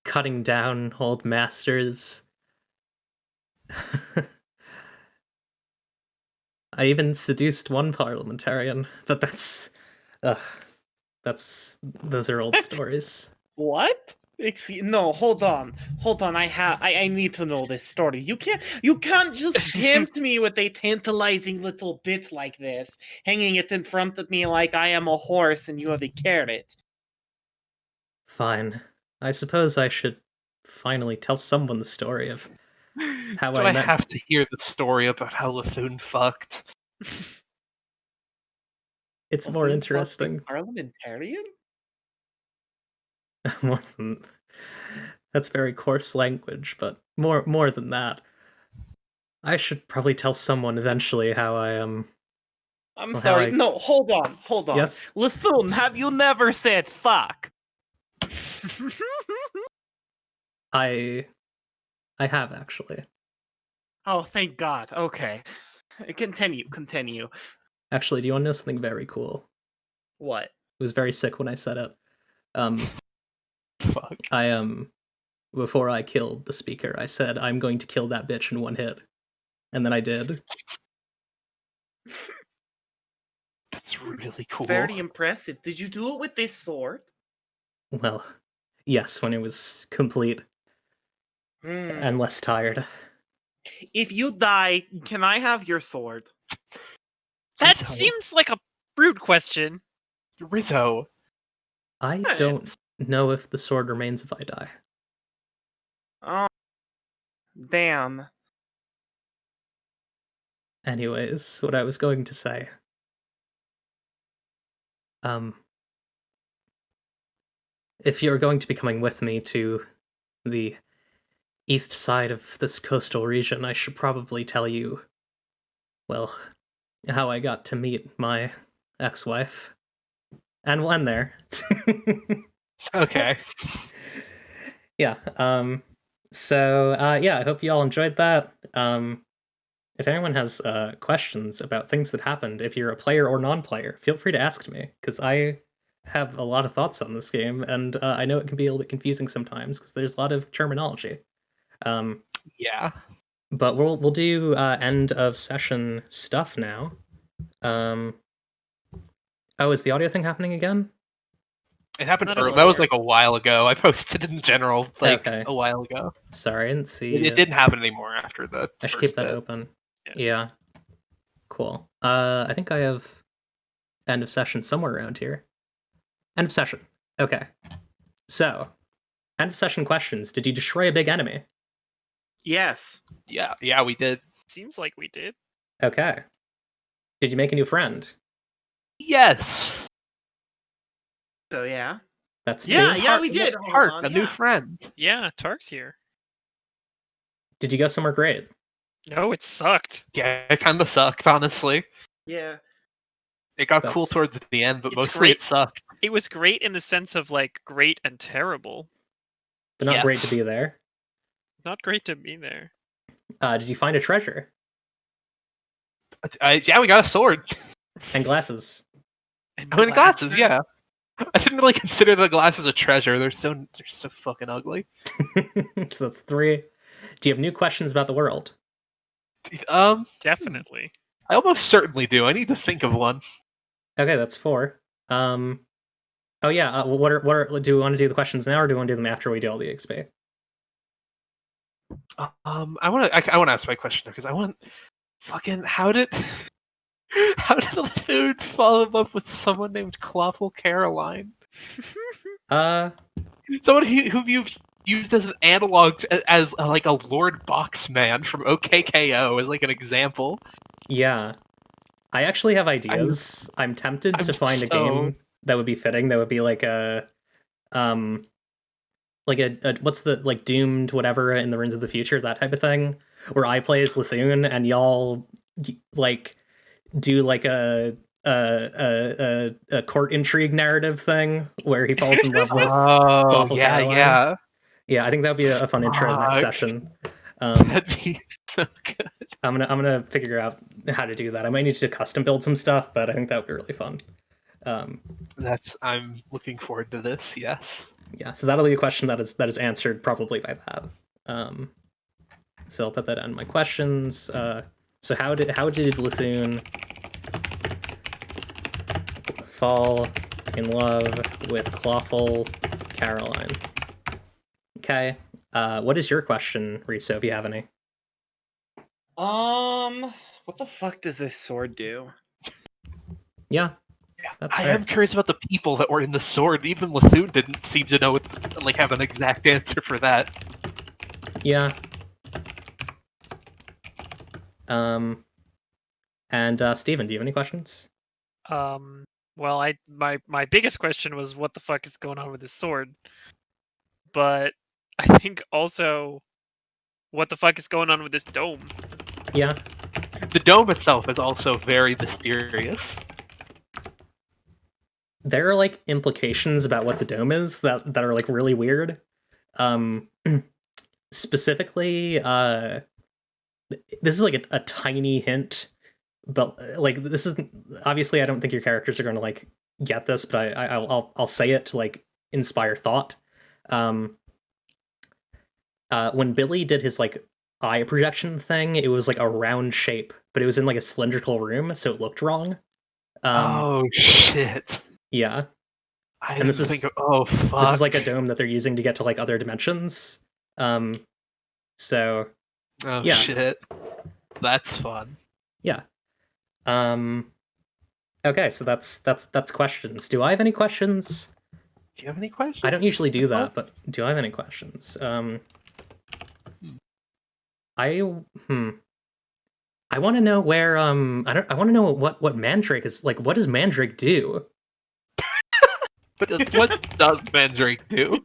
cutting down old masters. I even seduced one parliamentarian, but those are old stories. What? No, hold on. I need to know this story. You can't just tempt me with a tantalizing little bit like this, hanging it in front of me like I am a horse and you have a carrot. Fine. I suppose I should finally tell someone the story of how Do I I met. have to hear the story about how Lithune fucked? It's more interesting. Parliamentarian? More than that's very coarse language, but more than that. I should probably tell someone eventually how I am. I'm Well, sorry. how I- No, hold on. Yes? Lithune, have you never said fuck? I have actually. Oh, thank God. Okay. Continue. Actually, do you want to know something very cool? What? It was very sick when I said it. Fuck. I before I killed the speaker, I said I'm going to kill that bitch in one hit. And then I did. That's really cool. Very impressive. Did you do it with this sword? Well, yes, when it was complete and less tired. If you die, can I have your sword? That Rizzo. seems like a rude question. Rizzo. I Right. don't know if the sword remains if I die. Oh, damn. Anyways, what I was going to say. If you're going to be coming with me to the east side of this coastal region, I should probably tell you, well, how I got to meet my ex-wife. And when there. Okay. Yeah, I hope you all enjoyed that. If anyone has questions about things that happened, if you're a player or non-player, feel free to ask me, because I have a lot of thoughts on this game, and I know it can be a little bit confusing sometimes, because there's a lot of terminology. Yeah. But we'll do end of session stuff now. Oh, is the audio thing happening again? It happened Not early. over That was there. like a while ago. I posted in general Okay. a while ago. Sorry, I didn't see. It didn't happen anymore after the I should first keep that bit. open. Yeah. Yeah. Cool. I think I have end of session somewhere around here. End of session. Okay. So, end of session questions. Did you destroy a big enemy? Yes. Yeah, we did. Seems like we did. Okay. Did you make a new friend? Yes. So yeah. That's two. Yeah, we did. Hold Heart, on, a new yeah. friend. Yeah, Tark's here. Did you go somewhere great? No, it sucked. Yeah, it kind of sucked, honestly. Yeah. It got cool That's- towards the end, but It's mostly great. it sucked. It was great in the sense of like great and terrible. But not great Yes. to be there. Not great to be there. Did you find a treasure? Yeah, we got a sword. And glasses? And Oh, and glasses, yeah. I didn't really consider the glasses a treasure. They're so fucking ugly. So that's 3. Do you have new questions about the world? Definitely. I almost certainly do. I need to think of one. Okay, that's 4. Oh yeah, do we want to do the questions now, or do we want to do them after we do all the XP? I want to ask my question because I want fucking how did Lithune fall in love with someone named Clawful Caroline? Someone who you've used as an analog as like a Lord Boxman from OKKO as like an example. Yeah. I actually have ideas. I'm tempted to find a game that would be fitting, that would be like a what's the, like, Doomed whatever in the Ruins of the Future, that type of thing, where I play as Lithune and y'all like do like a court intrigue narrative thing where he falls in love with Clawful Caroline. Yeah, I think that would be a fun intro to the next session. That'd be so good. I'm gonna figure out how to do that. I might need to custom build some stuff, but I think that would be really fun. I'm looking forward to this. Yes. Yeah, so that'll be a question that is answered probably by that. So I'll put that on my questions. So how did Lithune fall in love with Clawful Caroline? Okay. What is your question, Riso, if you have any? What the fuck does this sword do? Yeah. That's I fair. am curious about the people that were in the sword. Even Lethune didn't seem to know, like, have an exact answer for that. Yeah. And Steven, do you have any questions? Well, my biggest question was what the fuck is going on with this sword? But I think also what the fuck is going on with this dome? Yeah. The dome itself is also very mysterious. There are like implications about what the dome is that are like really weird. Specifically, this is like a tiny hint, but like this isn't obviously. I don't think your characters are going to like get this, but I'll say it to like inspire thought. When Billy did his like eye projection thing, it was like a round shape, but it was in like a cylindrical room, so it looked wrong. Oh shit! Yeah. I And this didn't is- think. Oh fuck! This is like a dome that they're using to get to like other dimensions. So Oh yeah. shit! That's fun. yeah. Okay, so that's questions. Do I have any questions? Do you have any questions? I don't usually do that, but do I have any questions? I want to know where I want to know what Mandrake is like. What does Mandrake do? But what does Mandrake do?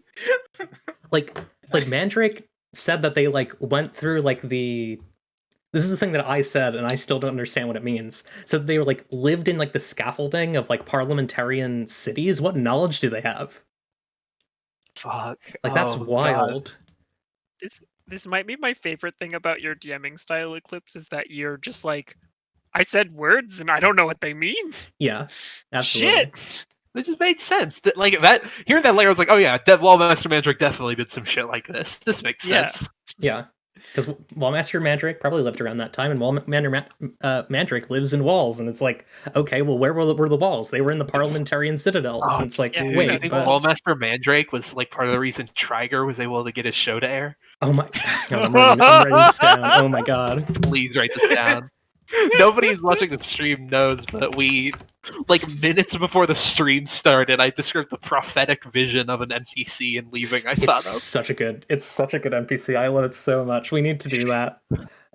Like Mandrake said that they like went through like the. This is the thing that I said, and I still don't understand what it means. So they were like lived in like the scaffolding of like parliamentarian cities. What knowledge do they have? Fuck! Like that's Oh, God. wild. This might be my favorite thing about your DMing style, Eclipse, is that you're just like, I said words and I don't know what they mean. Yeah, absolutely. Shit. It just made sense. That like that hearing that layer, I was like, oh yeah, Wallmaster Mandrake definitely did some shit like this. This makes Yeah. sense. Yeah, because Wallmaster Mandrake probably lived around that time, and Mandrake lives in walls, and it's like, okay, well, where were the walls? They were in the parliamentarian citadels. Oh, and it's like, yeah, Dude, wait, I think but Wallmaster Mandrake was like part of the reason Triger was able to get his show to air. oh my, I'm writing this down. Oh my god. Please write this down. Nobody who's watching the stream knows, but we, like minutes before the stream started, I described the prophetic vision of an NPC and leaving. I thought It's of. such a good NPC. I love it so much. We need to do that.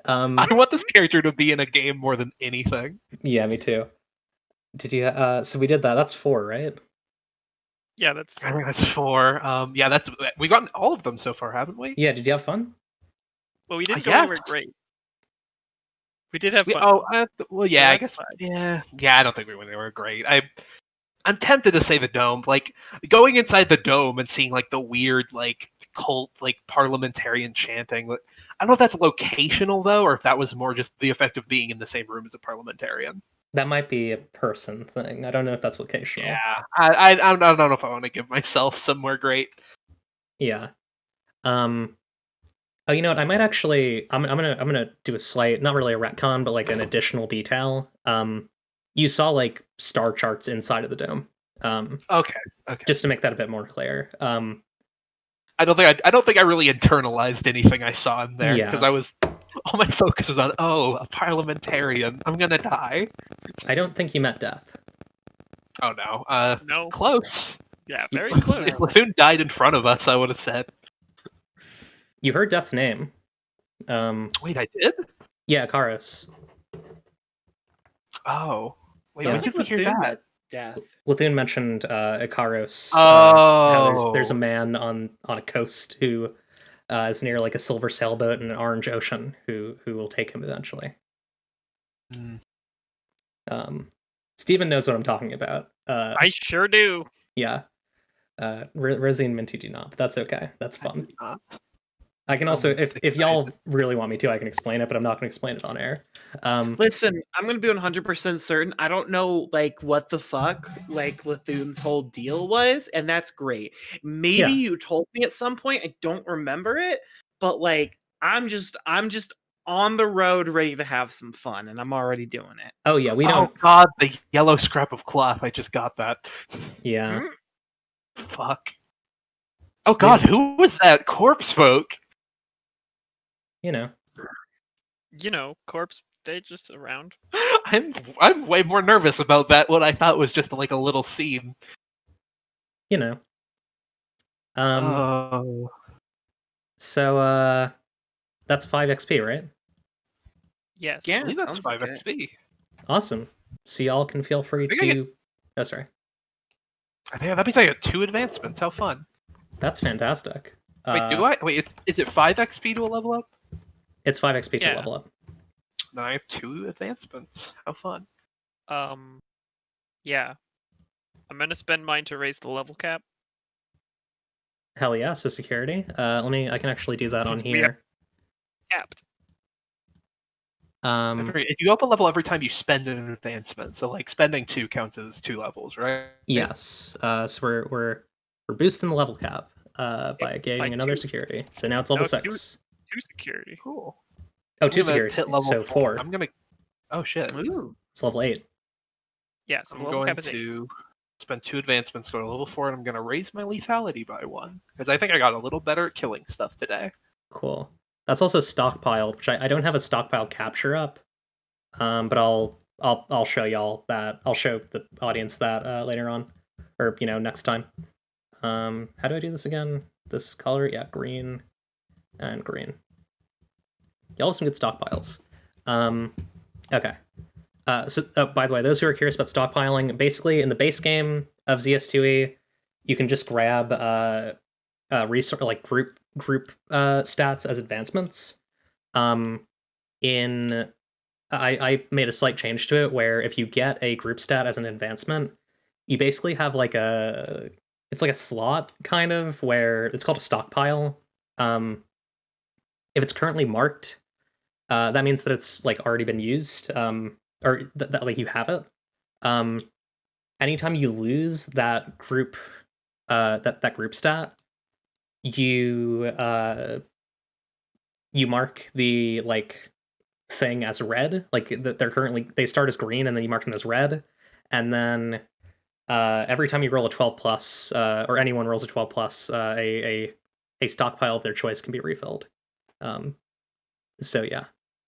I want this character to be in a game more than anything. Yeah, me too. Did you? So we did that. That's 4, right? Yeah, that's I think that's 4. Yeah, that's we gotten all of them so far, haven't we? Yeah. Did you have fun? well, we didn't I go anywhere guess. great. We did have fun. Well, yeah, I that's guess. fine. Yeah. I don't think they were great. I'm tempted to say the dome. Like going inside the dome and seeing like the weird like cult like parliamentarian chanting. I don't know if that's locational though, or if that was more just the effect of being in the same room as a parliamentarian. That might be a person thing. I don't know if that's locational. Yeah, I don't know if I want to give myself somewhere great. Yeah. Oh, you know what? I might actually. I'm gonna do a slight, not really a retcon, but like an additional detail. You saw like star charts inside of the dome. Okay. Just to make that a bit more clear. I don't think I really internalized anything I saw in there Yeah. because all my focus was on a parliamentarian. I'm gonna die. I don't think you met death. Oh no. No. Close. Yeah, very If close. Lethune died in front of us, I would have said. You heard Death's name. Wait, I did? Yeah, Karos. Oh. Wait, Yeah. when did we hear that? Death. Lethune mentioned Ikaros. Oh. There's a man on a coast who is near like a silver sailboat in an orange ocean who will take him eventually. Hmm. Steven knows what I'm talking about. I sure do. Yeah. Rosie and Minty do not, but that's okay. That's I fun. did not. I can Oh, also, I think if I y'all did. really want me to, I can explain it, but I'm not going to explain it on air. Listen, I'm gonna be 100% certain. I don't know, like, what the fuck, like, Lethune's whole deal was, and that's great. Maybe Yeah. you told me at some point. I don't remember it, but like, I'm just on the road, ready to have some fun, and I'm already doing it. Oh yeah, we Oh don't. god, the yellow scrap of cloth. I just got that. Yeah. Fuck. Oh God, who was that corpse folk? You know. Corpse, they just around. I'm way more nervous about that. What I thought was just like a little scene. You know. Oh, So that's 5 XP, right? Yes. I Yeah, believe that's sounds 5 like it. XP. Awesome. So y'all can feel free I think I to. Oh, sorry. I think that means I got 2 advancements. How fun! That's fantastic. Wait, do I? Wait, is it 5 XP to a level up? It's 5 XP to Yeah. level up. Then I have 2 advancements. How fun! Yeah. I'm gonna spend mine to raise the level cap. Hell yeah, so security. I can actually do that on Since we have- here. Capped. If you go up a level every time you spend an advancement, so like spending 2 counts as 2 levels, right? Yes. So we're boosting the level cap by gaining another 2. security. So now it's level No, 6. 2 security. Cool. Oh, I'm 2 gonna security. hit level So 4. I'm gonna. Oh shit! Ooh. It's level 8. Yeah, so I'm the level going cap is 8. to spend 2 advancements, go to level 4, and I'm gonna raise my lethality by 1 because I think I got a little better at killing stuff today. Cool. That's also stockpile, which I don't have a stockpile capture up. But I'll show y'all that. I'll show the audience that later on, or next time. How do I do this again? This color, yeah, green and green. Y'all have some good stockpiles. Okay. So by the way, those who are curious about stockpiling, basically in the base game of ZS2E, you can just grab resource like group stats as advancements. I made a slight change to it where if you get a group stat as an advancement, you basically have it's like a slot kind of where it's called a stockpile. If it's currently marked, that means that it's like already been used, or that like you have it. Anytime you lose that group, that group stat, you mark the thing as red, like they start as green and then you mark them as red, and then every time you roll a 12 plus, or anyone rolls a 12 plus, a stockpile of their choice can be refilled. So yeah,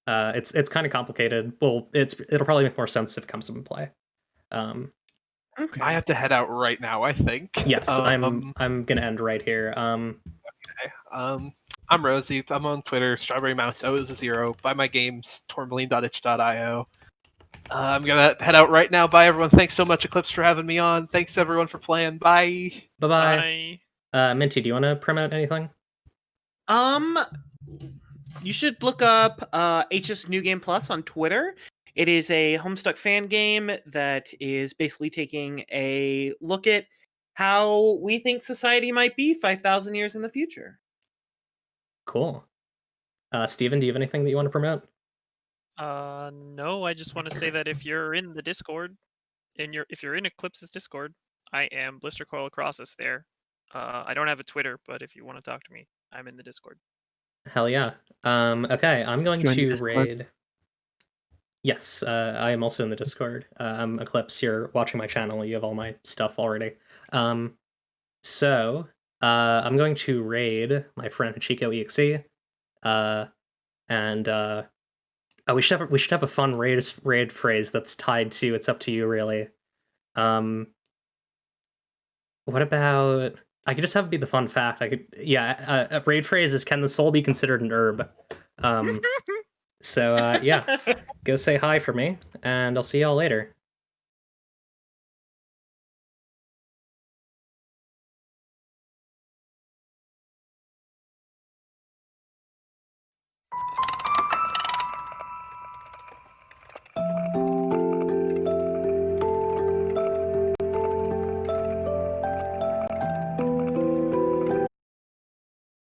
it's kind of complicated. Well, it'll probably make more sense if it comes into play. Okay. I have to head out right now, I think. Yes, I'm gonna end right here. Okay. I'm Rosie. I'm on Twitter, Strawberry Mouse O0. Buy my games, tourmaline.itch.io. I'm gonna head out right now. Bye, everyone. Thanks so much, Eclipse, for having me on. Thanks, everyone, for playing. Bye. Bye. Minty, do you want to promote anything? You should look up HS New Game Plus on Twitter. It is a Homestuck fan game that is basically taking a look at how we think society might be 5,000 years in the future. Cool. Steven, do you have anything that you want to promote? No, I just want to say that if you're in the Discord, if you're in Eclipse's Discord, I am Blister Coil Across us there. I don't have a Twitter, but if you want to talk to me, I'm in the Discord. Hell yeah. Okay, I'm going Join the to Discord. raid. Yes, I am also in the Discord. I'm Eclipse. You're watching my channel. You have all my stuff already. So I'm going to raid my friend Hachiko EXE. We should have a fun raid phrase that's tied to "It's up to you," really. What about? I could just have it be the fun fact. A raid phrase is, "Can the soul be considered an herb?" So yeah, go say hi for me, and I'll see y'all later.